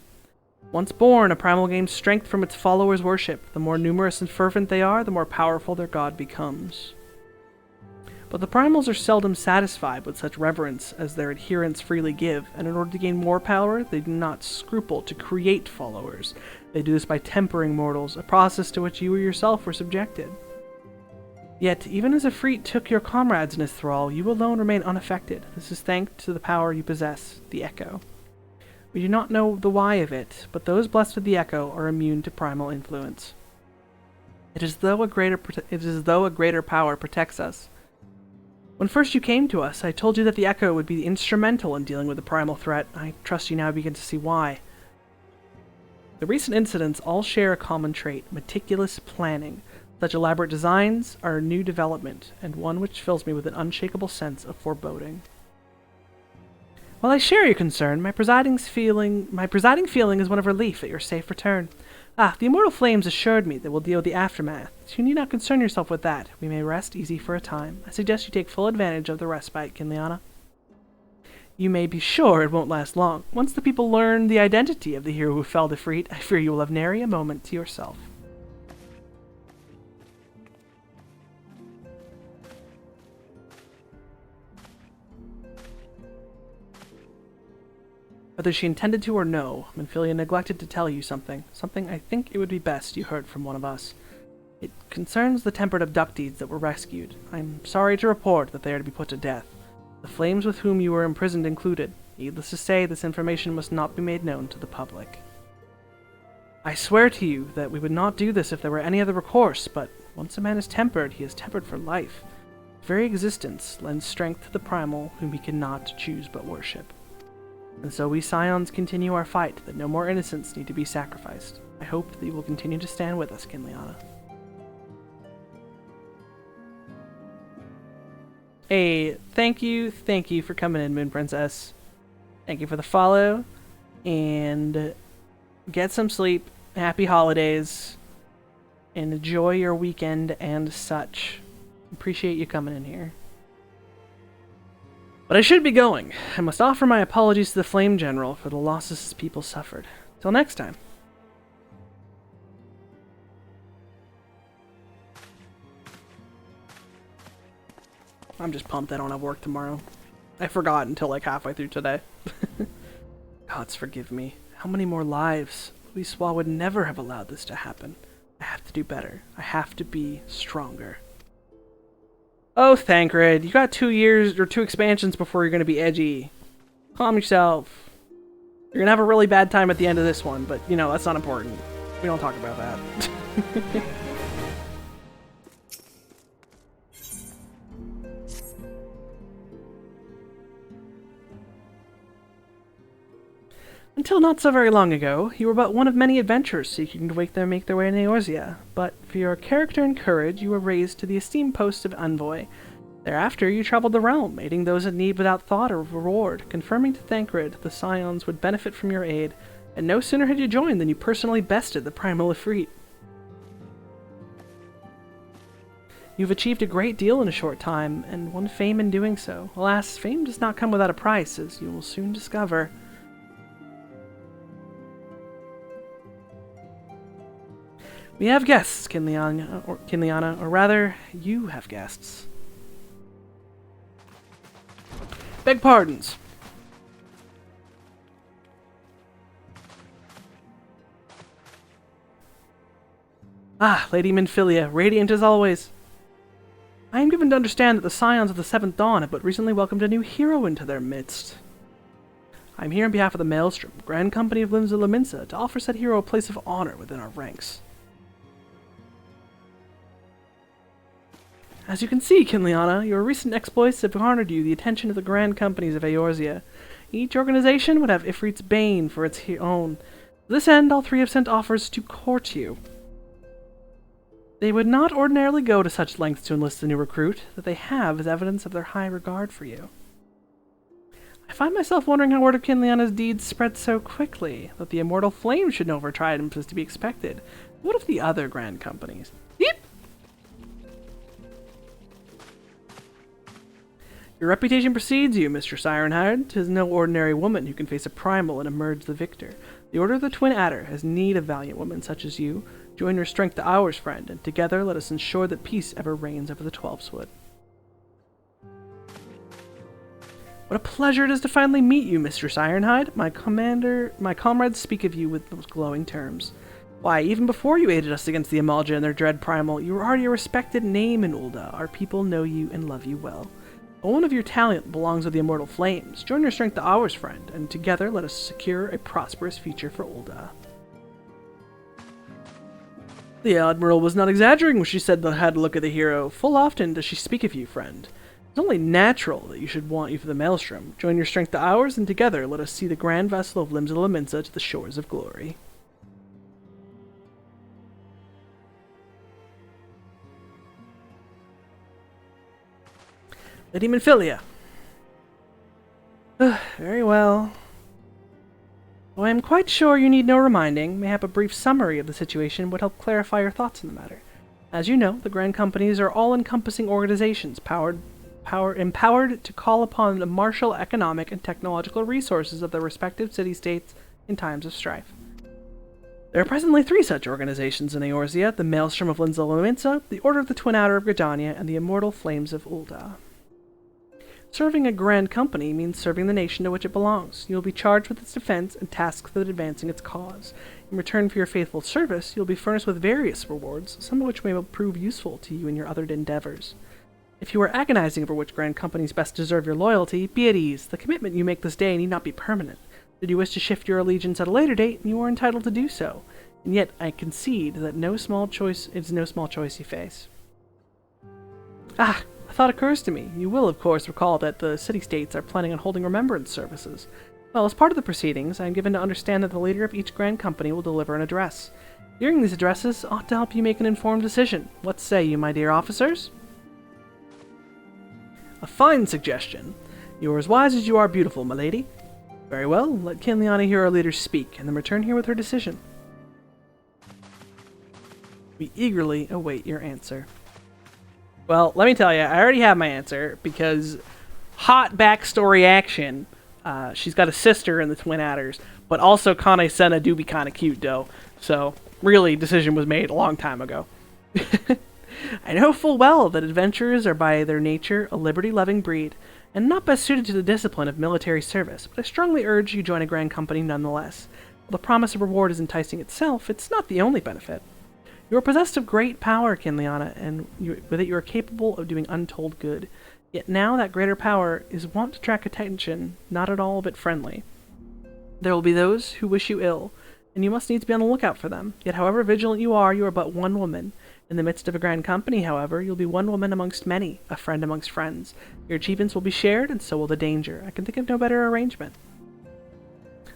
Once born, a primal gains strength from its followers' worship. The more numerous and fervent they are, the more powerful their god becomes. But the primals are seldom satisfied with such reverence as their adherents freely give, and in order to gain more power, they do not scruple to create followers. They do this by tempering mortals, a process to which you yourself were subjected. Yet, even as Ifrit took your comrades in his thrall, you alone remain unaffected. This is thanks to the power you possess, the Echo. We do not know the why of it, but those blessed with the Echo are immune to primal influence. It is as though a greater power protects us. When first you came to us, I told you that the Echo would be instrumental in dealing with the primal threat. I trust you now begin to see why. The recent incidents all share a common trait: meticulous planning. Such elaborate designs are a new development, and one which fills me with an unshakable sense of foreboding. While I share your concern, my presiding feeling is one of relief at your safe return. The immortal flames assured me that we'll deal with the aftermath, so you need not concern yourself with that. We may rest easy for a time. I suggest you take full advantage of the respite, Kinliana. You may be sure it won't last long. Once the people learn the identity of the hero who fell Ifrit, I fear you will have nary a moment to yourself. Whether she intended to or no, Minfilia neglected to tell you something I think it would be best you heard from one of us. It concerns the tempered abductees that were rescued. I'm sorry to report that they are to be put to death, the flames with whom you were imprisoned included. Needless to say, this information must not be made known to the public. I swear to you that we would not do this if there were any other recourse, but once a man is tempered, he is tempered for life. His very existence lends strength to the primal whom he cannot choose but worship. And so we Scions continue our fight, that no more innocents need to be sacrificed. I hope that you will continue to stand with us, Kinliana. Hey, thank you for coming in, Moon Princess. Thank you for the follow, and get some sleep, happy holidays, and enjoy your weekend and such. Appreciate you coming in here. But I should be going. I must offer my apologies to the Flame General for the losses his people suffered. Till next time. I'm just pumped I don't have work tomorrow. I forgot until like halfway through today. Gods forgive me. How many more lives? Louisoix would never have allowed this to happen. I have to do better. I have to be stronger. Oh, Thancred, you got 2 years or 2 expansions before you're going to be edgy. Calm yourself. You're going to have a really bad time at the end of this one, but, you know, that's not important. We don't talk about that. Until not so very long ago, you were but one of many adventurers seeking to make their way in Eorzea, but for your character and courage, you were raised to the esteemed post of envoy. Thereafter, you traveled the realm, aiding those in need without thought or reward, confirming to Thancred the Scions would benefit from your aid, and no sooner had you joined than you personally bested the primal Ifrit. You've achieved a great deal in a short time, and won fame in doing so. Alas, fame does not come without a price, as you will soon discover. We have guests, Kinliana, or rather, you have guests. Beg pardons. Lady Minfilia, radiant as always. I am given to understand that the Scions of the Seventh Dawn have but recently welcomed a new hero into their midst. I am here on behalf of the Maelstrom, Grand Company of Limbs of Laminsa, to offer said hero a place of honor within our ranks. As you can see, Kinliana, your recent exploits have garnered you the attention of the Grand Companies of Eorzea. Each organization would have Ifrit's Bane for its own. To this end, all three have sent offers to court you. They would not ordinarily go to such lengths to enlist a new recruit. That they have is evidence of their high regard for you. I find myself wondering how word of Kinliana's deeds spread so quickly, that the immortal flame should know of her triumphs as to be expected. What of the other Grand Companies? Yeep! Your reputation precedes you, Mistress Ironhide. 'Tis no ordinary woman who can face a primal and emerge the victor. The Order of the Twin Adder has need of valiant women such as you. Join your strength to ours, friend, and together let us ensure that peace ever reigns over the Twelveswood. What a pleasure it is to finally meet you, Mistress Ironhide. My comrades speak of you with most glowing terms. Why, even before you aided us against the Amalja and their dread primal, you were already a respected name in Ul'dah. Our people know you and love you well. A woman of your talent belongs with the immortal flames. Join your strength to ours, friend, and together let us secure a prosperous future for Ul'dah. The Admiral was not exaggerating when she said that I had to look at the hero. Full often does she speak of you, friend. It's only natural that you should want you for the Maelstrom. Join your strength to ours, and together let us see the grand vessel of Limbs of Laminsa to the shores of glory. Lady Minfilia. Very well. Though I am quite sure you need no reminding, mayhap a brief summary of the situation would help clarify your thoughts in the matter. As you know, the Grand Companies are all-encompassing organizations empowered to call upon the martial economic and technological resources of their respective city-states in times of strife. There are presently 3 such organizations in Eorzea: the Maelstrom of Limbs of Laminsa, the Order of the Twin Adder of Gridania, and the Immortal Flames of Ul'dah. Serving a Grand Company means serving the nation to which it belongs. You will be charged with its defense and tasked with advancing its cause. In return for your faithful service, you will be furnished with various rewards, some of which may prove useful to you in your other endeavors. If you are agonizing over which Grand Companies best deserve your loyalty, be at ease. The commitment you make this day need not be permanent. Should you wish to shift your allegiance at a later date, you are entitled to do so. And yet, I concede that no small choice you face. A thought occurs to me. You will, of course, recall that the city-states are planning on holding remembrance services. Well, as part of the proceedings, I am given to understand that the leader of each Grand Company will deliver an address. Hearing these addresses ought to help you make an informed decision. What say you, my dear officers? A fine suggestion. You are as wise as you are beautiful, my lady. Very well, let Kinliana hear our leaders speak, and then return here with her decision. We eagerly await your answer. Well, let me tell you, I already have my answer, because hot backstory action. She's got a sister in the Twin Adders, but also Kane Senna do be kind of cute, though. So, really, decision was made a long time ago. I know full well that adventurers are by their nature a liberty-loving breed, and not best suited to the discipline of military service, but I strongly urge you join a Grand Company nonetheless. While the promise of reward is enticing itself, it's not the only benefit. You are possessed of great power, Kinliana, and with it you are capable of doing untold good. Yet now that greater power is wont to attract attention, not at all but friendly. There will be those who wish you ill, and you must needs be on the lookout for them. Yet however vigilant you are but one woman. In the midst of a Grand Company, however, you'll be one woman amongst many, a friend amongst friends. Your achievements will be shared, and so will the danger. I can think of no better arrangement.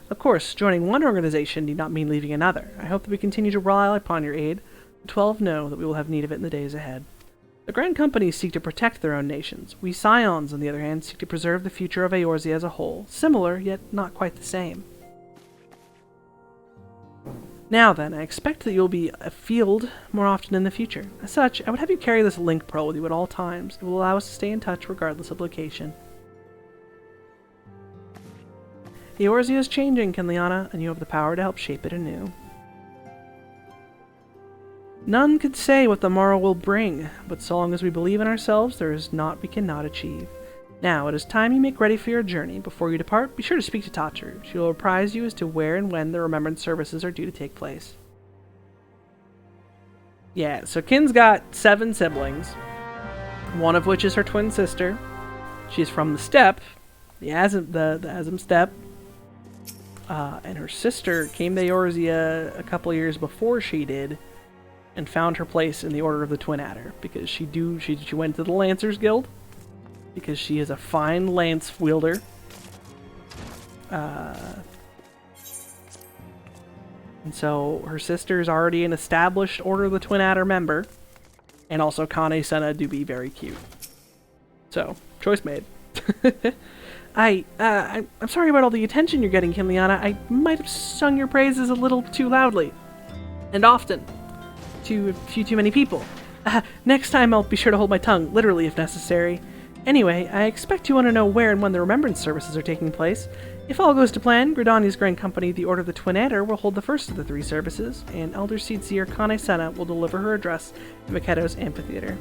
Of course, joining one organization need not mean leaving another. I hope that we continue to rely upon your aid. The 12 know that we will have need of it in the days ahead. The Grand Companies seek to protect their own nations. We Scions, on the other hand, seek to preserve the future of Eorzea as a whole. Similar, yet not quite the same. Now then, I expect that you'll be afield more often in the future. As such, I would have you carry this link pearl with you at all times. It will allow us to stay in touch regardless of location. Eorzea is changing, Kinliana, and you have the power to help shape it anew. None could say what the morrow will bring, but so long as we believe in ourselves, there is naught we cannot achieve. Now, it is time you make ready for your journey. Before you depart, be sure to speak to Tatru. She will apprise you as to where and when the remembrance services are due to take place. Yeah, so Kin's got 7 siblings. one of which is her twin sister. She's from the steppe, the Azim steppe. And her sister came to Eorzea a couple years before she did, and found her place in the Order of the Twin Adder because she went to the Lancers Guild because she is a fine lance wielder. And so her sister is already an established Order of the Twin Adder member, and also Kane Senna do be very cute. So choice made. I'm sorry about all the attention you're getting, Kimliana. I might have sung your praises a little too loudly. And often. To a few too many people. Next time I'll be sure to hold my tongue, literally if necessary. Anyway, I expect you want to know where and when the remembrance services are taking place. If all goes to plan, Gridania's Grand Company, the Order of the Twin Adder, will hold the first of the 3 services, and Elder Seedseer Kane Senna will deliver her address in Makedo's amphitheater.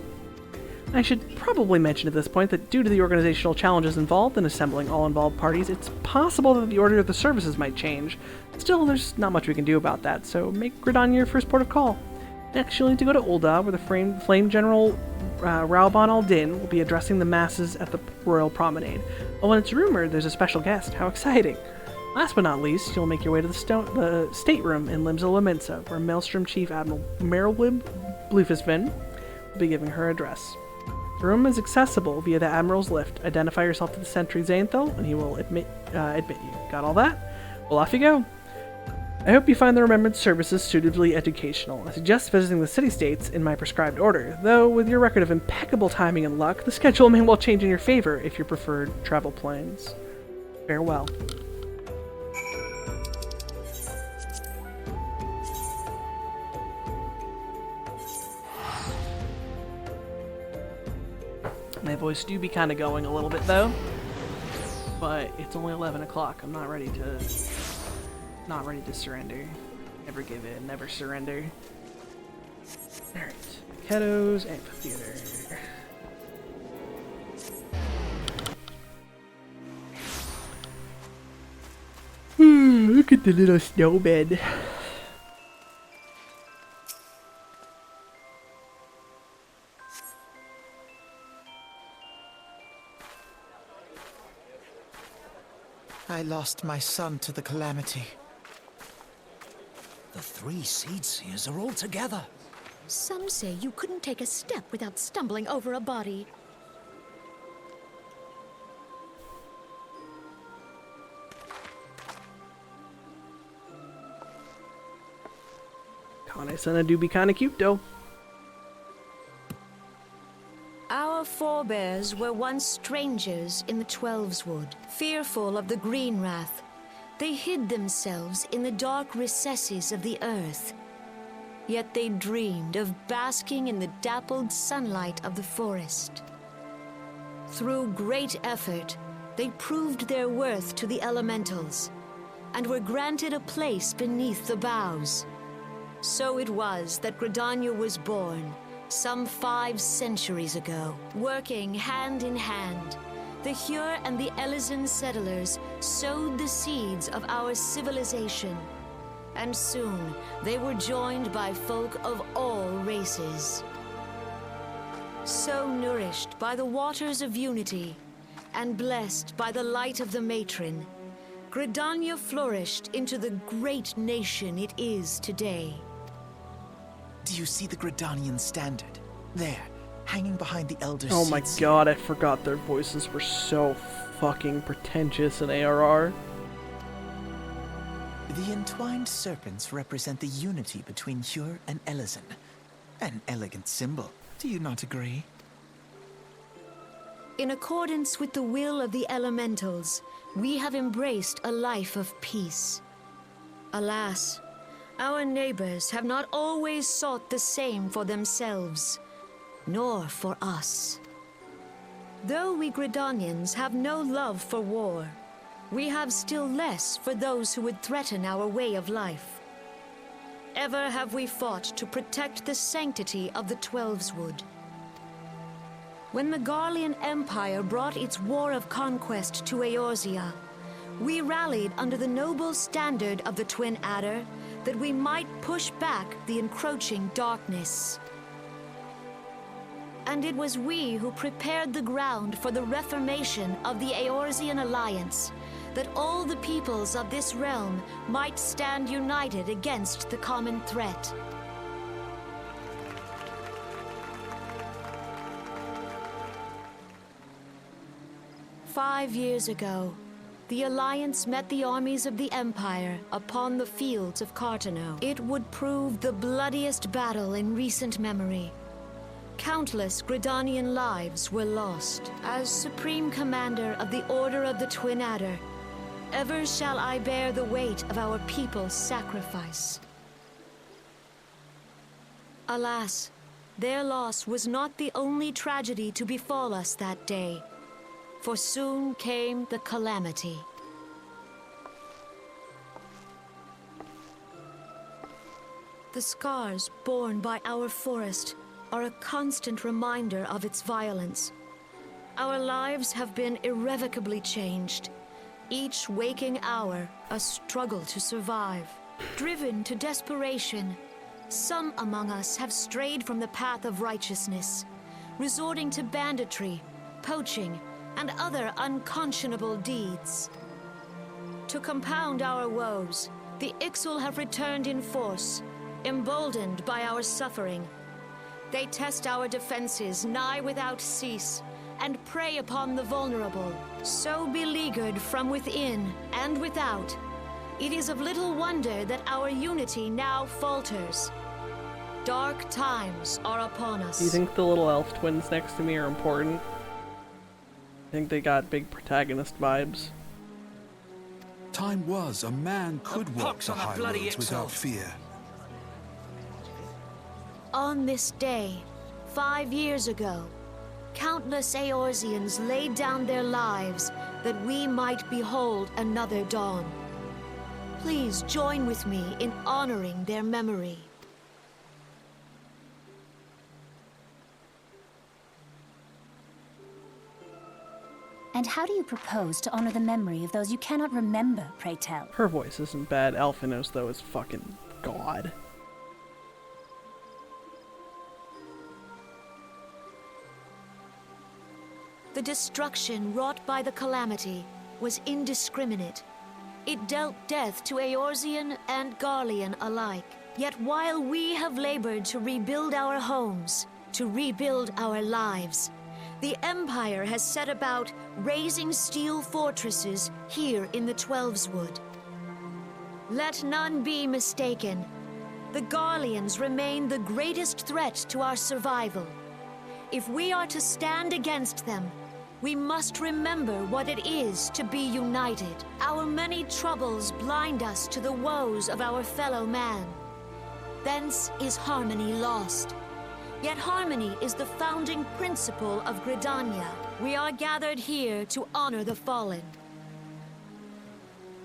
I should probably mention at this point that due to the organizational challenges involved in assembling all involved parties, it's possible that the order of the services might change. Still, there's not much we can do about that, so make Gridania your first port of call. Next, you'll need to go to Ul'dah, where the Flame General Rauban al-Din will be addressing the masses at the Royal Promenade. Oh, and it's rumored there's a special guest. How exciting! Last but not least, you'll make your way to the stateroom in Limsa Mensa, where Maelstrom Chief Admiral Merylwib Blufusvin will be giving her address. The room is accessible via the Admiral's lift. Identify yourself to the sentry Xanthel, and he will admit you. Got all that? Well, off you go. I hope you find the remembrance services suitably educational. I suggest visiting the city-states in my prescribed order, though with your record of impeccable timing and luck, the schedule may well change in your favor if your preferred travel plans. Farewell. My voice do be kind of going a little bit though, but it's only 11 o'clock. I'm not ready to surrender. Never give in, never surrender. Alright, Makedo's amphitheater. Look at the little snowbed. I lost my son to the calamity. The 3 Seedseers are all together. Some say you couldn't take a step without stumbling over a body. Kane Senna do be kinda cute though. Our forebears were once strangers in the Twelveswood, fearful of the Green Wrath. They hid themselves in the dark recesses of the earth. Yet they dreamed of basking in the dappled sunlight of the forest. Through great effort, they proved their worth to the elementals, and were granted a place beneath the boughs. So it was that Gridania was born, some 5 centuries ago. Working hand in hand, the Hyur and the Elysian settlers sowed the seeds of our civilization, and soon they were joined by folk of all races. So nourished by the waters of unity, and blessed by the light of the matron, Gridania flourished into the great nation it is today. Do you see the Gridanian standard? There, hanging behind the Elder Oh my Seedseer. god, I forgot their voices were so fucking pretentious in ARR. The entwined serpents represent the unity between Hyur and Elysian. An elegant symbol, do you not agree? In accordance with the will of the elementals, we have embraced a life of peace. Alas, our neighbors have not always sought the same for themselves, nor for us. Though we Gridanians have no love for war, we have still less for those who would threaten our way of life. Ever have we fought to protect the sanctity of the Twelveswood. When the Garlean Empire brought its war of conquest to Eorzea, we rallied under the noble standard of the Twin Adder that we might push back the encroaching darkness. And it was we who prepared the ground for the reformation of the Eorzean Alliance, that all the peoples of this realm might stand united against the common threat. "5 years ago, the Alliance met the armies of the Empire upon the fields of Cartano. It would prove the bloodiest battle in recent memory. Countless Gridanian lives were lost. As Supreme Commander of the Order of the Twin Adder, ever shall I bear the weight of our people's sacrifice. Alas, their loss was not the only tragedy to befall us that day, for soon came the calamity. The scars borne by our forest are a constant reminder of its violence. Our lives have been irrevocably changed. Each waking hour, a struggle to survive. Driven to desperation, some among us have strayed from the path of righteousness, resorting to banditry, poaching, and other unconscionable deeds. To compound our woes, the Ixal have returned in force, emboldened by our suffering. They test our defenses nigh without cease, and prey upon the vulnerable. So beleaguered from within and without, it is of little wonder that our unity now falters. Dark times are upon us. Do you think the little elf twins next to me are important? I think they got big protagonist vibes. Time was a man could walk the high roads without fear. On this day, 5 years ago, countless Eorzeans laid down their lives that we might behold another dawn. Please join with me in honoring their memory. And how do you propose to honor the memory of those you cannot remember, pray tell? Her voice isn't bad. Alphanos, though, is fucking god. The destruction wrought by the calamity was indiscriminate. It dealt death to Eorzean and Garlean alike. Yet while we have labored to rebuild our homes, to rebuild our lives, the Empire has set about raising steel fortresses here in the Twelveswood. Let none be mistaken. The Garleans remain the greatest threat to our survival. If we are to stand against them, we must remember what it is to be united. Our many troubles blind us to the woes of our fellow man. Thence is harmony lost. Yet harmony is the founding principle of Gridania. We are gathered here to honor the fallen.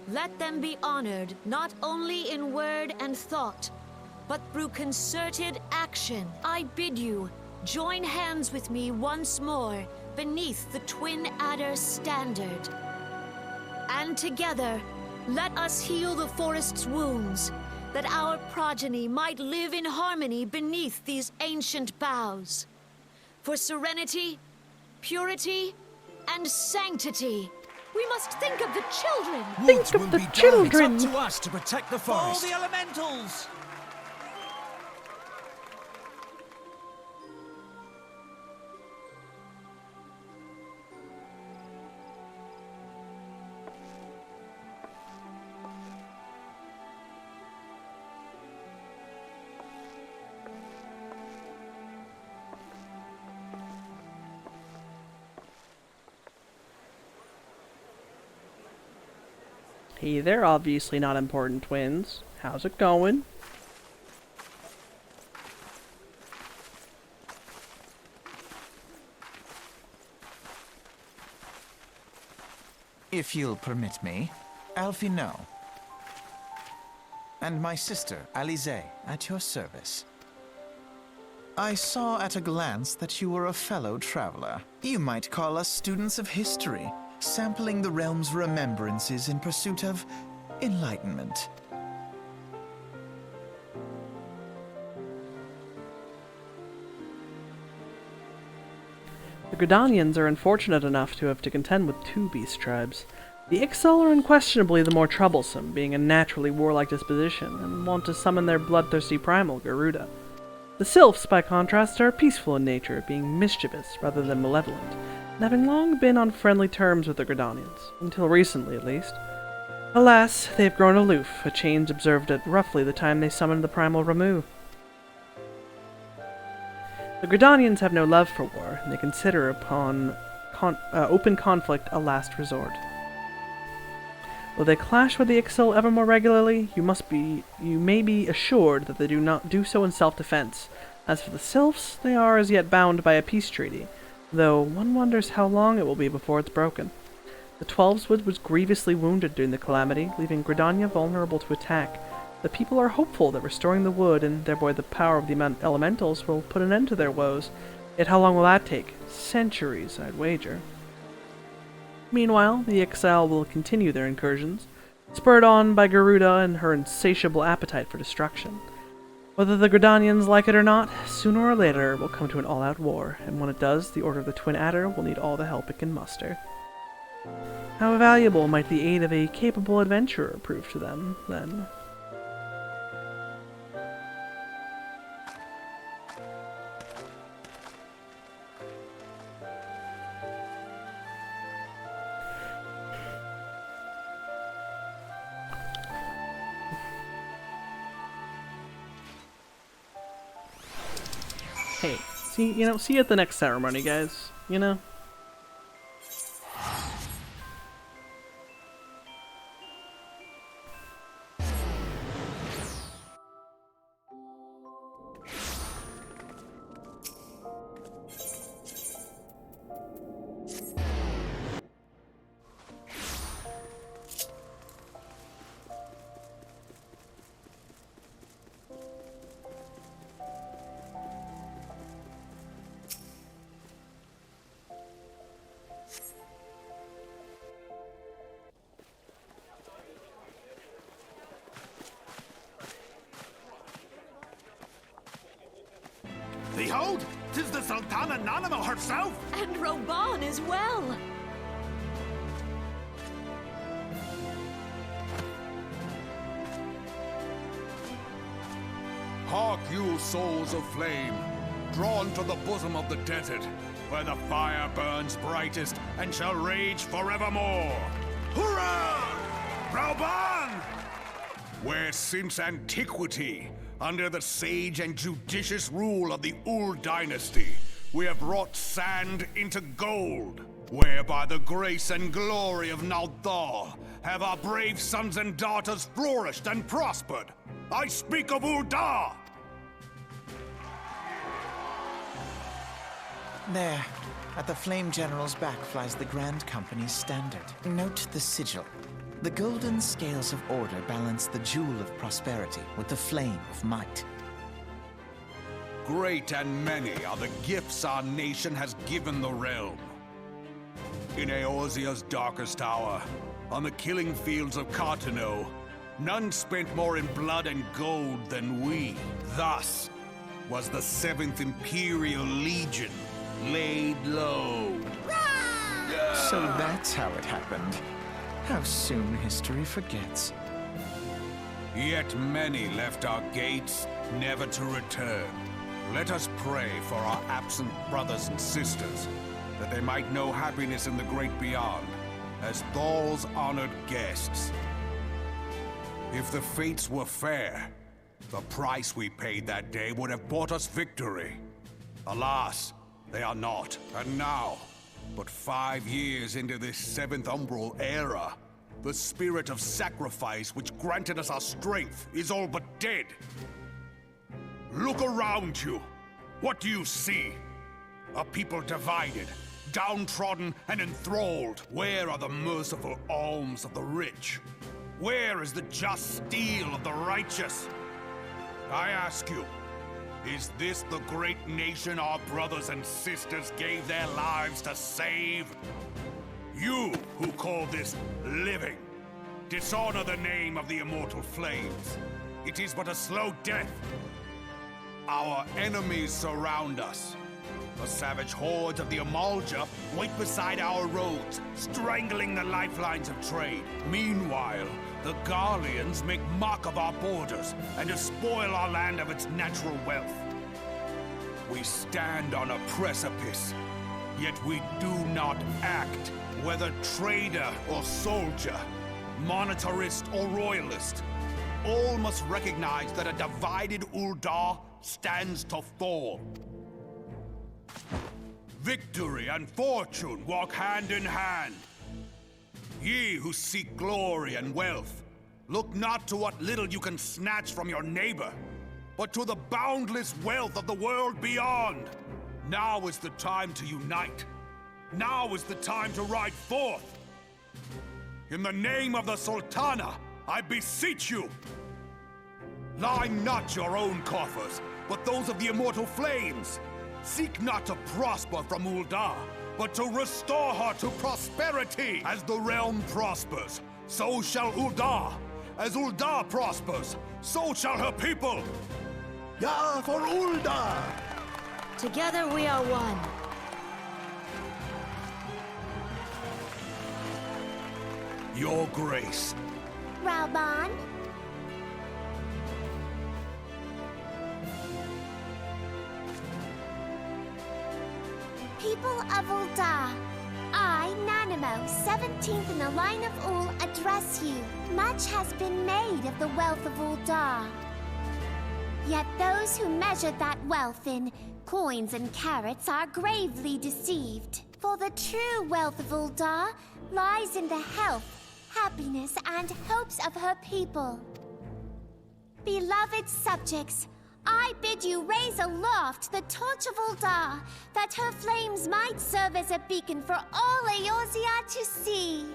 Let them be honored not only in word and thought, but through concerted action. I bid you, join hands with me once more beneath the Twin Adder standard. And together, let us heal the forest's wounds, that our progeny might live in harmony beneath these ancient boughs. For serenity, purity, and sanctity, we must think of the children. Think of the children! It's up to us to protect the forest. All the elementals! Hey, they're obviously not important twins. How's it going? If you'll permit me, Alfie no. And my sister, Alize, at your service. I saw at a glance that you were a fellow traveler. You might call us students of history, sampling the realm's remembrances in pursuit of enlightenment. Gridanians are unfortunate enough to have to contend with two beast tribes. The Ixal are unquestionably the more troublesome, being a naturally warlike disposition, and want to summon their bloodthirsty primal, Garuda. The Sylphs, by contrast, are peaceful in nature, being mischievous rather than malevolent, and having long been on friendly terms with the Gridanians, until recently at least. Alas, they have grown aloof, a change observed at roughly the time they summoned the primal Ramu. The Gridanians have no love for war, and they consider open conflict a last resort. Though they clash with the Ixal ever more regularly, you may be assured that they do not do so in self-defense. As for the Sylphs, they are as yet bound by a peace treaty, though one wonders how long it will be before it's broken. The Twelveswood was grievously wounded during the calamity, leaving Gridania vulnerable to attack. The people are hopeful that restoring the wood, and thereby the power of the elementals, will put an end to their woes. Yet how long will that take? Centuries, I'd wager. Meanwhile, the Ixal will continue their incursions, spurred on by Garuda and her insatiable appetite for destruction. Whether the Gridanians like it or not, sooner or later it will come to an all-out war, and when it does, the Order of the Twin Adder will need all the help it can muster. How valuable might the aid of a capable adventurer prove to them, then? Hey, see you at the next ceremony, guys. Behold, 'tis the Sultana Nanima herself! And Reborn as well! Hark you, souls of flame, drawn to the bosom of the desert, where the fire burns brightest and shall rage forevermore. Hurrah! Reborn! Where since antiquity, under the sage and judicious rule of the Ul dynasty, we have wrought sand into gold, where by the grace and glory of Naldar have our brave sons and daughters flourished and prospered. I speak of Ul'dah! There, at the Flame General's back flies the Grand Company's standard. Note the sigil. The golden scales of order balance the jewel of prosperity with the flame of might. Great and many are the gifts our nation has given the realm. In Eorzea's darkest hour, on the killing fields of Cartano, none spent more in blood and gold than we. Thus was the 7th Imperial Legion laid low. So that's how it happened. How soon history forgets. Yet many left our gates, never to return. Let us pray for our absent brothers and sisters, that they might know happiness in the great beyond, as Thal's honored guests. If the fates were fair, the price we paid that day would have bought us victory. Alas, they are not. And now, but 5 years into this 7th Umbral era, the spirit of sacrifice which granted us our strength is all but dead. Look around you. What do you see? A people divided, downtrodden and enthralled. Where are the merciful alms of the rich? Where is the just steel of the righteous? I ask you, is this the great nation our brothers and sisters gave their lives to save? You who call this living, dishonor the name of the immortal flames. It is but a slow death. Our enemies surround us, The savage hordes of the Amalja wait beside our roads, strangling the lifelines of trade. Meanwhile, the Garleans make mock of our borders and despoil our land of its natural wealth. We stand on a precipice, yet we do not act. Whether trader or soldier, monetarist or royalist, all must recognize that a divided Ul'dah stands to fall. Victory and fortune walk hand in hand. Ye who seek glory and wealth, look not to what little you can snatch from your neighbor, but to the boundless wealth of the world beyond. Now is the time to unite. Now is the time to ride forth. In the name of the Sultana, I beseech you, line not your own coffers, but those of the immortal flames. Seek not to prosper from Ul'dah, but to restore her to prosperity. As the realm prospers, so shall Ul'dah. As Ul'dah prospers, so shall her people. Ya for Ul'dah! Together we are one. Your Grace. Reborn? People of Ul'dah, I, Nanamo, 17th in the line of Ul, address you. Much has been made of the wealth of Ul'dah. Yet those who measure that wealth in coins and carats are gravely deceived. For the true wealth of Ul'dah lies in the health, happiness, and hopes of her people. Beloved subjects, I bid you raise aloft the torch of Ul'dah, that her flames might serve as a beacon for all Eorzea to see.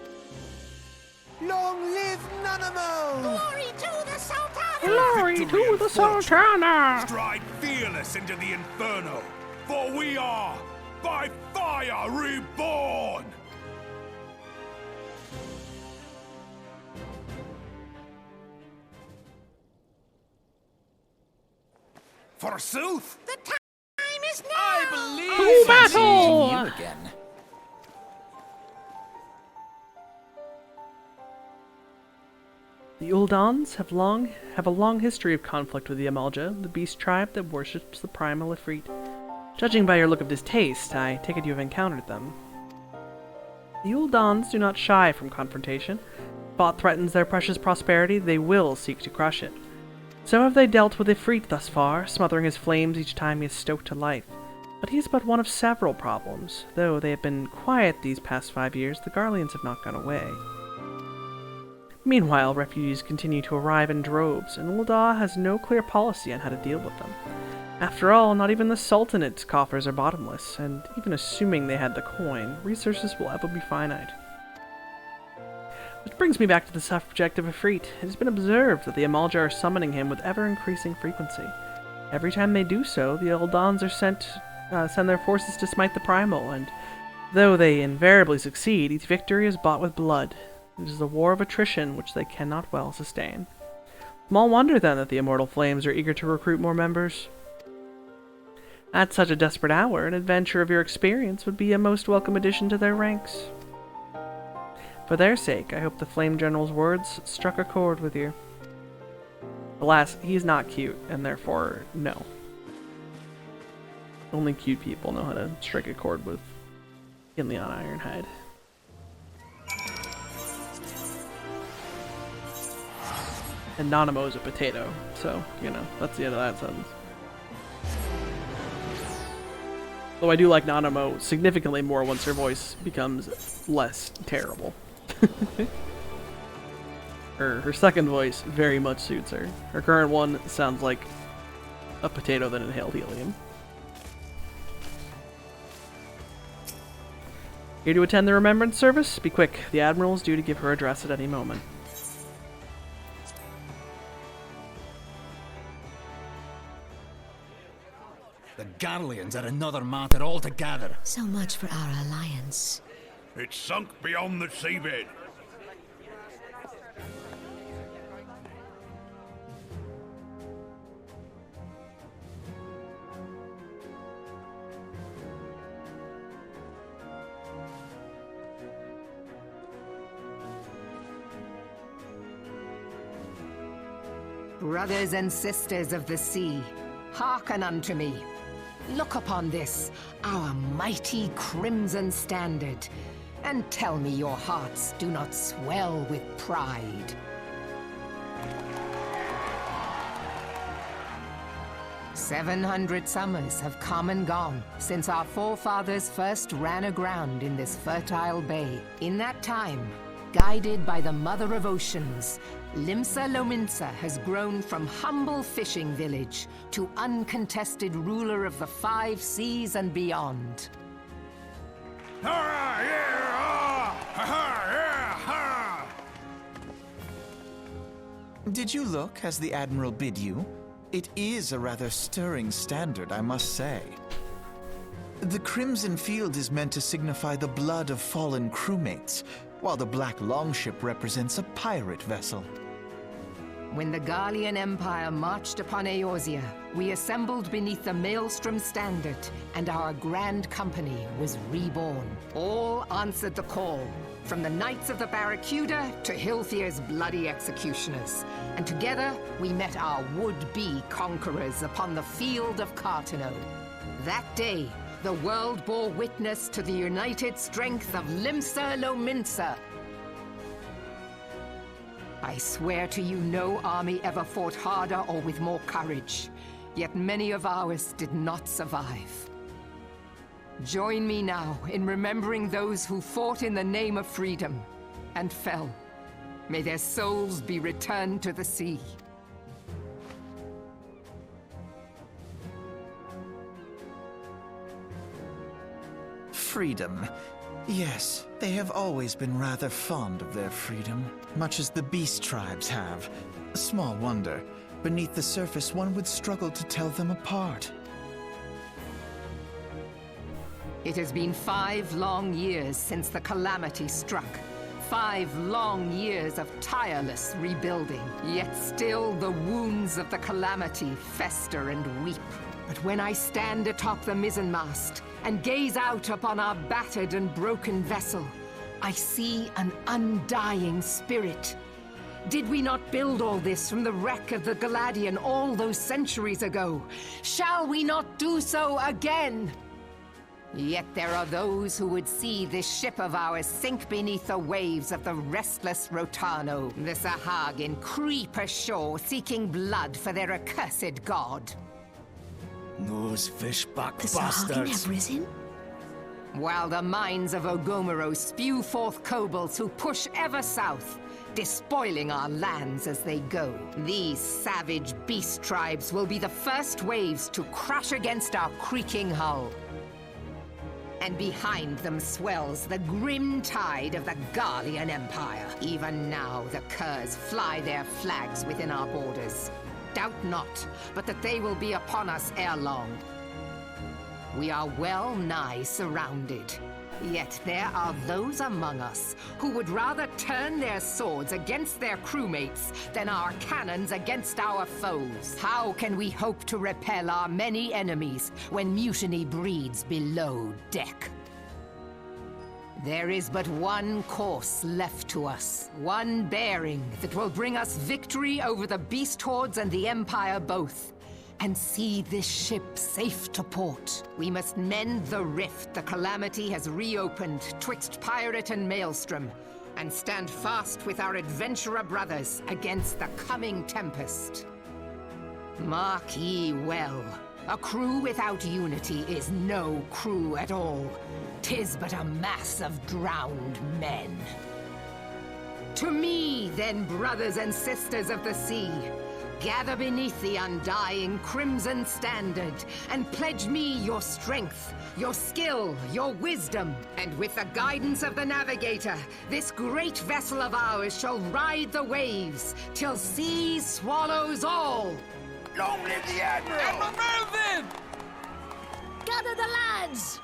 Long live Nanamo! Glory to the Sultana! Glory to the Sultana! Stride fearless into the inferno, for we are, by fire, reborn! Forsooth! The time is now! I believe To battle! You again. The Uldans have a long history of conflict with the Amalja, the beast tribe that worships the primal Ifrit. Judging by your look of distaste, I take it you have encountered them. The Uldans do not shy from confrontation. If aught threatens their precious prosperity, they will seek to crush it. So have they dealt with Ifrit thus far, smothering his flames each time he is stoked to life. But he is but one of several problems. Though they have been quiet these past 5 years, the Garleans have not gone away. Meanwhile, refugees continue to arrive in droves, and Ul'dah has no clear policy on how to deal with them. After all, not even the Sultanate's coffers are bottomless, and even assuming they had the coin, resources will ever be finite. Which brings me back to the subject of Ifrit. It has been observed that the Amalja are summoning him with ever-increasing frequency. Every time they do so, the Uldans are send their forces to smite the Primal, and though they invariably succeed, each victory is bought with blood. It is a war of attrition which they cannot well sustain. Small wonder, then, that the Immortal Flames are eager to recruit more members. At such a desperate hour, an adventure of your experience would be a most welcome addition to their ranks. For their sake, I hope the Flame General's words struck a chord with you. Alas, he's not cute, and therefore, no. Only cute people know how to strike a chord with Kinleon Ironhide. And Nanamo is a potato, so, you know, that's the end of that sentence. Though I do like Nanamo significantly more once her voice becomes less terrible. Her second voice very much suits her. Her current one sounds like a potato that inhaled helium. Here to attend the remembrance service? Be quick, the Admiral is due to give her address at any moment. The Garleans are another matter altogether. So much for our alliance. It's sunk beyond the seabed. Brothers and sisters of the sea, hearken unto me. Look upon this, our mighty crimson standard, and tell me your hearts do not swell with pride. 700 summers have come and gone since our forefathers first ran aground in this fertile bay. In that time, guided by the Mother of Oceans, Limsa Lominsa has grown from humble fishing village to uncontested ruler of the 5 seas and beyond. Did you look as the Admiral bid you? It is a rather stirring standard, I must say. The crimson field is meant to signify the blood of fallen crewmates, while the black longship represents a pirate vessel. When the Gallian Empire marched upon Eorzea, we assembled beneath the Maelstrom standard, and our grand company was reborn. All answered the call, from the Knights of the Barracuda to Hilthier's bloody executioners. And together, we met our would-be conquerors upon the field of Cartano. That day, the world bore witness to the united strength of Limsa Lominsa. I swear to you, no army ever fought harder or with more courage, yet many of ours did not survive. Join me now in remembering those who fought in the name of freedom and fell. May their souls be returned to the sea. Freedom. Yes, they have always been rather fond of their freedom, much as the beast tribes have. Small wonder, beneath the surface one would struggle to tell them apart. It has been 5 long years since the calamity struck. 5 long years of tireless rebuilding. Yet still the wounds of the calamity fester and weep. But when I stand atop the mizzenmast and gaze out upon our battered and broken vessel, I see an undying spirit. Did we not build all this from the wreck of the Galadian all those centuries ago? Shall we not do so again? Yet there are those who would see this ship of ours sink beneath the waves of the restless Rotano. The Sahagin creep ashore seeking blood for their accursed god. Those fishback The Sahagin have risen? While the mines of Ogomoro spew forth kobolds who push ever south, despoiling our lands as they go. These savage beast tribes will be the first waves to crash against our creaking hull. And behind them swells the grim tide of the Gallian Empire. Even now, the Curs fly their flags within our borders. Doubt not, but that they will be upon us ere long. We are well nigh surrounded. Yet there are those among us who would rather turn their swords against their crewmates than our cannons against our foes. How can we hope to repel our many enemies when mutiny breeds below deck? There is but one course left to us, one bearing that will bring us victory over the beast hordes and the Empire both, and see this ship safe to port. We must mend the rift the calamity has reopened twixt pirate and maelstrom, and stand fast with our adventurer brothers against the coming tempest. Mark ye well, a crew without unity is no crew at all. 'Tis but a mass of drowned men. To me, then, brothers and sisters of the sea, gather beneath the undying crimson standard, and pledge me your strength, your skill, your wisdom. And with the guidance of the navigator, this great vessel of ours shall ride the waves, till sea swallows all. Long live the Admiral! Admiral Melvin! Gather the lads!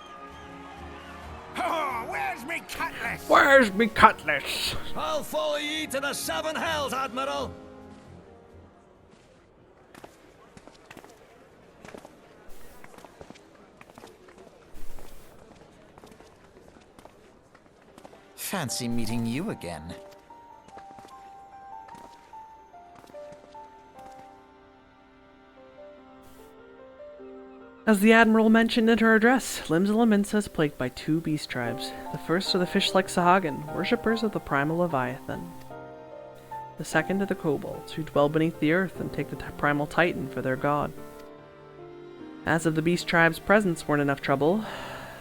Oh, where's me cutlass? Where's me cutlass? I'll follow ye to the 7 hells, Admiral! Fancy meeting you again. As the Admiral mentioned in her address, Limsa is plagued by 2 beast tribes. The first are the fish-like Sahagin, worshippers of the primal Leviathan. The second are the kobolds, who dwell beneath the earth and take the primal Titan for their god. As if the beast tribe's presence weren't enough trouble,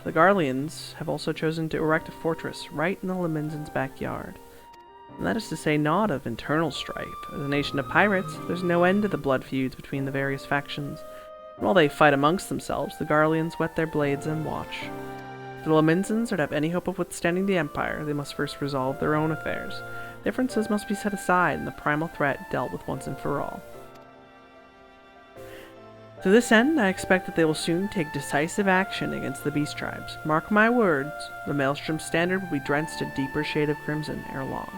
the Garleans have also chosen to erect a fortress right in the Leminzan's backyard. And that is to say not of internal strife. As a nation of pirates, there's no end to the blood feuds between the various factions. And while they fight amongst themselves, the Garleans whet their blades and watch. If the Leminzans are to have any hope of withstanding the Empire, they must first resolve their own affairs. Differences must be set aside and the primal threat dealt with once and for all. To this end, I expect that they will soon take decisive action against the beast tribes. Mark my words, the Maelstrom standard will be drenched a deeper shade of crimson ere long.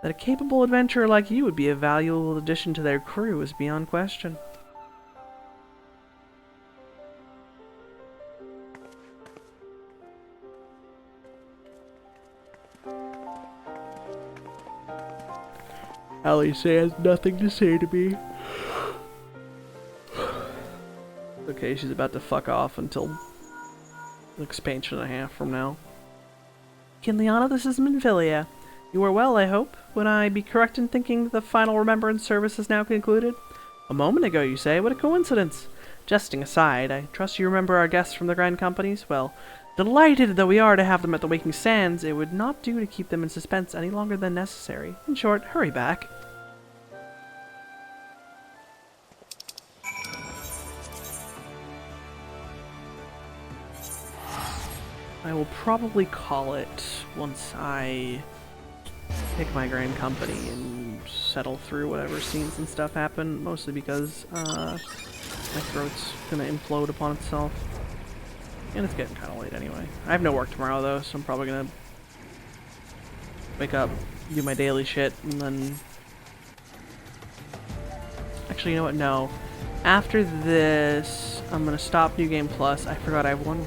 That a capable adventurer like you would be a valuable addition to their crew is beyond question. Alice has nothing to say to me. Okay, she's about to fuck off until an expansion and a half from now. Kinliana, this is Minfilia. You are well, I hope. Would I be correct in thinking that the final remembrance service is now concluded? A moment ago, you say? What a coincidence. Jesting aside, I trust you remember our guests from the Grand Companies? Well, delighted though we are to have them at the Waking Sands, it would not do to keep them in suspense any longer than necessary. In short, hurry back. I will probably call it once I pick my Grand Company and settle through whatever scenes and stuff happen, mostly because my throat's gonna implode upon itself. And it's getting kind of late anyway. I have no work tomorrow though, so I'm probably gonna wake up, do my daily shit, and then... Actually, you know what? No. After this, I'm gonna stop New Game Plus. I forgot I have one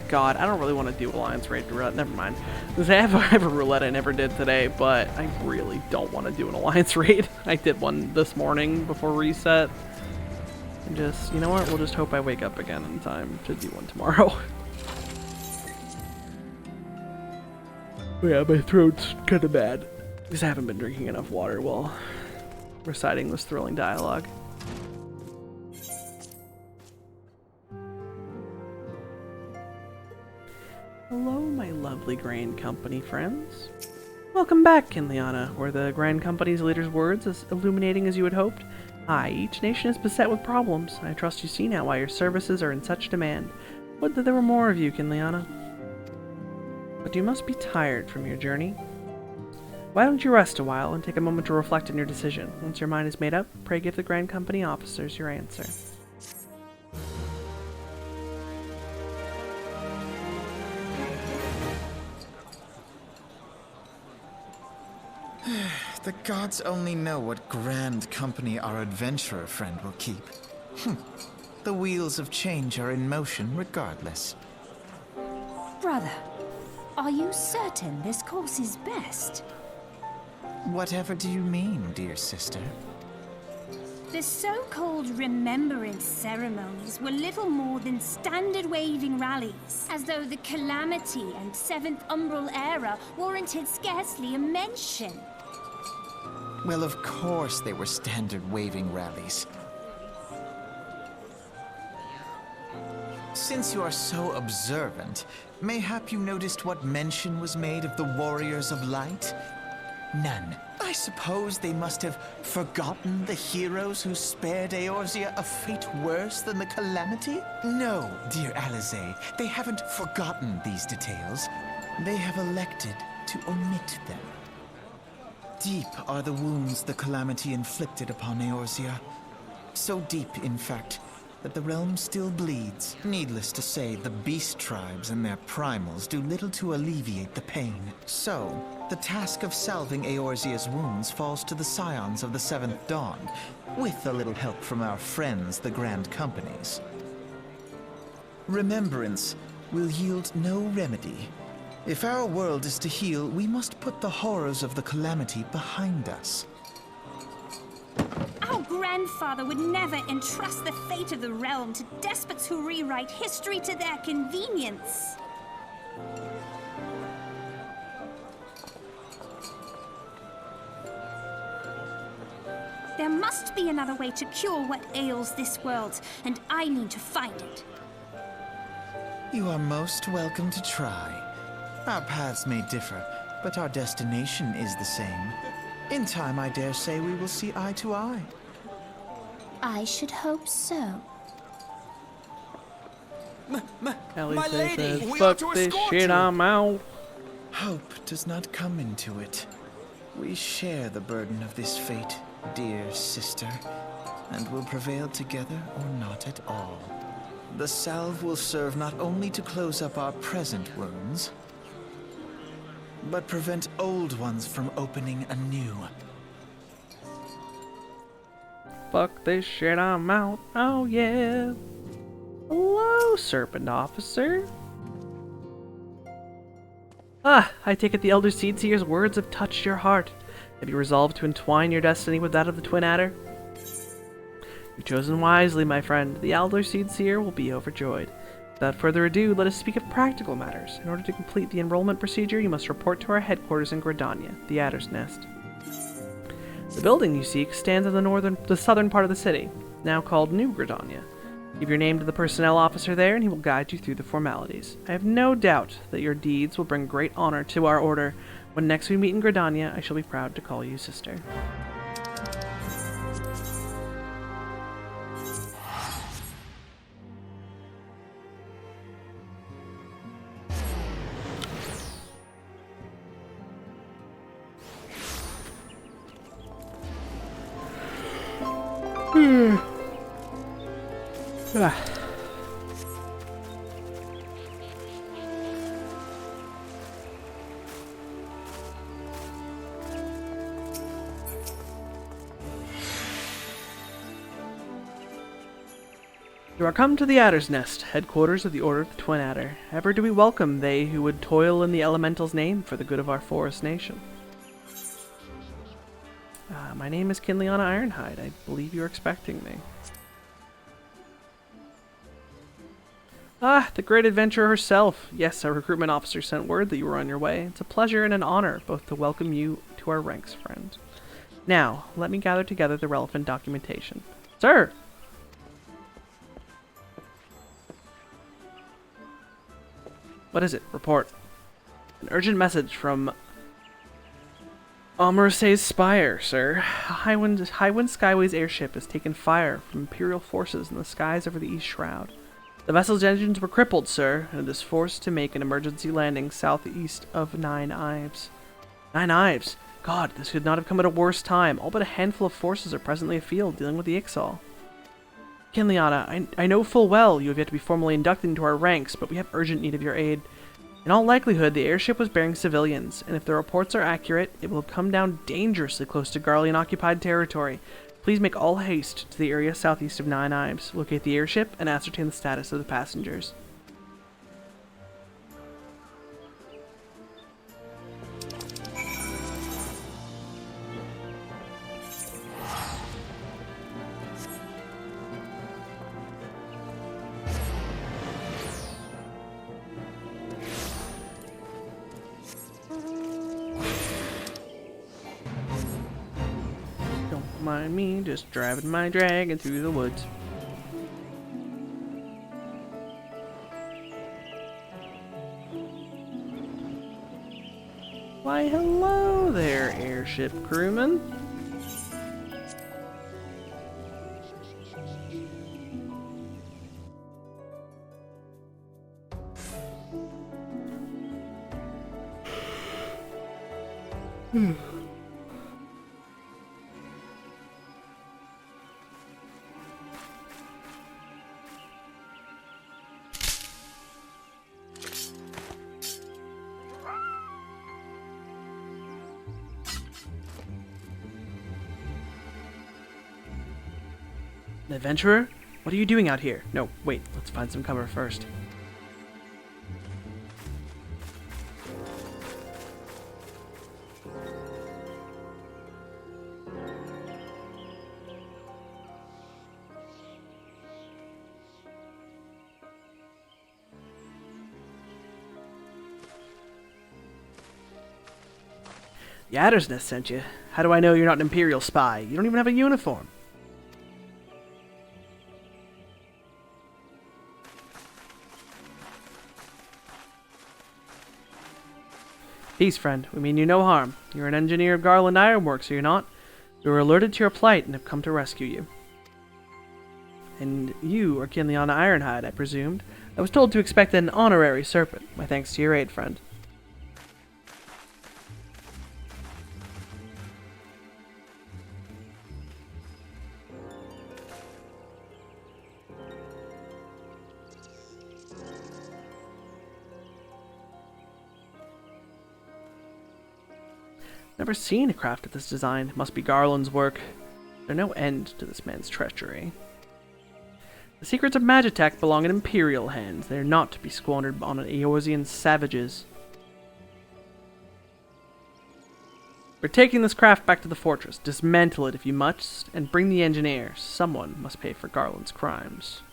God, I don't really want to do Alliance Raid Roulette. Never mind. I have a roulette I never did today, but I really don't want to do an Alliance Raid. I did one this morning before reset. And just, you know what? We'll just hope I wake up again in time to do one tomorrow. Yeah, my throat's kind of bad because I haven't been drinking enough water while reciting this thrilling dialogue. Hello, my lovely Grand Company friends. Welcome back, Kinliana. Were the Grand Company's leader's words as illuminating as you had hoped? Aye, each nation is beset with problems. I trust you see now why your services are in such demand. Would that there were more of you, Kinliana. But you must be tired from your journey. Why don't you rest a while and take a moment to reflect on your decision? Once your mind is made up, pray give the Grand Company officers your answer. The gods only know what Grand Company our adventurer friend will keep. The wheels of change are in motion regardless. Brother, are you certain this course is best? Whatever do you mean, dear sister? The so-called remembrance ceremonies were little more than standard waving rallies, as though the Calamity and Seventh Umbral era warranted scarcely a mention. Well, of course they were standard waving rallies. Since you are so observant, mayhap you noticed what mention was made of the Warriors of Light? None. I suppose they must have forgotten the heroes who spared Eorzea a fate worse than the Calamity? No, dear Alize, they haven't forgotten these details. They have elected to omit them. Deep are the wounds the Calamity inflicted upon Eorzea. So deep, in fact, that the realm still bleeds. Needless to say, the beast tribes and their primals do little to alleviate the pain. So, the task of salving Eorzea's wounds falls to the scions of the Seventh Dawn, with a little help from our friends, the Grand Companies. Remembrance will yield no remedy. If our world is to heal, we must put the horrors of the Calamity behind us. Our grandfather would never entrust the fate of the realm to despots who rewrite history to their convenience. There must be another way to cure what ails this world, and I mean to find it. You are most welcome to try. Our paths may differ, but our destination is the same. In time, I dare say we will see eye to eye. I should hope so. Ellie says, fuck this shit, I'm out. Hope does not come into it. We share the burden of this fate, dear sister, and will prevail together or not at all. The salve will serve not only to close up our present wounds, but prevent old ones from opening anew. Fuck this shit, I'm out. Oh yeah. Hello, Serpent Officer. I take it the Elder Seedseer's words have touched your heart. Have you resolved to entwine your destiny with that of the Twin Adder? You've chosen wisely, my friend. The Elder Seedseer will be overjoyed. Without further ado, let us speak of practical matters. In order to complete the enrollment procedure, you must report to our headquarters in Gridania, the Adder's Nest. The building you seek stands in the southern part of the city, now called New Gridania. Give your name to the personnel officer there, and he will guide you through the formalities. I have no doubt that your deeds will bring great honor to our order. When next we meet in Gridania, I shall be proud to call you sister. You are come to the Adder's Nest, headquarters of the Order of the Twin Adder. Ever do we welcome they who would toil in the Elemental's name for the good of our forest nation. My name is Kinliana Ironhide. I believe you're expecting me. The great adventurer herself. Yes, our recruitment officer sent word that you were on your way. It's a pleasure and an honor both to welcome you to our ranks, friend. Now, let me gather together the relevant documentation. Sir! What is it? Report. An urgent message from Amarse's Spire, sir. Highwind Skyway's airship has taken fire from Imperial forces in the skies over the East Shroud. The vessel's engines were crippled, sir, and it is forced to make an emergency landing southeast of Nine Ives. Nine Ives? God, this could not have come at a worse time. All but a handful of forces are presently afield dealing with the Ixal. Kinliana, I know full well you have yet to be formally inducted into our ranks, but we have urgent need of your aid. In all likelihood, the airship was bearing civilians, and if the reports are accurate, it will have come down dangerously close to Garlean-occupied territory. Please make all haste to the area southeast of Nine Ives, locate the airship, and ascertain the status of the passengers. Mind me just driving my dragon through the woods. Why, hello there, airship crewman. An adventurer? What are you doing out here? No, wait, let's find some cover first. The Adder's Nest sent you. How do I know you're not an Imperial spy? You don't even have a uniform. Peace, friend. We mean you no harm. You're an engineer of Garland Ironworks, are you not? We were alerted to your plight and have come to rescue you. And you are Kinliana Ironhide, I presumed. I was told to expect an honorary serpent. My thanks to your aid, friend. Never seen a craft of this design. Must be Garland's work. There's no end to this man's treachery. The secrets of Magitech belong in Imperial hands. They are not to be squandered on Eorzean savages. We're taking this craft back to the fortress. Dismantle it if you must, and bring the engineer. Someone must pay for Garland's crimes.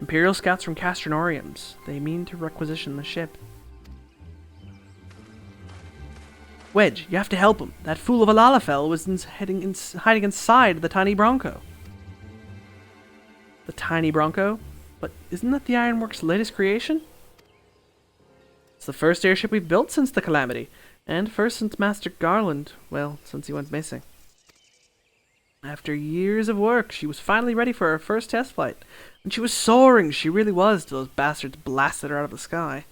Imperial scouts from Castronoriums. They mean to requisition the ship. Wedge, you have to help him. That fool of a Lalafell was hiding inside the tiny Bronco. The tiny Bronco? But isn't that the Ironworks' latest creation? It's the first airship we've built since the Calamity. And first since Master Garland, well, since he went missing. After years of work, she was finally ready for her first test flight. And she was soaring, she really was, till those bastards blasted her out of the sky.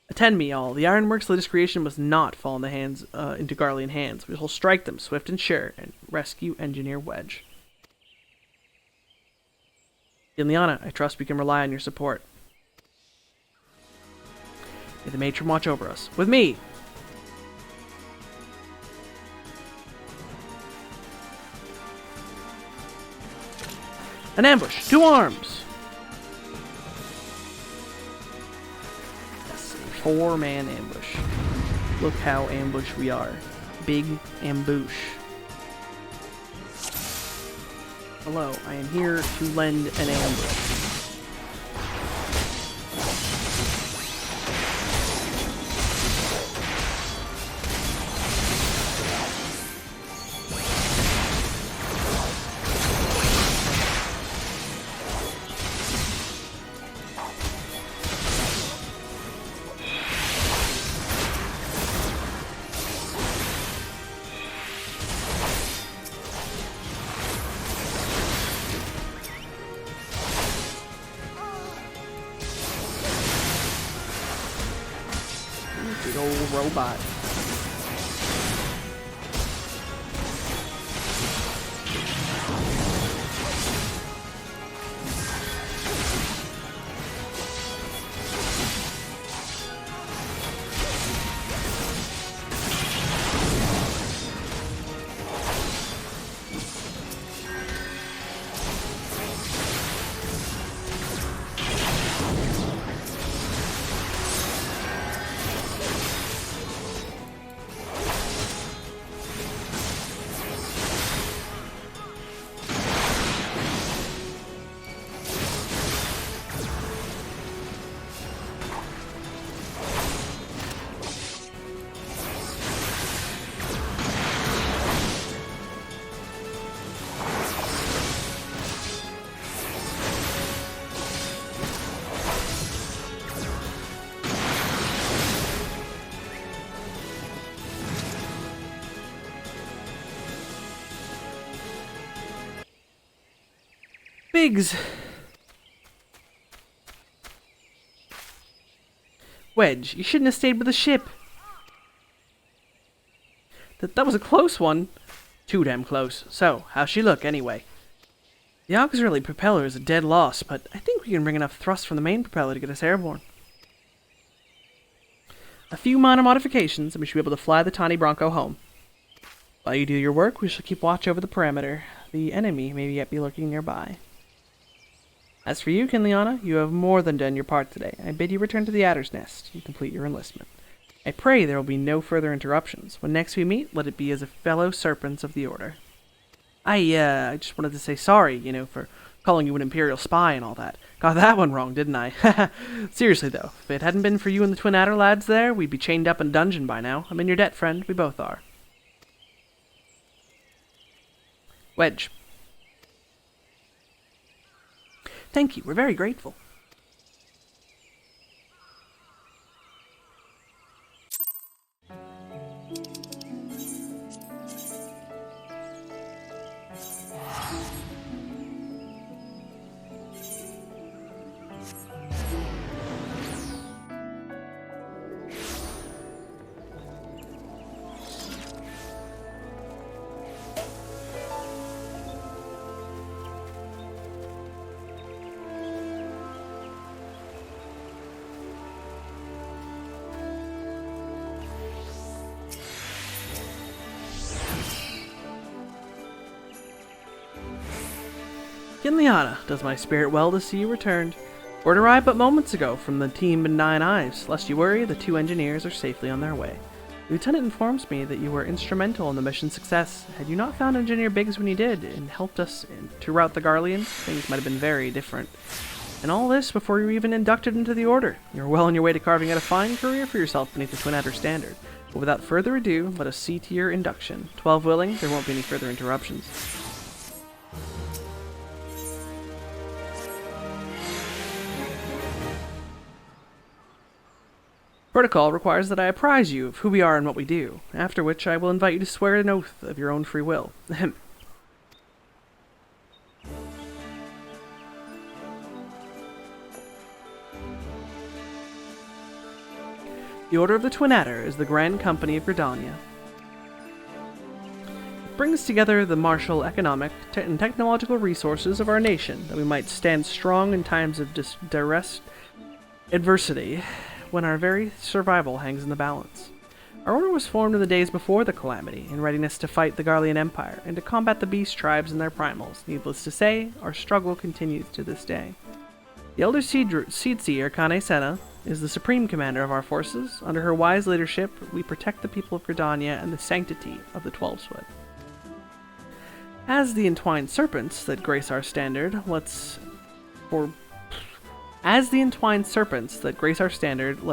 Attend me all. The Ironworks' latest creation must not fall into Garlean hands. We will strike them swift and sure and rescue Engineer Wedge. Kinliana, I trust we can rely on your support. May the matron watch over us. With me! An ambush! 2 arms! 4-man ambush. Look how ambushed we are. Big ambush. Hello, I am here to lend an ambush. Big old robot. Biggs! Wedge, you shouldn't have stayed with the ship. That was a close one. Too damn close. So, how's she look, anyway? The auxiliary propeller is a dead loss, but I think we can bring enough thrust from the main propeller to get us airborne. A few minor modifications, and we should be able to fly the tiny Bronco home. While you do your work, we shall keep watch over the perimeter. The enemy may yet be lurking nearby. As for you, Kinliana, you have more than done your part today. I bid you return to the Adder's Nest and complete your enlistment. I pray there will be no further interruptions. When next we meet, let it be as a fellow serpents of the Order. I just wanted to say sorry, for calling you an Imperial spy and all that. Got that one wrong, didn't I? Seriously, though, if it hadn't been for you and the Twin Adder lads there, we'd be chained up in a dungeon by now. I'm in your debt, friend. We both are. Wedge. Thank you. We're very grateful. Kinliana, does my spirit well to see you returned. Word arrived but moments ago from the team in Nine Eyes. Lest you worry, the 2 engineers are safely on their way. The lieutenant informs me that you were instrumental in the mission's success. Had you not found Engineer Biggs when you did, and helped us to rout the Garleans, things might have been very different. And all this before you were even inducted into the Order. You're well on your way to carving out a fine career for yourself beneath the Twin Adder standard. But without further ado, let us see to your induction. 12 willing, there won't be any further interruptions. Protocol requires that I apprise you of who we are and what we do, after which I will invite you to swear an oath of your own free will. Ahem. The Order of the Twin Adder is the Grand Company of Gridania. It brings together the martial, economic, and technological resources of our nation, that we might stand strong in times of duress, adversity, when our very survival hangs in the balance. Our order was formed in the days before the calamity, in readiness to fight the Garlean Empire, and to combat the beast tribes and their primals. Needless to say, our struggle continues to this day. The Elder Seedseer Kane Senna is the supreme commander of our forces. Under her wise leadership, we protect the people of Gridania and the sanctity of the 12-Swood. As the entwined serpents that grace our standard, let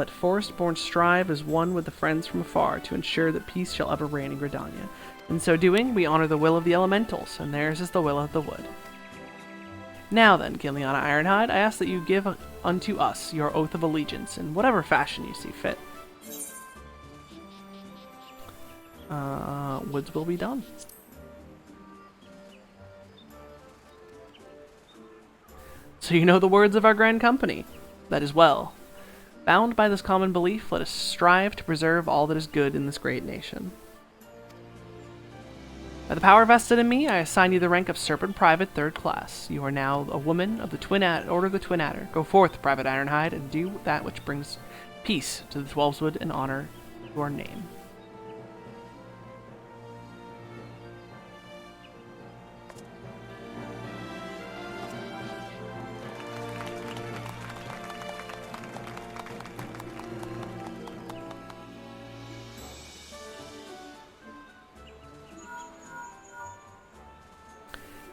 forest-born strive as one with the friends from afar to ensure that peace shall ever reign in Gridania. In so doing, we honor the will of the elementals, and theirs is the will of the wood. Now then, Kinliana Ironhide, I ask that you give unto us your oath of allegiance, in whatever fashion you see fit. Woods will be done. So you know the words of our grand company. That is well. Bound by this common belief, let us strive to preserve all that is good in this great nation. By the power vested in me, I assign you the rank of Serpent Private 3rd Class. You are now a woman of the Order of the Twin Adder. Go forth, Private Ironhide, and do that which brings peace to the 12-Swood and honor your name.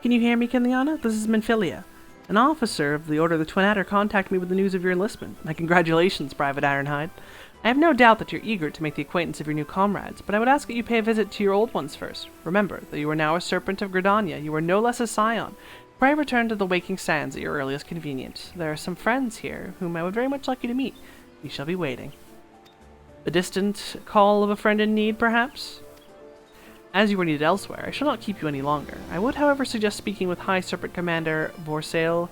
Can you hear me, Kinliana? This is Minfilia. An officer of the Order of the Twin Adder contacted me with the news of your enlistment. My congratulations, Private Ironhide. I have no doubt that you're eager to make the acquaintance of your new comrades, but I would ask that you pay a visit to your old ones first. Remember, though you are now a Serpent of Gridania, you are no less a Scion. Pray return to the Waking Sands at your earliest convenience. There are some friends here whom I would very much like you to meet. We shall be waiting. The distant call of a friend in need, perhaps? As you are needed elsewhere, I shall not keep you any longer. I would, however, suggest speaking with High Serpent Commander Vorsail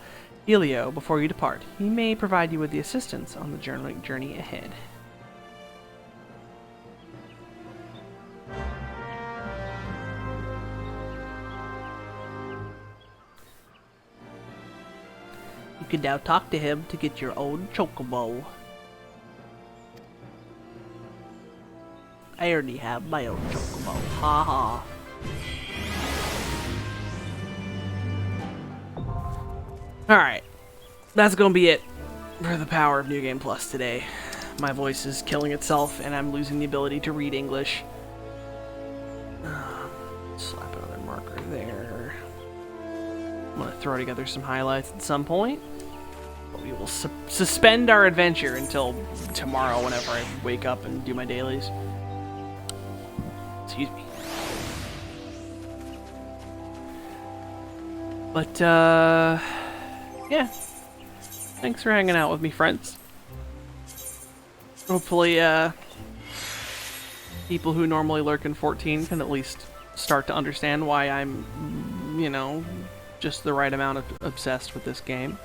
Elio before you depart. He may provide you with the assistance on the journey ahead. You can now talk to him to get your own chocobo. I already have my own chocobo. Ha ha. Alright. That's gonna be it for the power of New Game Plus today. My voice is killing itself and I'm losing the ability to read English. Slap another marker there. I'm gonna throw together some highlights at some point. But we will suspend our adventure until tomorrow whenever I wake up and do my dailies. Excuse me. But, yeah. Thanks for hanging out with me, friends. Hopefully, people who normally lurk in 14 can at least start to understand why I'm, you know, just the right amount of obsessed with this game.